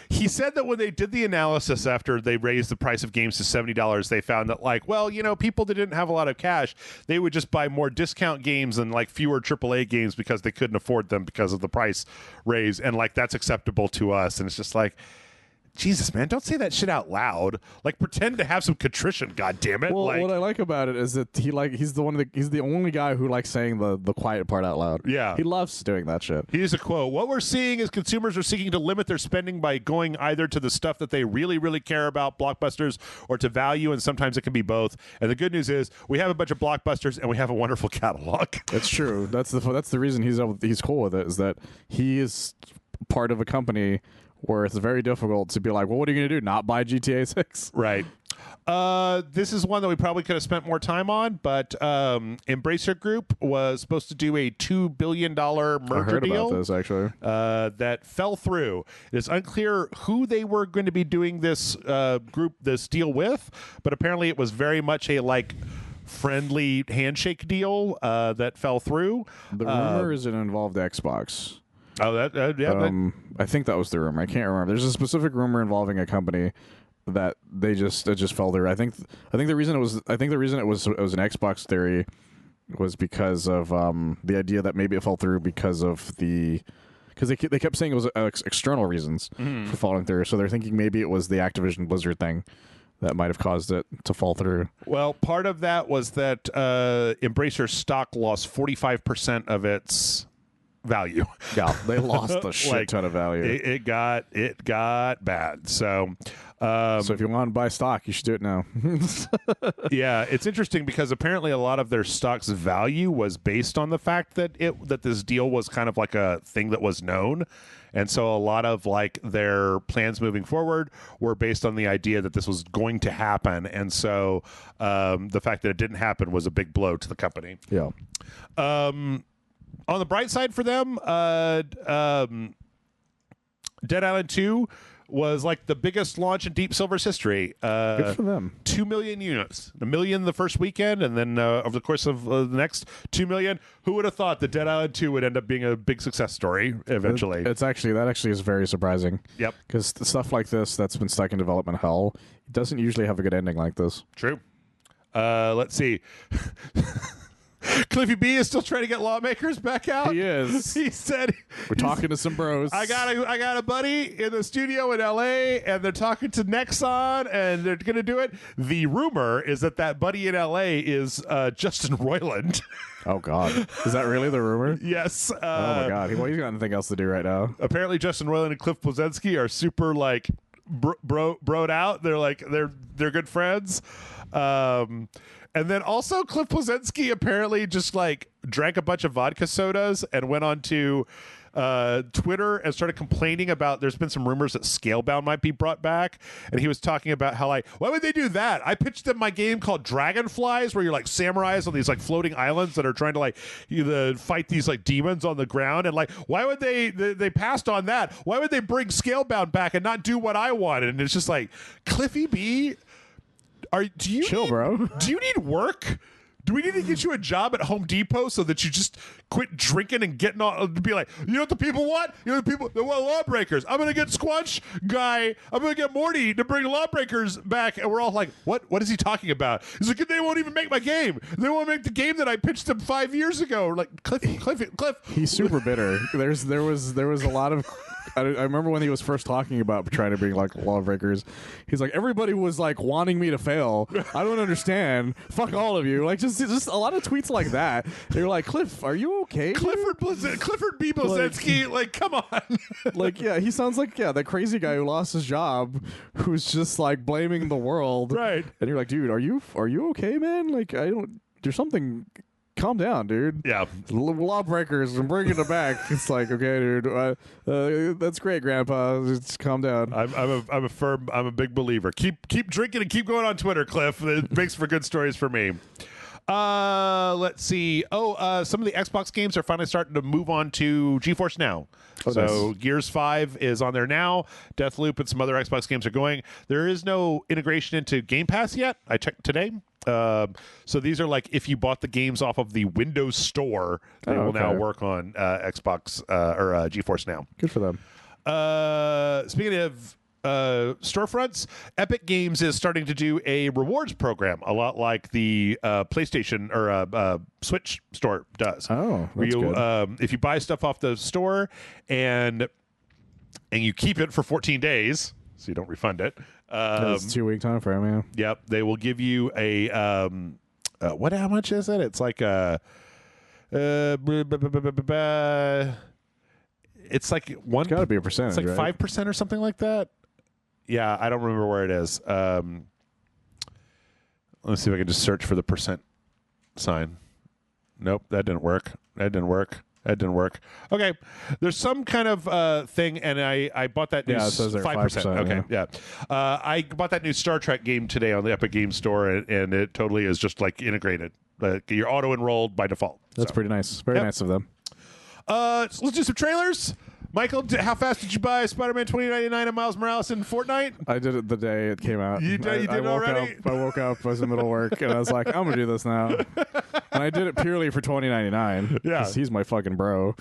He said that when they did the analysis after they raised the price of games to $70, they found that like, well, people that didn't have a lot of cash, they would just buy more discount games and like fewer AAA games because they couldn't afford them because of the price raise. And like, that's acceptable to us. And it's just like, Jesus, man, don't say that shit out loud. Like, pretend to have some contrition, God damn it. Well, what I like about it is that he's the only guy who likes saying the quiet part out loud. Yeah. He loves doing that shit. Here's a quote. What we're seeing is consumers are seeking to limit their spending by going either to the stuff that they really, really care about, blockbusters, or to value, and sometimes it can be both. And the good news is we have a bunch of blockbusters and we have a wonderful catalog. That's true. That's the reason he's cool with it, is that he is part of a company where it's very difficult to be like, well, what are you going to do? Not buy GTA 6? Right. This is one that we probably could have spent more time on, but Embracer Group was supposed to do a $2 billion merger deal. About this, actually. That fell through. It's unclear who they were going to be doing this this deal with, but apparently it was very much a friendly handshake deal that fell through. The rumor is it involved Xbox. Oh, yeah. I think that was the rumor. I can't remember. There's a specific rumor involving a company that it just fell through. I think the reason it was an Xbox theory was because of the idea that maybe it fell through because they kept saying it was external reasons for falling through. So they're thinking maybe it was the Activision Blizzard thing that might have caused it to fall through. Well, part of that was that Embracer stock lost 45% of its value. Yeah, they lost a shit ton of value. It got bad. So if you want to buy stock, you should do it now. Yeah, it's interesting because apparently a lot of their stock's value was based on the fact that this deal was kind of like a thing that was known. And so a lot of their plans moving forward were based on the idea that this was going to happen. And so the fact that it didn't happen was a big blow to the company. Yeah. On the bright side for them, Dead Island 2 was the biggest launch in Deep Silver's history. Good for them. 2 million units. 1 million the first weekend, and then over the course of the next 2 million. Who would have thought that Dead Island 2 would end up being a big success story eventually? That actually is very surprising. Yep. Because stuff like this that's been stuck in development hell, it doesn't usually have a good ending like this. True. Let's see. Cliffy B is still trying to get Lawmakers back out. He is. He said, "We're talking to some bros. I got a buddy in the studio in L.A. and they're talking to Nexon and they're going to do it." The rumor is that buddy in L.A. is Justin Roiland. Oh God, is that really the rumor? Yes. Oh my God, he's got nothing else to do right now. Apparently, Justin Roiland and Cliff Bleszinski are super broed out. They're good friends. And then also Cliff Bleszinski apparently just drank a bunch of vodka sodas and went on to Twitter and started complaining about there's been some rumors that Scalebound might be brought back. And he was talking about how why would they do that? I pitched them my game called Dragonflies where you're samurais on these floating islands that are trying to fight these demons on the ground. And why would they passed on that? Why would they bring Scalebound back and not do what I wanted? And it's just Cliffy B, chill, bro. Do you need work? Do we need to get you a job at Home Depot so that you just quit drinking and getting on to be you know what the people want? You know the people they want lawbreakers. I'm gonna get Squanch guy. I'm gonna get Morty to bring lawbreakers back, and we're all what is he talking about? He's they won't even make my game. They won't make the game that I pitched them 5 years ago. Cliff. He's super bitter. There was a lot of. I remember when he was first talking about trying to bring lawbreakers. He's everybody was wanting me to fail. I don't understand. Fuck all of you. Just a lot of tweets like that. They're Cliff, are you okay? Clifford B. Bleszinski, come on. Yeah, he sounds that crazy guy who lost his job, who's just blaming the world. Right. And you're dude, are you okay, man? There's something. Calm down, dude. Yeah. Lawbreakers and bringing it back. It's okay, dude. That's great, Grandpa. Just calm down. I'm a big believer. Keep drinking and keep going on Twitter, Cliff. It makes for good stories for me. Let's see. Some of the Xbox games are finally starting to move on to GeForce Now. So nice. Gears 5 is on there now. Deathloop and some other Xbox games are going. There is no integration into Game Pass yet. I checked today. So these are if you bought the games off of the Windows Store, they will now work on Xbox or GeForce Now. Good for them. Speaking of storefronts, Epic Games is starting to do a rewards program, a lot like the PlayStation or Switch store does. Oh, that's good. If you buy stuff off the store and you keep it for 14 days, so you don't refund it. It's a 2-week time frame, yeah. Yep, they will give you a how much is it? It's it's one. It's got to be a percentage. It's 5% or something like that. Yeah, I don't remember where it is. Let's see if I can just search for the percent sign. Nope, that didn't work. That didn't work. Okay, there's some kind of thing, and I bought that new it says there 5%. Okay, yeah. I bought that new Star Trek game today on the Epic Game Store, and it totally is just like integrated. Like you're auto enrolled by default. That's pretty nice. Very nice of them. So let's do some trailers. Michael, how fast did you buy Spider-Man 2099 and Miles Morales in Fortnite? I did it the day it came out. You did it already? I woke up, I was in the middle of work, and I was like, I'm going to do this now. And I did it purely for 2099. Yeah. Because he's my fucking bro.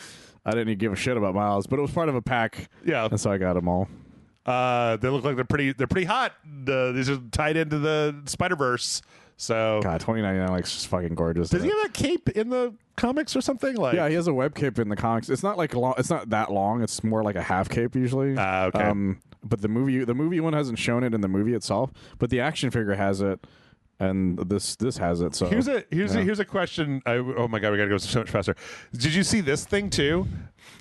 I didn't even give a shit about Miles, but it was part of a pack. Yeah. And so I got them all. They look like they're pretty hot. These are tied into the Spider-Verse. So God, 2099 looks just fucking gorgeous. Does he have that cape in the comics or something? Like, yeah, he has a web cape in the comics. It's not like long. It's not that long. It's more like a half cape usually. Okay. But the movie one hasn't shown it in the movie itself, but the action figure has it, and this has it. So here's a question. Oh my God, we gotta go so much faster. Did you see this thing too?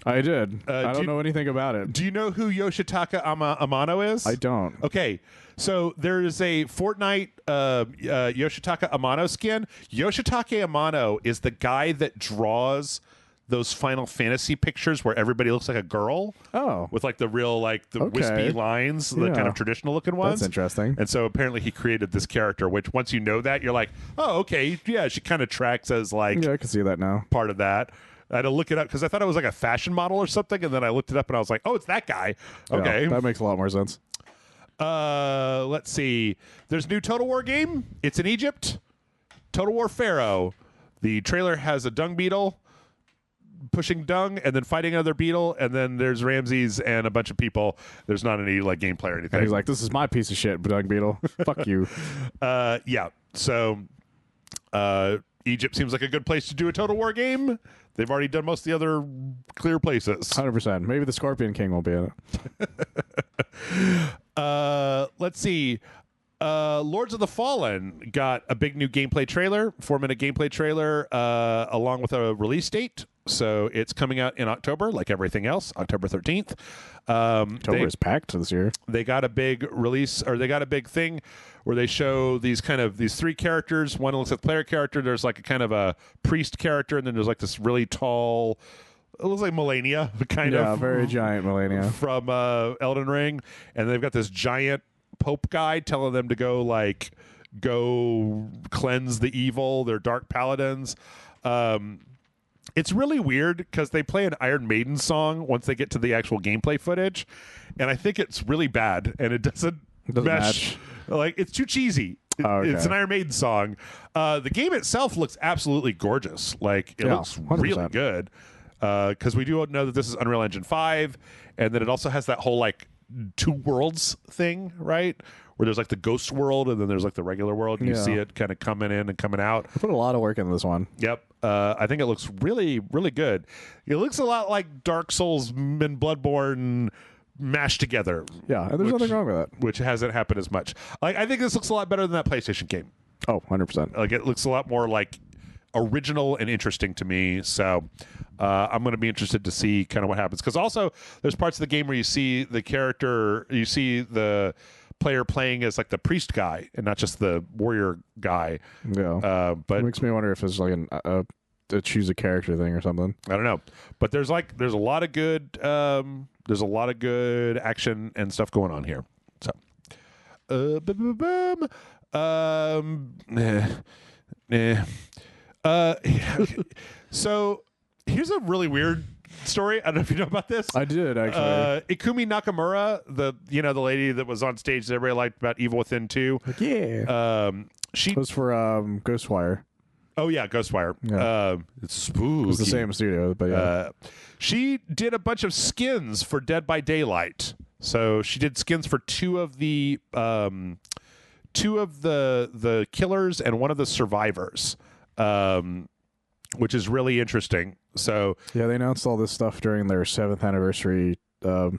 I did. I don't know anything about it. Do you know who Yoshitaka Amano is? I don't. Okay. So there is a Fortnite Yoshitaka Amano skin. Yoshitaka Amano is the guy that draws those Final Fantasy pictures where everybody looks like a girl. Oh. With like the real wispy lines, the kind of traditional looking ones. That's interesting. And so apparently he created this character, which once you know that, you're like, oh, okay, yeah, she kind of tracks as like I can see that now. Part of that. I had to look it up because I thought it was like a fashion model or something, and then I looked it up and I was like, oh, it's that guy. Okay. Yeah, that makes a lot more sense. Let's see. There's a new Total War game. It's in Egypt. Total War Pharaoh. The trailer has a dung beetle pushing dung and then fighting another beetle, and then there's Ramses and a bunch of people. There's not any like gameplay or anything. And he's like, this is my piece of shit, dung beetle. Fuck you. Yeah. So Egypt seems like a good place to do a Total War game. They've already done most of the other clear places. 100%. Maybe the Scorpion King will be in it. Let's see. Lords of the Fallen got a big new gameplay trailer, 4-minute gameplay trailer, along with a release date. So it's coming out in October, like everything else, October 13th. October is packed this year. They got a big release, or they got a big thing where they show these three characters. One looks like the player character. There's like a kind of a priest character, and then there's like this really tall, it looks like Melania, Yeah, very giant Melania. From Elden Ring. And they've got this giant Pope guy telling them to go cleanse the evil. They're dark paladins. It's really weird because they play an Iron Maiden song once they get to the actual gameplay footage, and I think it's really bad, and it doesn't mesh. Like, it's too cheesy. It's an Iron Maiden song. The game itself looks absolutely gorgeous. Like, it looks 100%. really good. Because we do know that this is Unreal Engine 5, and that it also has that whole like two worlds thing, right? Where there's like the ghost world and then there's like the regular world, and you see it kind of coming in and coming out. I put a lot of work into this one. Yep. I think it looks really, really good. It looks a lot like Dark Souls and Bloodborne mashed together. Yeah, and there's nothing wrong with that. Which hasn't happened as much. Like, I think this looks a lot better than that PlayStation game. Oh, 100%. Like, it looks a lot more like original and interesting to me. So I'm going to be interested to see kind of what happens. Because also there's parts of the game where you see the character, you see the player playing as like the priest guy and not just the warrior guy. Yeah. But it makes me wonder if it's like a choose a character thing or something. I don't know. But there's a lot of good action and stuff going on here. So here's a really weird story. I don't know if you know about this. I did, actually. Ikumi Nakamura, the lady that was on stage that everybody liked about Evil Within 2. Yeah. She was for Ghostwire. Oh yeah, Ghostwire. Yeah. It's spooky. It's the same studio, but yeah. She did a bunch of skins for Dead by Daylight. So she did skins for two of the killers and one of the survivors, which is really interesting. So yeah, they announced all this stuff during their 7th anniversary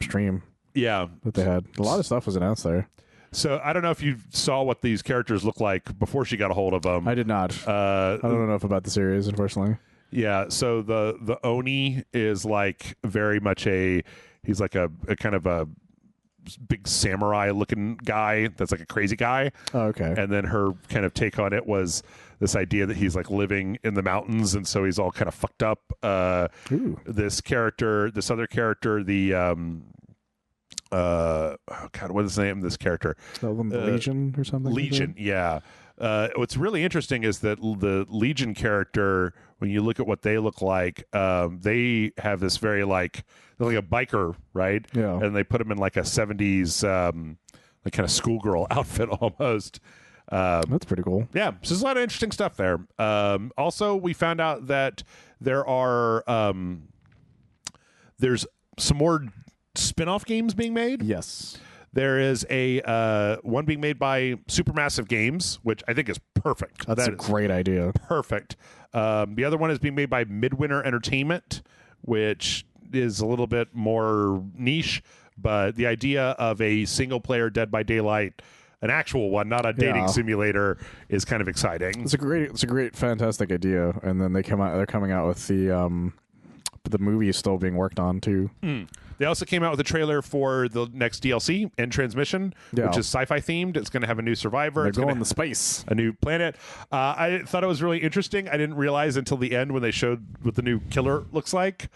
stream. Yeah, that they had. A lot of stuff was announced there. So I don't know if you saw what these characters look like before she got a hold of them. I did not. I don't know enough about the series, unfortunately. Yeah, so the Oni is like very much he's like a kind of a big samurai looking guy that's like a crazy guy. Oh, okay. And then her kind of take on it was this idea that he's like living in the mountains, and so he's all kind of fucked up. This other character, the oh God, what is the name of this character? Legion or something. Legion, yeah. What's really interesting is that the Legion character, when you look at what they look like, they have this very like they're like a biker, right? Yeah. And they put them in like a 70s like kind of schoolgirl outfit almost. That's pretty cool. Yeah, so there's a lot of interesting stuff there. Also, we found out that there are there's some more spin-off games being made. Yes. There is a one being made by Supermassive Games, which I think is perfect. That's a great idea. Perfect. The other one is being made by Midwinter Entertainment, which is a little bit more niche, but the idea of a single-player Dead by Daylight, an actual one, not a dating simulator, is kind of exciting. It's a great, fantastic idea. And then they're coming out with the movie is still being worked on too. They also came out with a trailer for the next DLC, End Transmission, which is sci-fi themed. It's going to have a new survivor. They're it's going to space. A new planet. I thought it was really interesting. I didn't realize until the end when they showed what the new killer looks like,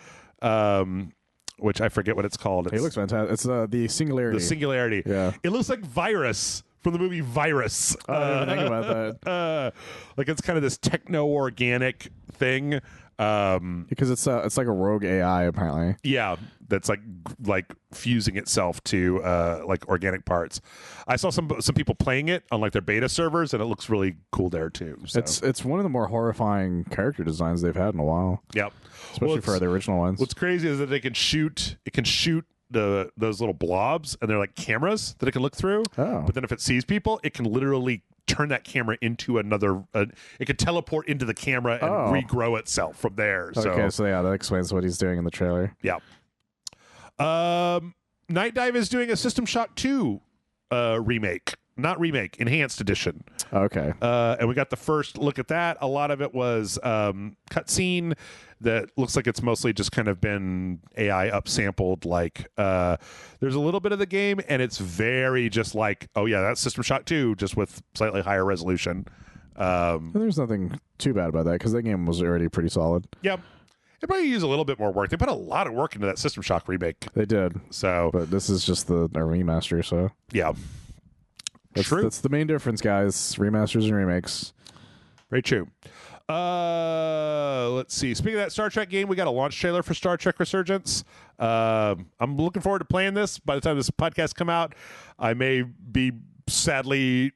which I forget what it's called. It looks fantastic. It's the Singularity. The Singularity. Yeah. It looks like Virus from the movie Virus. I didn't even think about that. Like it's kind of this techno-organic thing. Because it's like a rogue AI apparently. Yeah, that's like fusing itself to like organic parts. I saw some people playing it on like their beta servers, and it looks really cool there too. So. It's one of the more horrifying character designs they've had in a while. Yep, especially for the original ones. What's crazy is that it can shoot those little blobs, and they're like cameras that it can look through. Oh. But then if it sees people, it can literally turn that camera into another it could teleport into the camera and regrow itself from there. Okay, so yeah, that explains what he's doing in the trailer. Yeah. Night Dive is doing a System Shock 2 remake. Not remake, enhanced edition. Okay. And we got the first look at that. A lot of it was cutscene that looks like it's mostly just kind of been AI upsampled. Like there's a little bit of the game, and it's very just like, oh yeah, that's System Shock 2, just with slightly higher resolution. There's nothing too bad about that because that game was already pretty solid. Yep. They probably use a little bit more work. They put a lot of work into that System Shock remake. They did. So, but this is just a remaster. So yeah. True. That's the main difference, guys. Remasters and remakes. Very true. Let's see. Speaking of that Star Trek game, we got a launch trailer for Star Trek Resurgence. I'm looking forward to playing this. By the time this podcast come out, I may be sadly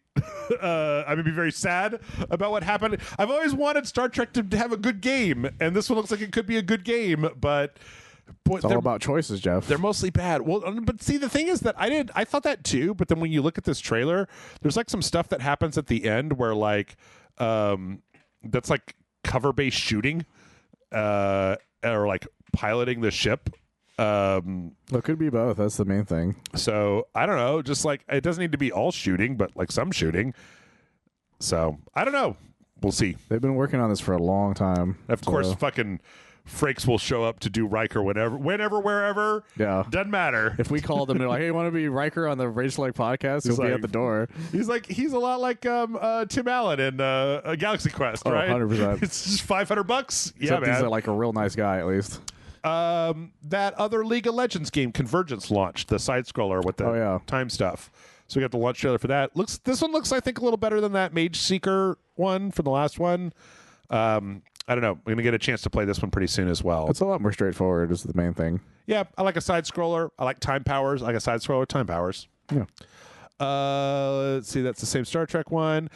I may be very sad about what happened. I've always wanted Star Trek to have a good game, and this one looks like it could be a good game, but boy, it's all about choices, Jeff. They're mostly bad. Well, but see, the thing is that I thought that too, but then when you look at this trailer, there's like some stuff that happens at the end where like that's like cover-based shooting or like piloting the ship. It could be both. That's the main thing. So I don't know. Just like it doesn't need to be all shooting, but like some shooting. So I don't know. We'll see. They've been working on this for a long time. Of course, fucking Frakes will show up to do Riker whenever, wherever. Yeah, doesn't matter. If we called him and like, hey, you want to be Riker on the RageSelect podcast? He'll be at the door. He's a lot like Tim Allen in Galaxy Quest, right? 100%. It's just $500. Yeah, Except man. He's like a real nice guy, at least. That other League of Legends game, Convergence, launched the side scroller with the time stuff. So we got the launch trailer for that. This one looks, I think, a little better than that Mage Seeker one from the last one. I don't know. We're gonna get a chance to play this one pretty soon as well. It's a lot more straightforward. Is the main thing. Yeah, I like a side scroller. I like time powers. I like a side scroller, time powers. Yeah. Let's see. That's the same Star Trek one.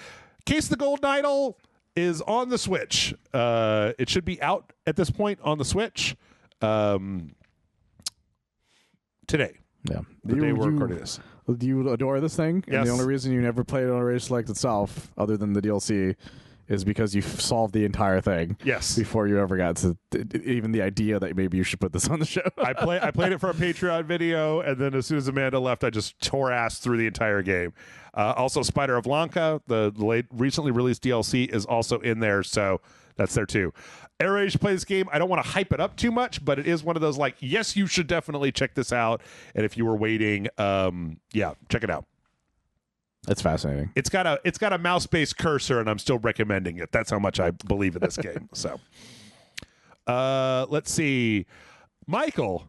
Case of the Golden Idol is on the Switch. It should be out at this point on the Switch. Today. Yeah. The day we're recording this. Do you adore this thing? Yes. And the only reason you never played it on RageSelect itself, other than the DLC, is because you solved the entire thing. Yes. Before you ever got to even the idea that maybe you should put this on the show. I played it for a Patreon video, and then as soon as Amanda left, I just tore ass through the entire game. Also, Spider of Lanka, the recently released DLC, is also in there, so that's there too. Air to play this game. I don't want to hype it up too much, but it is one of those like, yes, you should definitely check this out. And if you were waiting, yeah, check it out. It's fascinating. It's got a mouse-based cursor, and I'm still recommending it. That's how much I believe in this game. So, let's see, Michael.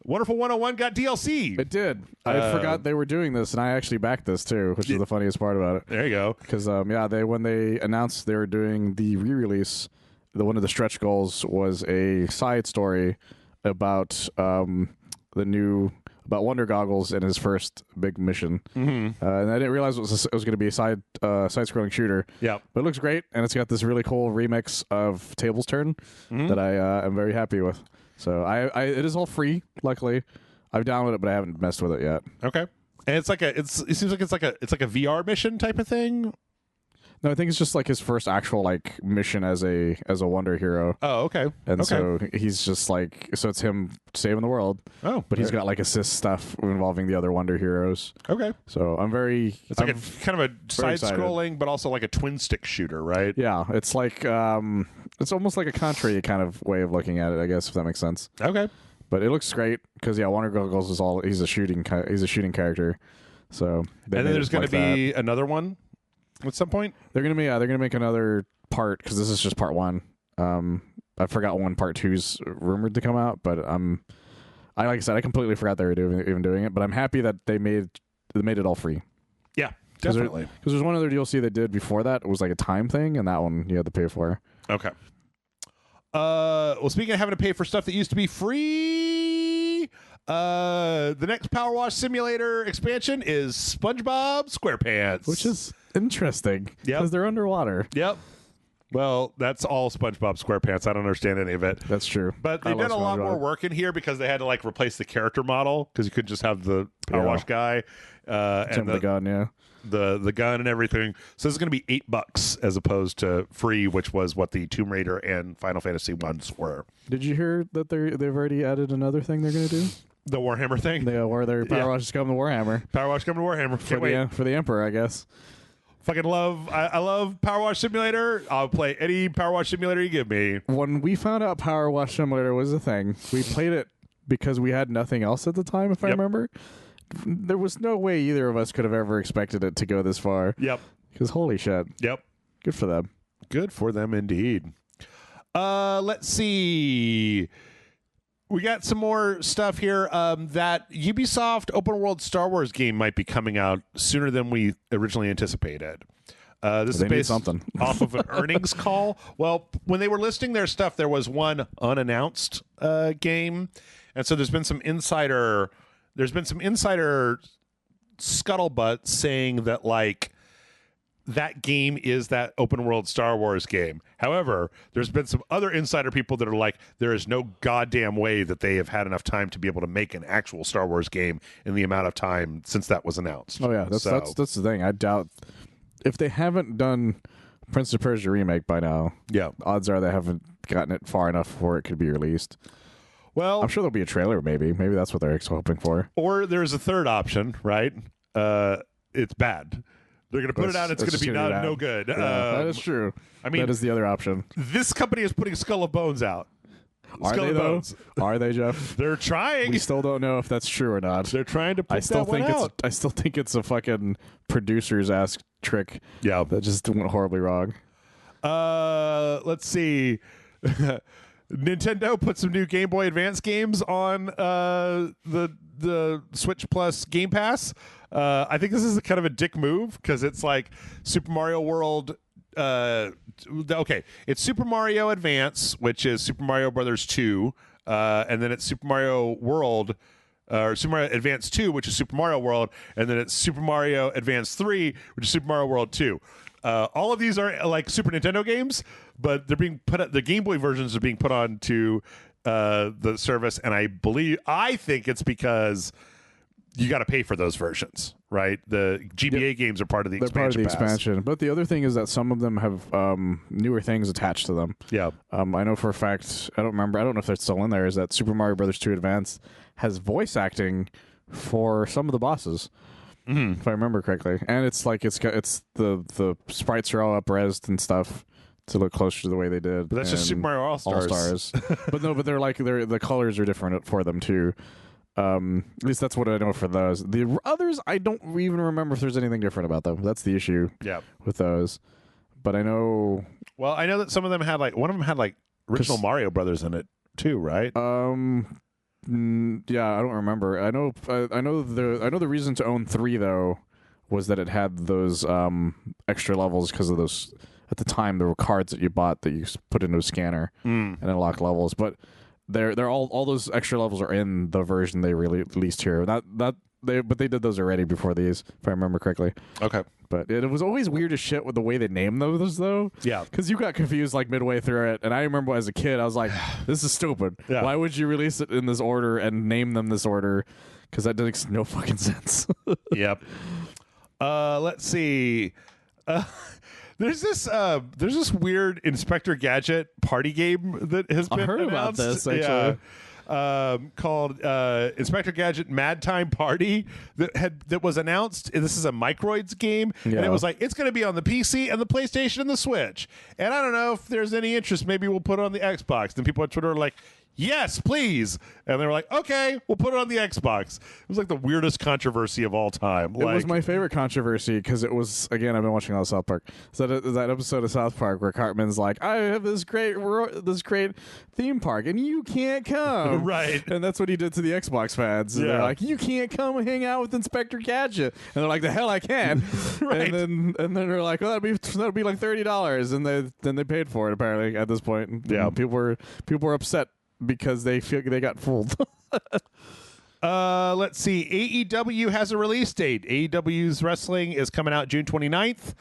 Wonderful 101 got DLC. It did. I forgot they were doing this, and I actually backed this too, which is the funniest part about it. There you go. Because when they announced they were doing the re-release, one of the stretch goals was a side story about about Wonder Goggles in his first big mission. And I didn't realize it was going to be a side-scrolling shooter. Yeah, but it looks great, and it's got this really cool remix of Tables Turn that I am very happy with. So it is all free. Luckily, I've downloaded it, but I haven't messed with it yet. Okay, and it seems like it's like a VR mission type of thing. No, I think it's just like his first actual like mission as a Wonder Hero. Oh, okay. And so he's just like, so it's him saving the world. Oh, but he's got like assist stuff involving the other Wonder Heroes. Okay. So it's like a kind of a side-scrolling, but also like a twin-stick shooter, right? Yeah, it's like it's almost like a Contra kind of way of looking at it, I guess, if that makes sense. Okay. But it looks great because Wonder Goggles is he's a shooting character. So and then there's going to be another one at some point. They're gonna make another part because this is just part 1. I forgot when part 2's rumored to come out, but like I said, I completely forgot they were even doing it. But I'm happy that they made it all free. Yeah, definitely. Because there's one other DLC they did before that. It was like a time thing, and that one you had to pay for. Okay. Well, speaking of having to pay for stuff that used to be free, the next Power Wash Simulator expansion is SpongeBob SquarePants, which is interesting because they're underwater. Yep. Well, that's all SpongeBob SquarePants. I don't understand any of it. That's true. But they did a lot more work in here because they had to like replace the character model because you couldn't just have the Power Wash guy and the gun, the gun and everything. So this is going to be $8 as opposed to free, which was what the Tomb Raider and Final Fantasy ones were. Did you hear that they've already added another thing they're going to do? The Warhammer thing? Where their Power Wash is coming to Warhammer. Power Wash coming to Warhammer. Can't wait. For the Emperor, I guess. Fucking love. I love Power Wash Simulator. I'll play any Power Wash Simulator you give me. When we found out Power Wash Simulator was a thing, we played it because we had nothing else at the time, if I remember. There was no way either of us could have ever expected it to go this far. Yep. Because holy shit. Yep. Good for them. Good for them indeed. Let's see. We got some more stuff here. That Ubisoft open world Star Wars game might be coming out sooner than we originally anticipated. This is based off of an earnings call. Well, when they were listing their stuff, there was one unannounced game, and so there's been some insider scuttlebutt saying that like that game is that open world Star Wars game. However, there's been some other insider people that are like, there is no goddamn way that they have had enough time to be able to make an actual Star Wars game in the amount of time since that was announced. Oh yeah, that's the thing. I doubt if they haven't done Prince of Persia remake by now. Yeah, odds are they haven't gotten it far enough before it could be released. Well, I'm sure there'll be a trailer. Maybe that's what they're hoping for. Or there's a third option, right? It's bad. They're going to put it out. It's going to be no good. Yeah, that is true. I mean, that is the other option. This company is putting Skull and Bones out. Are they, though? Are they, Jeff? They're trying. We still don't know if that's true or not. They're trying to put that one out. I still think it's a fucking producer's ass trick. Yeah. That just went horribly wrong. Let's see. Nintendo put some new Game Boy Advance games on the Switch Plus Game Pass. I think this is kind of a dick move because it's like Super Mario World. Okay, it's Super Mario Advance, which is Super Mario Brothers 2, and then it's Super Mario World, or Super Mario Advance 2, which is Super Mario World, and then it's Super Mario Advance 3, which is Super Mario World 2. All of these are like Super Nintendo games, but they're being put. The Game Boy versions are being put on to the service, and I think it's because you got to pay for those versions, right? The GBA games are part of the expansion. They're part of the expansion. But the other thing is that some of them have newer things attached to them. Yeah. I know for a fact, I don't know if they're still in there, is that Super Mario Brothers 2 Advance has voice acting for some of the bosses. If I remember correctly. And it's like it's the sprites are all up-resed and stuff to look closer to the way they did. But that's just Super Mario All-Stars. But they're the colors are different for them too. At least that's what I know for those. The others, I don't even remember if there's anything different about them. That's the issue. Yeah. With those, but I know. Well, I know that some of them had one of them had original Mario Brothers in it too, right? Yeah, I don't remember. I know the reason to own 3 though was that it had those extra levels because of those. At the time, there were cards that you bought that you put into a scanner and unlock levels, but. They're all those extra levels are in the version they released here. But they did those already before these, if I remember correctly. Okay. But it was always weird as shit with the way they named those though. Yeah. Because you got confused midway through it, and I remember as a kid I was like, "This is stupid. Yeah. Why would you release it in this order and name them this order? Because that makes no fucking sense." Yep. Let's see. There's this weird Inspector Gadget party game that has been heard about announced. this actually. Called Inspector Gadget Mad Time Party that was announced. This is a Microids game, and it was it's going to be on the PC and the PlayStation and the Switch. And I don't know if there's any interest. Maybe we'll put it on the Xbox. And people on Twitter are like, yes, please. And they were like, okay, we'll put it on the Xbox. It was the weirdest controversy of all time. It was my favorite controversy because it was, again, I've been watching a lot of South Park. So that episode of South Park where Cartman's like, I have this great theme park and you can't come. Right. And that's what he did to the Xbox fans. And they're like, you can't come and hang out with Inspector Gadget. And they're like, the hell I can. Right. And then they're like, well, that'll be like $30. And then they paid for it apparently at this point. And people were upset because they feel they got fooled. Let's see. AEW has a release date. AEW's wrestling is coming out June 29th.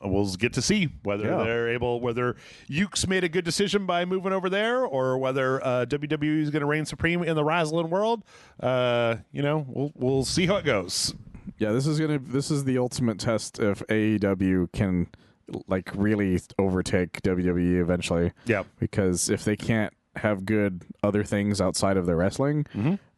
We'll get to see whether they're able, whether Ukes made a good decision by moving over there, or whether WWE is going to reign supreme in the Razzling world. We'll see how it goes. Yeah, this is the ultimate test if AEW can really overtake WWE eventually. Yeah. Because if they can't have good other things outside of their wrestling,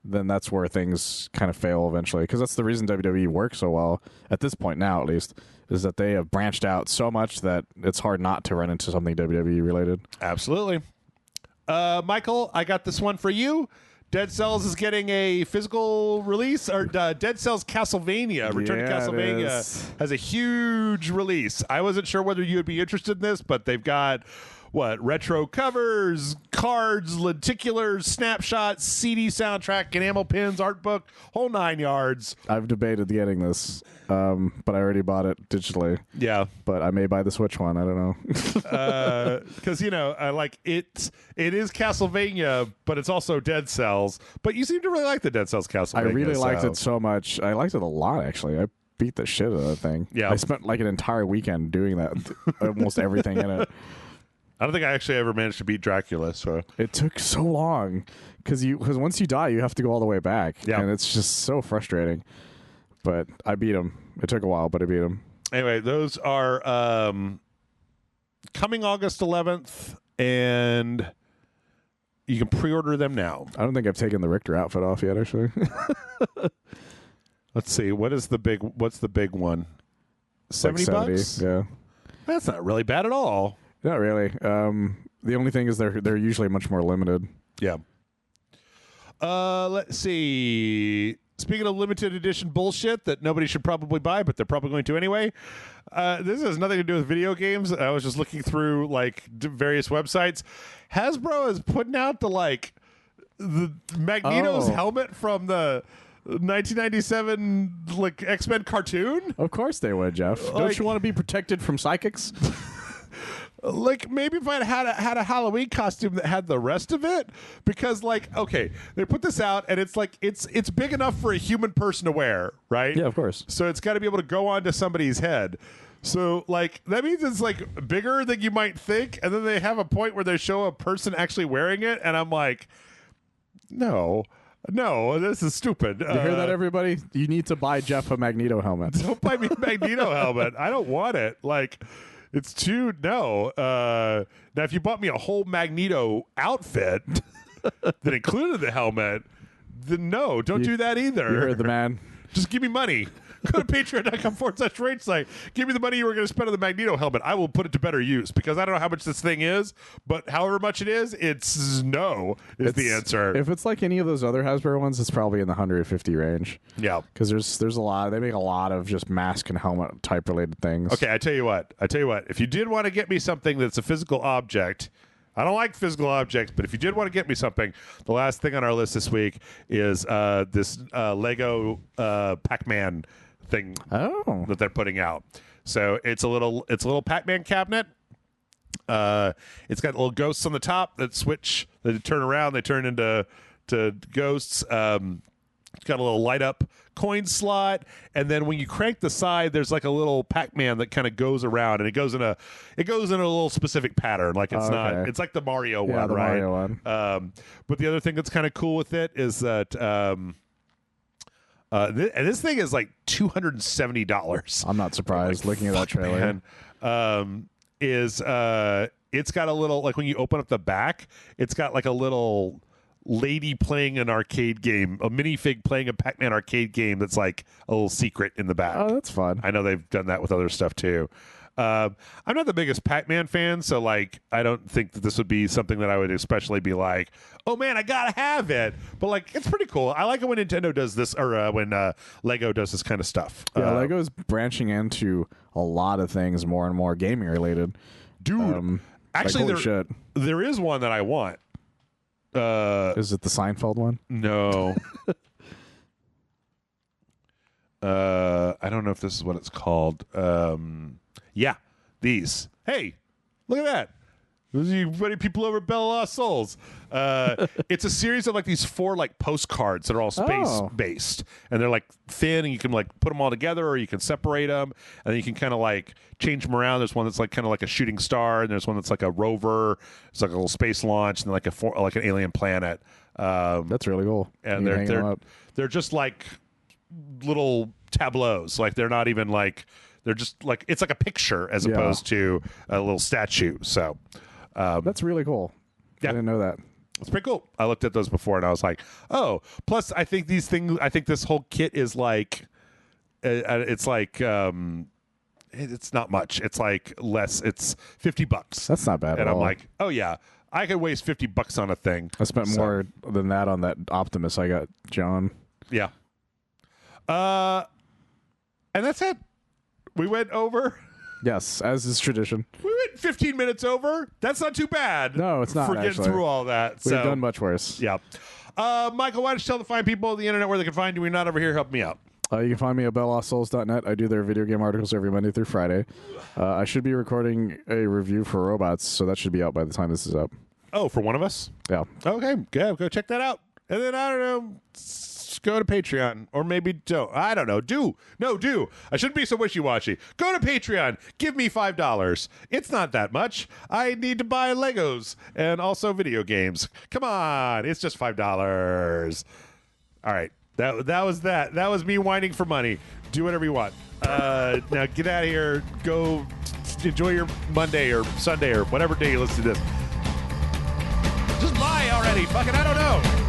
then that's where things kind of fail eventually. Because that's the reason WWE works so well, at this point now at least, is that they have branched out so much that it's hard not to run into something WWE related. Absolutely. Michael, I got this one for you. Dead Cells is getting a physical release, or Dead Cells Castlevania, Return to Castlevania, has a huge release. I wasn't sure whether you would be interested in this, but they've got, retro covers, cards, lenticulars, snapshots, CD soundtrack, enamel pins, art book, whole 9 yards. I've debated getting this, but I already bought it digitally. Yeah. But I may buy the Switch one. I don't know. Because, I like it. It is Castlevania, but it's also Dead Cells. But you seem to really like the Dead Cells Castlevania. I really liked it so much. I liked it a lot, actually. I beat the shit out of that thing. Yeah. I spent an entire weekend doing that, almost everything in it. I don't think I actually ever managed to beat Dracula. So it took so long because once you die, you have to go all the way back. Yeah. And it's just so frustrating. But I beat him. It took a while, but I beat him. Anyway, those are coming August 11th, and you can pre-order them now. I don't think I've taken the Richter outfit off yet, actually. Let's see. What's the big one? 70 bucks? Yeah. That's not really bad at all. Not really. The only thing is they're usually much more limited. Yeah. Let's see. Speaking of limited edition bullshit that nobody should probably buy, but they're probably going to anyway. This has nothing to do with video games. I was just looking through various websites. Hasbro is putting out the Magneto's helmet from the 1997 X-Men cartoon. Of course they would, Jeff. Don't you want to be protected from psychics? Maybe if I had a Halloween costume that had the rest of it, because okay, they put this out and it's big enough for a human person to wear, right? Yeah, of course. So it's got to be able to go onto somebody's head. So that means it's bigger than you might think, and then they have a point where they show a person actually wearing it, and I'm like, no, this is stupid. You hear that, everybody? You need to buy Jeff a Magneto helmet. Don't buy me a Magneto helmet. I don't want it. It's too now. If you bought me a whole Magneto outfit that included the helmet, then no, don't do that either. You heard the man. Just give me money. Go to patreon.com/RageSelect. Give me the money you were going to spend on the Magneto helmet. I will put it to better use because I don't know how much this thing is, but however much it is, it's the answer. If it's like any of those other Hasbro ones, it's probably in the 150 range. Yeah. Because there's a lot. They make a lot of just mask and helmet type related things. Okay, I tell you what. If you did want to get me something that's a physical object, I don't like physical objects, but if you did want to get me something, the last thing on our list this week is this Lego Pac-Man thing that they're putting out. So it's a little Pac-Man cabinet. It's got little ghosts on the top that switch. They turn around. They turn into ghosts. It's got a little light up coin slot, and then when you crank the side, there's like a little Pac-Man that kind of goes around, and it goes in a little specific pattern. Like it's not. It's like the Mario one, the right? Mario one. But the other thing that's kind of cool with it is that and this thing is like $270. I'm not surprised looking at that trailer. It's got a little, like when you open up the back, it's got like a little lady playing an arcade game, a minifig playing a Pac-Man arcade game that's like a little secret in the back. Oh, that's fun. I know they've done that with other stuff too. I'm not the biggest Pac-Man fan, so like I don't think that this would be something that I would especially be like, oh man, I gotta have it. But like it's pretty cool. I like it when Nintendo does this, or when Lego does this kind of stuff. Yeah, Lego's branching into a lot of things more and more gaming related. Dude, actually like, there is one that I want. Is it the Seinfeld one? No. I don't know if this is what it's called. Yeah, these. Hey, look at that. Those are you funny people over at Bella Lost Souls. It's a series of like these 4 like postcards that are all space based, and they're like thin, and you can like put them all together, or you can separate them, and then you can kind of like change them around. There's one that's like kind of like a shooting star, and there's one that's like a rover. It's like a little space launch, and like like an alien planet. That's really cool. And they're just like little tableaus. Like they're not even like, they're just like, it's like a picture as opposed to a little statue. So that's really cool. Yeah. I didn't know that. It's pretty cool. I looked at those before and I was like, oh, plus I think this whole kit is like, it's like, it's not much. It's like less. It's $50. That's not bad. And at I'm all. like, oh yeah, I could waste $50 on a thing. I spent more than that on that Optimus I got, John. Yeah. And that's it. We went over. Yes, as is tradition. We went 15 minutes over. That's not too bad. No, it's not. For getting through all that. We've done much worse. Yeah. Michael, why don't you tell the fine people on the internet where they can find you? We're not over here. Help me out. You can find me at bellostsouls.net. I do their video game articles every Monday through Friday. I should be recording a review for Robots, so that should be out by the time this is up. Oh, for one of us? Yeah. Okay, go check that out. And then, I don't know, go to Patreon. Or maybe don't. I don't know. Do. I shouldn't be so wishy-washy. Go to Patreon. Give me $5. It's not that much. I need to buy Legos and also video games. Come on. It's just $5. All right. That was that. That was me whining for money. Do whatever you want. Now get out of here. Go enjoy your Monday or Sunday or whatever day you listen to this. Just buy already. Fucking, I don't know.